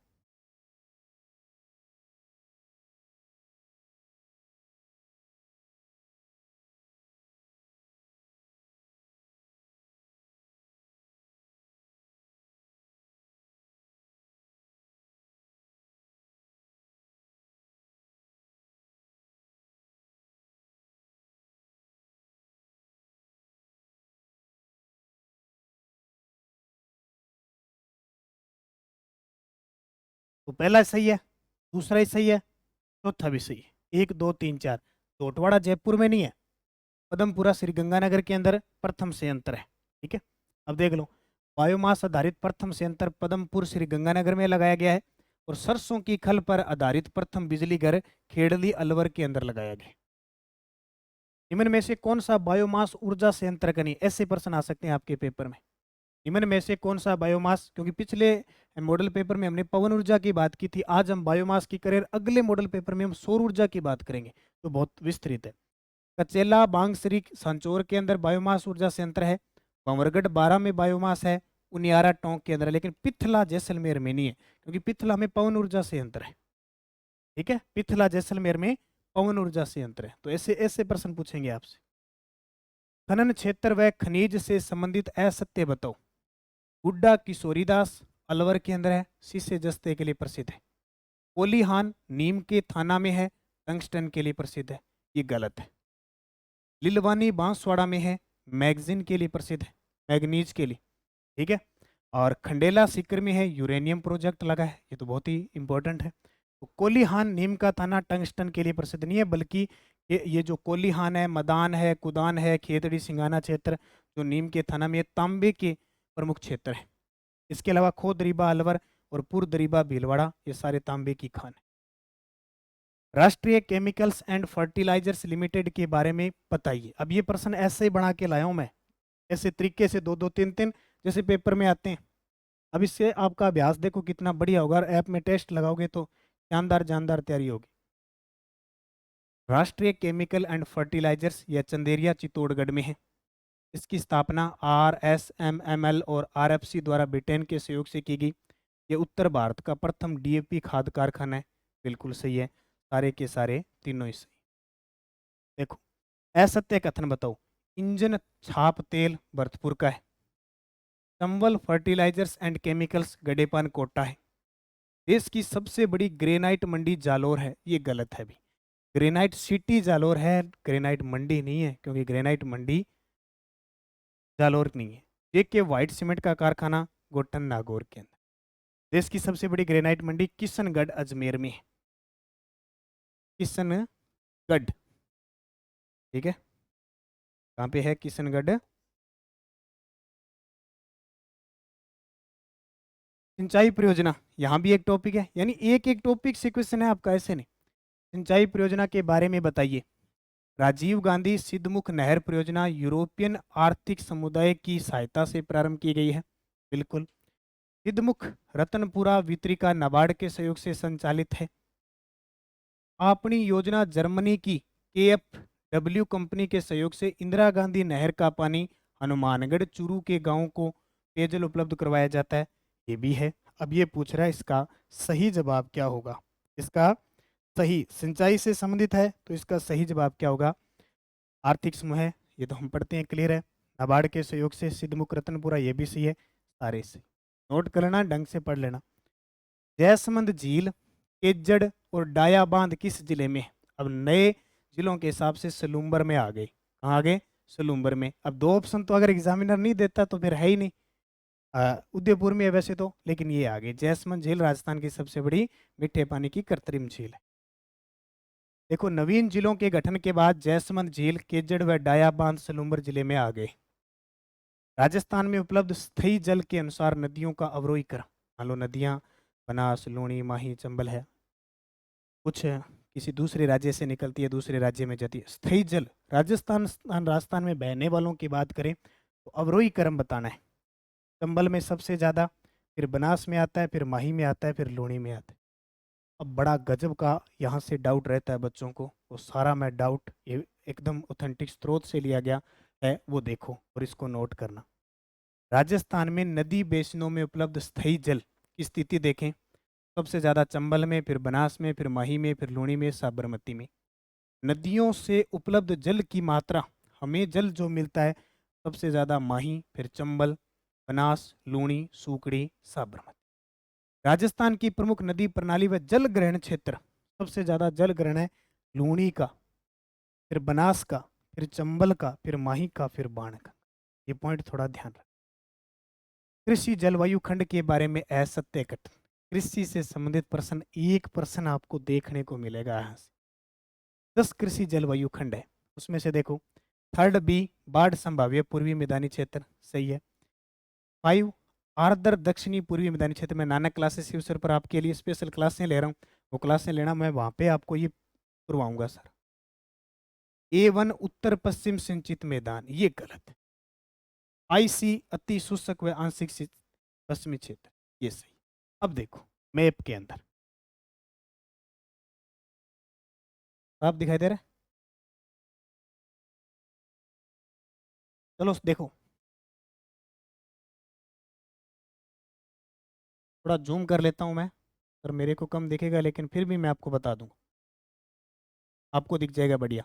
तो पहला सही है, दूसरा ही सही है, चौथा भी सही है। 1 2 3 4। जोटवाड़ा जयपुर में नहीं है, पदमपुरा श्रीगंगानगर के अंदर प्रथम संयंत्र है, ठीक है। अब देख लो, बायोमास आधारित प्रथम संयंत्र पदमपुर श्रीगंगानगर में लगाया गया है, और सरसों की खल पर आधारित प्रथम बिजली घर खेड़ली अलवर के अंदर लगाया गया। निम्न में से कौन सा बायोमास ऊर्जा संयंत्र का नहीं, ऐसे प्रश्न आ सकते हैं आपके पेपर में। निम्न में से कौन सा बायोमास, क्योंकि पिछले मॉडल पेपर में हमने पवन ऊर्जा की बात की थी, आज हम बायोमास की करें, अगले मॉडल पेपर में हम सौर ऊर्जा की बात करेंगे, तो बहुत विस्तृत है। कचेला बांगसरी सांचौर के अंदर बायोमास ऊर्जा संयंत्र है। कंवरगढ़ 12 में बायोमास है। उनियारा टोंक के अंदर है, लेकिन पिथला जैसलमेर में नहीं है, क्योंकि पिथला में पवन ऊर्जा संयंत्र है, ठीक है। पिथला जैसलमेर में पवन ऊर्जा संयंत्र है, तो ऐसे ऐसे प्रश्न पूछेंगे आपसे। खनन क्षेत्र व खनिज से संबंधित असत्य बताओ। गुड्डा किशोरीदास अलवर के अंदर है, शीशे जस्ते के लिए प्रसिद्ध है। कोलीहान नीम के थाना में है, टंगस्टन के लिए प्रसिद्ध है, ये गलत है। लिलवानी बांसवाड़ा में है, मैगजीन के लिए प्रसिद्ध है, मैग्नीज के लिए, ठीक है। और खंडेला सीकर में है, यूरेनियम प्रोजेक्ट लगा है, ये तो बहुत ही इंपॉर्टेंट है। तो कोलीहान नीम का थाना टंगस्टन के लिए प्रसिद्ध नहीं है, बल्कि ये जो कोलीहान है, मदान है, कुदान है, खेतड़ी सिंगाना क्षेत्र जो नीम के थाना में, ये तांबे के प्रमुख क्षेत्र है। इसके अलावा खो दरीबा अलवर और पुर दरीबा भीलवाड़ा, ये सारे तांबे की खान है। राष्ट्रीय केमिकल्स एंड फर्टिलाइजर्स लिमिटेड के बारे में बताइए। अब ये प्रश्न ऐसे ही बना के लाया हूं मैं, ऐसे तरीके से, दो दो तीन तीन जैसे पेपर में आते हैं। अब इससे आपका अभ्यास देखो कितना बढ़िया होगा, और ऐप में टेस्ट लगाओगे तो शानदार जानदार तैयारी होगी। राष्ट्रीय केमिकल एंड फर्टिलाइजर्स, यह चंदेरिया चित्तौड़गढ़ में है। इसकी स्थापना RSMML और RFC द्वारा ब्रिटेन के सहयोग से की गई। ये उत्तर भारत का प्रथम DAP खाद कारखाना है। बिल्कुल सही है, सारे के सारे तीनों ही सही। देखो, असत्य कथन बताओ। इंजन छाप तेल भरतपुर का है। Chambal fertilisers and chemicals Gadepan Kota है। देश की सबसे बड़ी ग्रेनाइट मंडी जालोर है, ये गलत है भी। ग्रेनाइट सिटी जालोर है, ग्रेनाइट मंडी नहीं है, क्योंकि ग्रेनाइट मंडी जालोर नहीं है। JK व्हाइट सीमेंट का कारखाना गोटन नागौर के अंदर। देश की सबसे बड़ी ग्रेनाइट मंडी किशनगढ़ अजमेर में है। किशनगढ़, ठीक है, कहाँ पे है किशनगढ़? सिंचाई परियोजना, यहाँ भी एक टॉपिक है, यानी एक एक टॉपिक से क्वेश्चन है आपका, ऐसे नहीं। सिंचाई परियोजना के बारे में बताइए। राजीव गांधी सिद्धमुख नहर परियोजना यूरोपियन आर्थिक समुदाय की सहायता से प्रारंभ की गई है। बिल्कुल। सिद्धमुख रतनपुरा वितरिका नाबार्ड के सहयोग से संचालित है। अपनी योजना जर्मनी की KfW कंपनी के सहयोग से इंदिरा गांधी नहर का पानी हनुमानगढ़ चूरू के गांवों को पेयजल उपलब्ध करवाया जाता है, ये भी है। अब ये पूछ रहा है इसका सही जवाब क्या होगा। इसका सही, सिंचाई से संबंधित है तो इसका सही जवाब क्या होगा? आर्थिक समूह है, ये तो हम पढ़ते हैं, क्लियर है। नाबार्ड के सहयोग से सिद्धमुख रतनपुरा, ये भी सही है, सारे सही। नोट कर लेना, ढंग से पढ़ लेना। जयसमंद झील, केजड़ और डाया बांध किस जिले में है? अब नए जिलों के हिसाब से सलूम्बर में आ गए। कहाँ आ गए? सलूम्बर में। अब दो ऑप्शन तो अगर एग्जामिनर नहीं देता तो फिर है ही नहीं। उदयपुर में है वैसे तो, लेकिन ये आ गई। जयसमंद झील राजस्थान की सबसे बड़ी मीठे पानी की कृत्रिम झील है। देखो, नवीन जिलों के गठन के बाद जयसमंद झील, केजड़ व डाया बांध सलूम्बर जिले में आ गए। राजस्थान में उपलब्ध स्थायी जल के अनुसार नदियों का अवरोहीकरण, मान लो नदियां बनास, लूणी, माही, चंबल है, कुछ किसी दूसरे राज्य से निकलती है, दूसरे राज्य में जाती है। स्थायी जल राजस्थान में बहने वालों की बात करें तो अवरोही क्रम बताना है। चंबल में सबसे ज़्यादा, फिर बनास में आता है, फिर माही में आता है, फिर लूणी में आता है। अब बड़ा गजब का यहाँ से डाउट रहता है बच्चों को, वो सारा मैं डाउट ये एकदम ऑथेंटिक स्रोत से लिया गया है, वो देखो और इसको नोट करना। राजस्थान में नदी बेसिनों में उपलब्ध स्थायी जल की स्थिति देखें। सबसे ज़्यादा चंबल में, फिर बनास में, फिर माही में, फिर लूणी में, साबरमती में। नदियों से उपलब्ध जल की मात्रा, हमें जल जो मिलता है सबसे ज़्यादा माही, फिर चंबल, बनास, लूणी, सूकड़ी, साबरमती। राजस्थान की प्रमुख नदी प्रणाली व जल ग्रहण क्षेत्र, सबसे ज़्यादा जल ग्रहण है लूणी का, फिर बनास का, फिर चंबल का, फिर माही का, फिर बाण का। ये पॉइंट थोड़ा ध्यान रखें। कृषि जलवायु खंड के बारे में असत्य कथन। कृषि से संबंधित प्रश्न, एक प्रश्न आपको देखने को मिलेगा यहाँ से। 10 कृषि जलवायु खंड है, उसमें से देखो 3rd B बाढ़ संभाव्य पूर्वी मैदानी क्षेत्र, सही है। 5 आर्द्र दक्षिणी पूर्वी मैदानी क्षेत्र में। नानक क्लासेस शिवसर पर आपके लिए स्पेशल क्लासें ले रहा हूँ, वो क्लासें लेना, मैं वहाँ पे आपको ये करवाऊंगा सर। A1 उत्तर पश्चिम सिंचित मैदान, ये गलत है। IC अति शुष्क व आंशिक पश्चिमी क्षेत्र, ये सही। अब देखो मैप के अंदर आप दिखाई दे रहा है? चलो देखो, थोड़ा जूम कर लेता हूं मैं, पर मेरे को कम दिखेगा, लेकिन फिर भी मैं आपको बता दूंगा, आपको दिख जाएगा बढ़िया।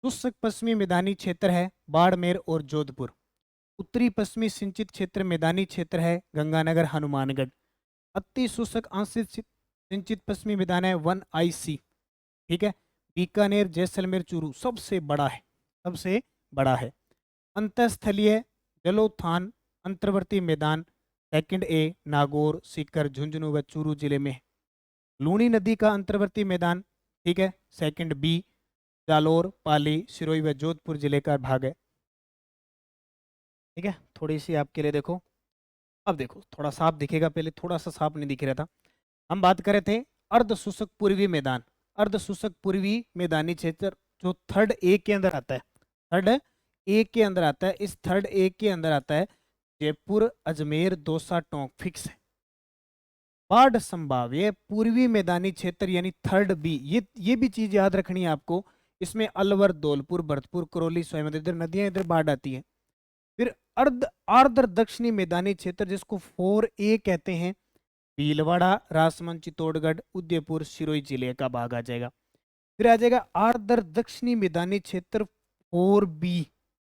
शुष्क पश्चिमी मैदानी क्षेत्र है बाड़मेर और जोधपुर। उत्तरी पश्चिमी सिंचित क्षेत्र मैदानी क्षेत्र है गंगानगर, हनुमानगढ़। अति शुष्क आंशिक सिंचित पश्चिमी मैदान है 1IC, ठीक है। बीकानेर, जैसलमेर, चूरू सबसे बड़ा है, सबसे बड़ा है। अंतःस्थलीय जलोत्थान अंतर्वर्ती मैदान सेकंड ए नागौर, सीकर, झुंझुनू व चूरू जिले में है। लूणी नदी का अंतर्वर्ती मैदान, ठीक है, सेकंड बी जालोर, पाली, सिरोही व जोधपुर जिले का भाग है। ठीक है, थोड़ी सी आपके लिए देखो, अब देखो थोड़ा साफ दिखेगा, पहले थोड़ा सा साफ नहीं दिख रहा था। हम बात कर रहे थे अर्ध शुष्क पूर्वी मैदान, अर्ध शुष्क पूर्वी मैदानी क्षेत्र जो थर्ड ए के अंदर आता है, थर्ड ए के अंदर आता है, इस थर्ड ए के अंदर आता है जयपुर, अजमेर, दौसा, टोंक फिक्स है। बाढ़ संभाव्य पूर्वी मैदानी क्षेत्र यानी थर्ड बी, ये भी चीज याद रखनी है आपको। इसमें अलवर, धौलपुर, भरतपुर, करौली, सोयमद, इधर नदियां, इधर बाढ़ आती है। फिर अर्ध आर्द्र दक्षिणी मैदानी क्षेत्र जिसको 4A कहते हैं, भीलवाड़ा, राजसमंद, चित्तौड़गढ़, उदयपुर, सिरोही जिले का भाग आ जाएगा। फिर आ जाएगा आर्द्र दक्षिणी मैदानी क्षेत्र 4B,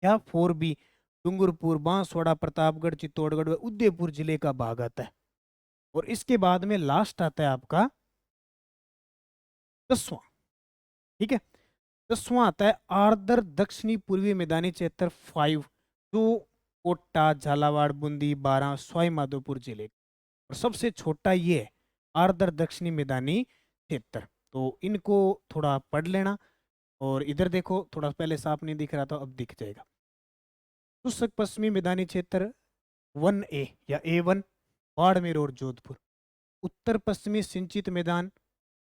क्या 4B, डूंगरपुर, बांसवाड़ा, प्रतापगढ़, चित्तौड़गढ़ व उदयपुर जिले का भाग आता है। और इसके बाद में लास्ट आता है आपका 10वां, ठीक है, 10वां आता है आर्द्र दक्षिणी पूर्वी मैदानी क्षेत्र 5, जो कोटा, झालावाड़, बूंदी, बारां, सवाई माधोपुर जिले का। और सबसे छोटा ये है आर्द्र दक्षिणी मैदानी क्षेत्र। तो इनको थोड़ा पढ़ लेना। और इधर देखो, थोड़ा पहले साफ नहीं दिख रहा था, अब दिख जाएगा। शुष्क पश्चिमी मैदानी क्षेत्र 1A या A1 बाड़मेर और जोधपुर। उत्तर पश्चिमी सिंचित मैदान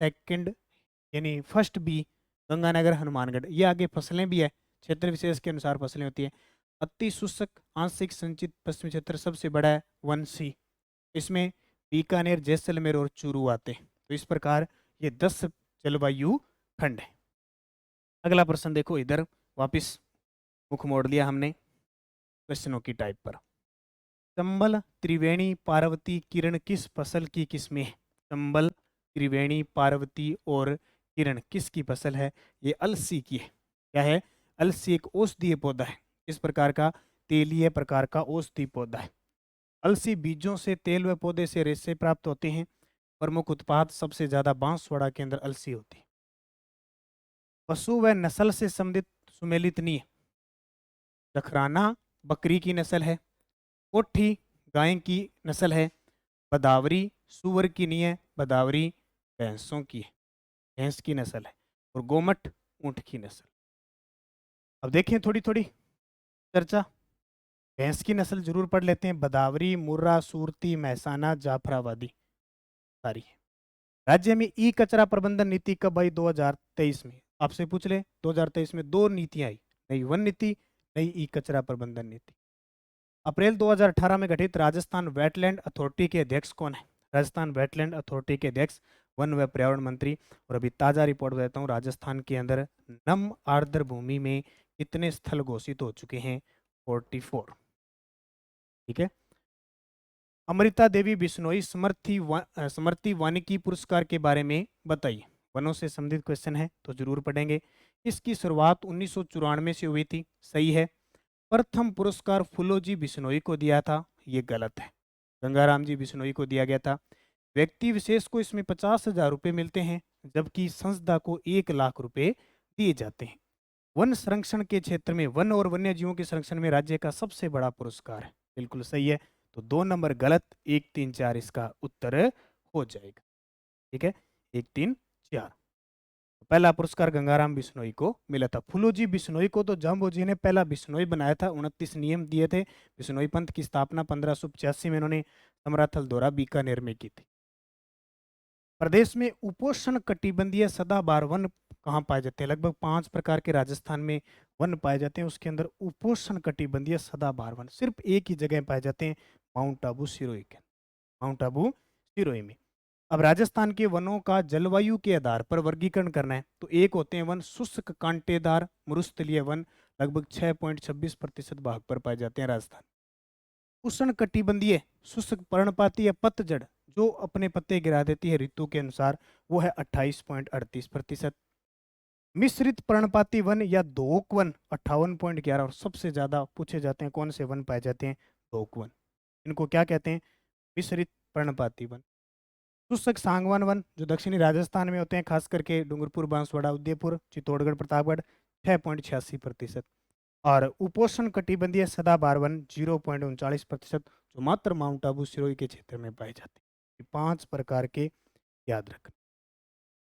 सेकंड यानी फर्स्ट बी गंगानगर, हनुमानगढ़। ये आगे फसलें भी है, क्षेत्र विशेष के अनुसार फसलें होती हैं। अति शुष्क आंशिक संचित पश्चिमी क्षेत्र सबसे बड़ा है 1C, इसमें बीकानेर, जैसलमेर और चूरू आते हैं। तो इस प्रकार ये 10 जलवायु खंड है। अगला प्रश्न देखो, इधर वापिस मुख मोड़ लिया हमने क्वेश्चनों की टाइप पर। चंबल, त्रिवेणी, पार्वती, किरण किस फसल की किस्में है? चंबल, त्रिवेणी, पार्वती और किरण किसकी फसल है? ये अलसी की है। क्या है? अलसी एक औषधीय पौधा है। इस प्रकार का तेलीय प्रकार का औषधीय पौधा है। अलसी बीजों से तेल व पौधे से रेशे प्राप्त होते हैं। प्रमुख उत्पाद सबसे ज्यादा बांसवाड़ा के अंदर अलसी होती है। पशु व नस्ल से संबंधित सुमेलित नहीं है। जखराना बकरी की नस्ल है, कोठी गाय की नस्ल है, बदावरी सुअर की नहीं है, बदावरी भैंसों की है, भैंस की नस्ल है, और गोमट ऊंट की नस्ल। अब देखें थोड़ी थोड़ी चर्चा, भैंस की नस्ल जरूर पढ़ लेते हैं, बदावरी, मुर्रा, सूरती, महसाना, जाफराबादी सारी है। राज्य में ई कचरा प्रबंधन नीति कब आई? 2023 में। आपसे पूछ ले, 2023 में 2 नीतियां आई, नई वन नीति, नई ई कचरा प्रबंधन नीति। अप्रैल 2018 में गठित राजस्थान वेटलैंड अथॉरिटी के अध्यक्ष कौन है? राजस्थान वेटलैंड अथॉरिटी के अध्यक्ष वन व पर्यावरण मंत्री। और अभी ताजा रिपोर्ट बताता हूँ, राजस्थान के अंदर नम आर्द्र भूमि में कितने स्थल घोषित हो चुके हैं? 44। ठीक है। अमृता देवी बिश्नोई समर्थी वानिकी पुरस्कार के बारे में बताइए। वनों से संबंधित क्वेश्चन है तो जरूर पढ़ेंगे। इसकी शुरुआत 1994 से हुई थी, सही है। प्रथम पुरस्कार फूलोजी बिश्नोई को दिया था, ये गलत है, गंगाराम जी बिश्नोई को दिया गया था। व्यक्ति विशेष को इसमें 50,000 रुपये मिलते हैं, जबकि संस्था को 1,00,000 रुपये दिए जाते हैं। वन संरक्षण के क्षेत्र में, वन और वन्य जीवों के संरक्षण में राज्य का सबसे बड़ा पुरस्कार है, बिल्कुल सही है। तो 2 नंबर गलत, 1, 3, 4 इसका उत्तर हो जाएगा। ठीक है, 1, 3, 4। पहला पुरस्कार गंगाराम बिश्नोई को मिला था। फूलोजी बिश्नोई को तो जाम्बोजी ने पहला बिश्नोई बनाया था, 29 नियम दिए थे। बिश्नोई पंथ की स्थापना 1585 में इन्होंने समराथल दौरा बीकानेर में की थी। प्रदेश में उपोष्ण कटिबंधीय सदाबहार वन कहाँ पाए जाते हैं? लगभग 5 प्रकार के राजस्थान में वन पाए जाते हैं, उसके अंदर उपोष्ण कटिबंधीय सदाबहार वन सिर्फ एक ही जगह पाए जाते हैं, माउंट आबू सिरोही के, माउंट आबू सिरोही में। अब राजस्थान के वनों का जलवायु के आधार पर वर्गीकरण करना है तो एक होते हैं वन शुष्क कांटेदार मरुस्थलीय वन, लगभग 6.26% भाग पर पाए जाते हैं राजस्थान। उष्ण कटिबंधीय शुष्क पर्णपाती या पतझड़ जो अपने पत्ते गिरा देती है ऋतु के अनुसार, वो है 28.38%। मिश्रित पर्णपाती वन या दोक वन 58.11। और सबसे ज्यादा पूछे जाते हैं कौन से वन पाए जाते हैं? दोक वन। इनको क्या कहते हैं? मिश्रित पर्णपाती वन। शुष्क सांगवान वन जो दक्षिणी राजस्थान में होते हैं, खास करके डूंगरपुर, बांसवाड़ा, उदयपुर, चित्तौड़गढ़, प्रतापगढ़, 6.86%। और उपोष्ण कटिबंधीय सदाबहार वन 0.39%, जो मात्र माउंट आबू सिरोही के क्षेत्र में पाए जाते हैं। ये 5 प्रकार के याद रखना।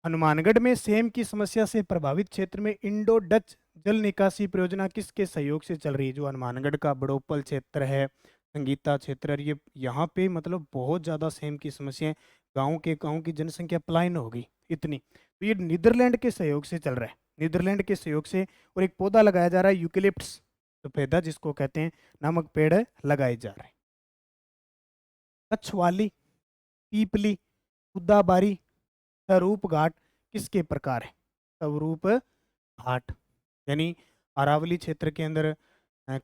हनुमानगढ़ में सेम की समस्या से प्रभावित क्षेत्र में इंडो डच जल निकासी परियोजना किसके सहयोग से चल रही है? जो हनुमानगढ़ का बड़ोपल क्षेत्र है, संगीता क्षेत्र है, ये यहाँ पे मतलब बहुत ज़्यादा सेम की समस्या है। गाँव की जनसंख्या पलायन हो गई इतनी, तो ये नीदरलैंड के सहयोग से चल रहा है, नीदरलैंड के सहयोग से। और एक पौधा लगाया जा रहा है यूकेलिप्टस सफेदा, जिसको कहते हैं, नामक पेड़ लगाए जा रहे हैं। कच्छवाली, पीपली, उदाबारी, स्वरूप घाट किसके प्रकार है? स्वरूप घाट, यानी अरावली क्षेत्र के अंदर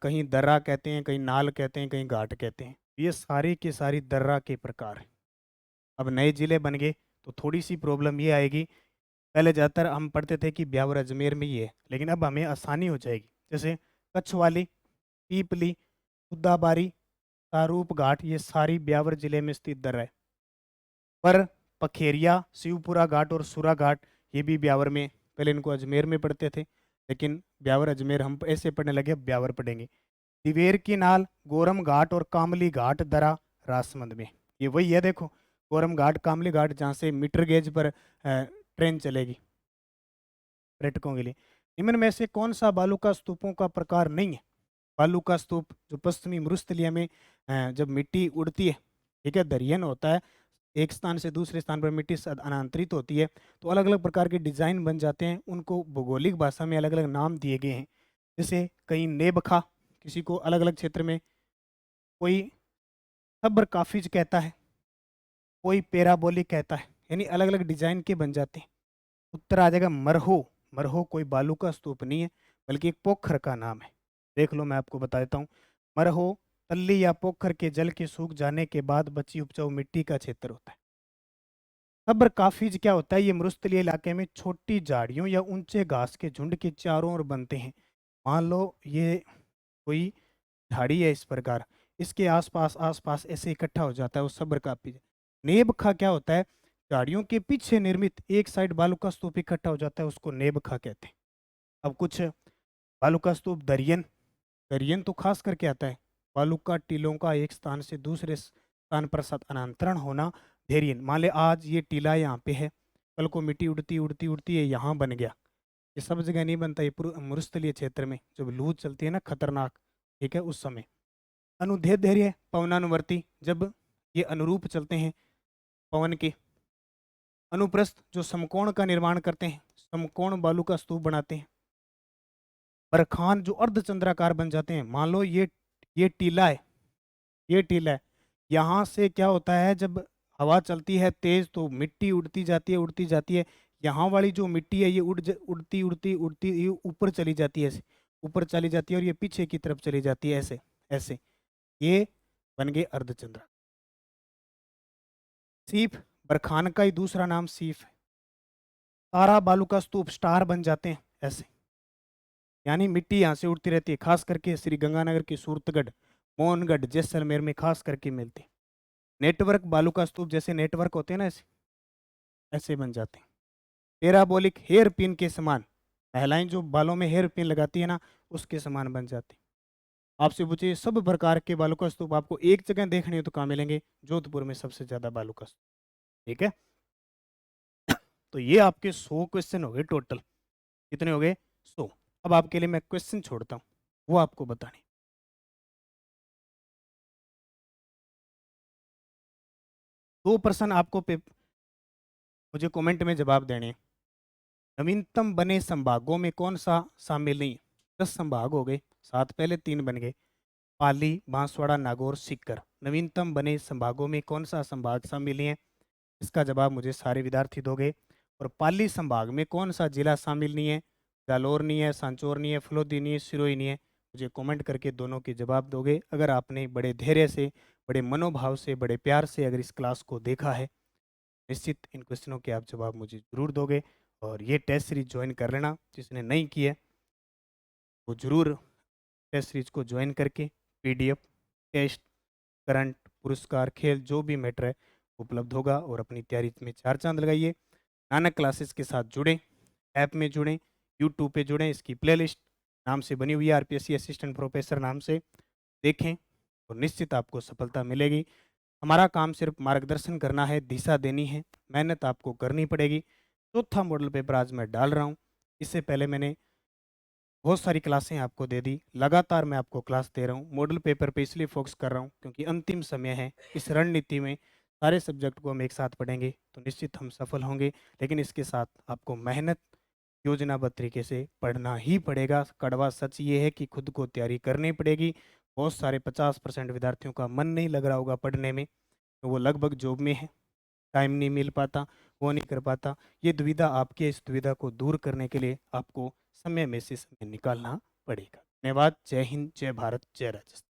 कहीं दर्रा कहते हैं, कहीं नाल कहते हैं, कहीं घाट कहते हैं। ये सारी के सारी दर्रा के प्रकार हैं। अब नए जिले बन गए तो थोड़ी सी प्रॉब्लम ये आएगी। पहले ज़्यादातर हम पढ़ते थे कि ब्यावर अजमेर में ही है, लेकिन अब हमें आसानी हो जाएगी। जैसे कच्छवाली, पीपली, उदाबारी, सारूप घाट, ये सारी ब्यावर जिले में स्थित दर्रा है। पर पखेरिया, शिवपुरा घाट और सुरा घाट ये भी ब्यावर में, पहले इनको अजमेर में पढ़ते थे, लेकिन ब्यावर अजमेर हम ऐसे पढ़ने लगे, अब ब्यावर पढ़ेंगे। दिवेर की नाल, गोरम घाट और कामली घाट दरा राजसमंद में, ये वही है। देखो, गोरम घाट, कामली घाट, जहाँ से मीटर गेज पर ट्रेन चलेगी पर्यटकों के लिए। निम्न में से कौन सा बालूका स्तूपों का प्रकार नहीं है? बालूका स्तूप जो पश्चिमी मरुस्थलीय में जब मिट्टी उड़ती है, ठीक है, दरियन होता है, एक स्थान से दूसरे स्थान पर मिट्टी स्थानांतरित होती है, तो अलग अलग प्रकार के डिजाइन बन जाते हैं। उनको भौगोलिक भाषा में अलग अलग नाम दिए गए हैं। जैसे कहीं नेबखा, किसी को अलग अलग क्षेत्र में, कोई सब्र काफिज कहता है, कोई पेराबोलिक कहता है, यानी अलग अलग डिजाइन के बन जाते हैं। उत्तर आ जाएगा मरहो। मरहो कोई बालू का स्तूप नहीं है, बल्कि एक पोखर का नाम है। देख लो, मैं आपको बता देता हूँ। मरहो तल्ली या पोखर के जल के सूख जाने के बाद बची उपजाऊ मिट्टी का क्षेत्र होता है। सब्र काफिज क्या होता है? ये मरुस्थलीय इलाके में छोटी झाड़ियों या ऊंचे घास के झुंड के चारों ओर बनते हैं। मान लो ये कोई झाड़ी है इस प्रकार, इसके आसपास आसपास ऐसे इकट्ठा हो जाता है, वो सब्र काफिज। नेबखा क्या होता है? झाड़ियों के पीछे निर्मित एक साइड बालू का स्तूप इकट्ठा हो जाता है, उसको नेबखा कहते हैं। अब कुछ बालू का स्तूप दरियन, दरियन तो खास करके आता है, बालू का टीलों का एक स्थान से दूसरे स्थान पर स्थानांतरण होना धेरियन। मान ले आज ये टीला यहाँ पे है, कल को मिट्टी उड़ती उड़ती उड़ती है यहाँ बन गया। ये सब जगह नहीं बनता, ये मरुस्थलीय क्षेत्र में जब लू चलती है ना खतरनाक, ठीक है, उस समय। अनुधेय धैर्य, पवनानुवर्ती, जब ये अनुरूप चलते हैं पवन के। अनुप्रस्थ, जो समकोण का निर्माण करते हैं, समकोण बालू का स्तूप बनाते हैं। बरखान, जो अर्धचंद्राकार बन जाते हैं। मान लो ये टीला है, ये टीला है, यहाँ से क्या होता है, जब हवा चलती है तेज तो मिट्टी उड़ती जाती है, उड़ती जाती है। यहाँ वाली जो मिट्टी है ये उड़ती उड़ती उड़ती ये ऊपर चली जाती है, ऐसे ऊपर चली जाती है, और ये पीछे की तरफ चली जाती है, ऐसे ऐसे। ये बन गए अर्धचंद्र। सीफ, बरखान का ही दूसरा नाम सीफ है। तारा बालू का स्तूप, स्टार बन जाते हैं ऐसे, यानी मिट्टी यहाँ से उड़ती रहती है। खास करके श्री गंगानगर की सूरतगढ़, मोहनगढ़, जैसलमेर में खास करके मिलती है। नेटवर्क बालू का स्तूप, जैसे नेटवर्क होते हैं ना, ऐसे ऐसे बन जाते हैं। पेराबोलिक, हेयर पिन के समान, महिलाएं जो बालों में हेयर पिन लगाती है ना, उसके समान बन जाती है। आपसे पूछिए सब प्रकार के बालू का स्तूप आपको एक जगह देखने हो तो कहाँ मिलेंगे? जोधपुर में सबसे ज्यादा बालू का स्तूप, ठीक है। तो ये आपके 100 क्वेश्चन हो गए टोटल। कितने हो गए? 100। अब आपके लिए मैं क्वेश्चन छोड़ता हूँ, वो आपको बताने। दो प्रश्न आपको मुझे कमेंट में जवाब देने हैं। नवीनतम बने संभागों में कौन सा शामिल नहीं? 10 संभाग हो गए, 7 पहले 3 बन गए, पाली, बांसवाड़ा, नागौर, सीकर। नवीनतम बने संभागों में कौन सा संभाग शामिल है? इसका जवाब मुझे सारे विद्यार्थी दोगे। और पाली संभाग में कौन सा जिला शामिल नहीं है? जालोर नहीं है, सांचौर नहीं है, फलोदी नहीं है, सिरोही नहीं है। मुझे कमेंट करके दोनों के जवाब दोगे। अगर आपने बड़े धैर्य से, बड़े मनोभाव से, बड़े प्यार से अगर इस क्लास को देखा है, निश्चित इन क्वेश्चनों के आप जवाब मुझे ज़रूर दोगे। और ये टेस्ट सीरीज ज्वाइन कर लेना, जिसने नहीं की है वो ज़रूर टेस्ट सीरीज को ज्वाइन करके PDF, टेस्ट, करंट, पुरस्कार, खेल, जो भी मैटर है उपलब्ध होगा। और अपनी तैयारी में 4 चांद लगाइए। नानक क्लासेस के साथ जुड़ें, ऐप में जुड़ें, यूट्यूब पे जुड़ें, इसकी प्लेलिस्ट नाम से बनी हुई है, आरपीएससी असिस्टेंट प्रोफेसर नाम से, देखें तो निश्चित आपको सफलता मिलेगी। हमारा काम सिर्फ मार्गदर्शन करना है, दिशा देनी है, मेहनत आपको करनी पड़ेगी। चौथा मॉडल पेपर आज मैं डाल रहा हूँ। इससे पहले मैंने बहुत सारी क्लासें आपको दे दी, लगातार मैं आपको क्लास दे रहा हूँ। मॉडल पेपर पे इसलिए फोकस कर रहा हूँ क्योंकि अंतिम समय है। इस रणनीति में सारे सब्जेक्ट को हम एक साथ पढ़ेंगे तो निश्चित हम सफल होंगे, लेकिन इसके साथ आपको मेहनत योजनाबद्ध तरीके से पढ़ना ही पड़ेगा। कड़वा सच ये है कि खुद को तैयारी करनी पड़ेगी। बहुत सारे 50% विद्यार्थियों का मन नहीं लग रहा होगा पढ़ने में, तो वो लगभग जॉब में है, टाइम नहीं मिल पाता, वो नहीं कर पाता। ये दुविधा आपके, इस दुविधा को दूर करने के लिए आपको समय में से समय निकालना पड़ेगा। धन्यवाद। जय हिंद, जय भारत, जय राजस्थान।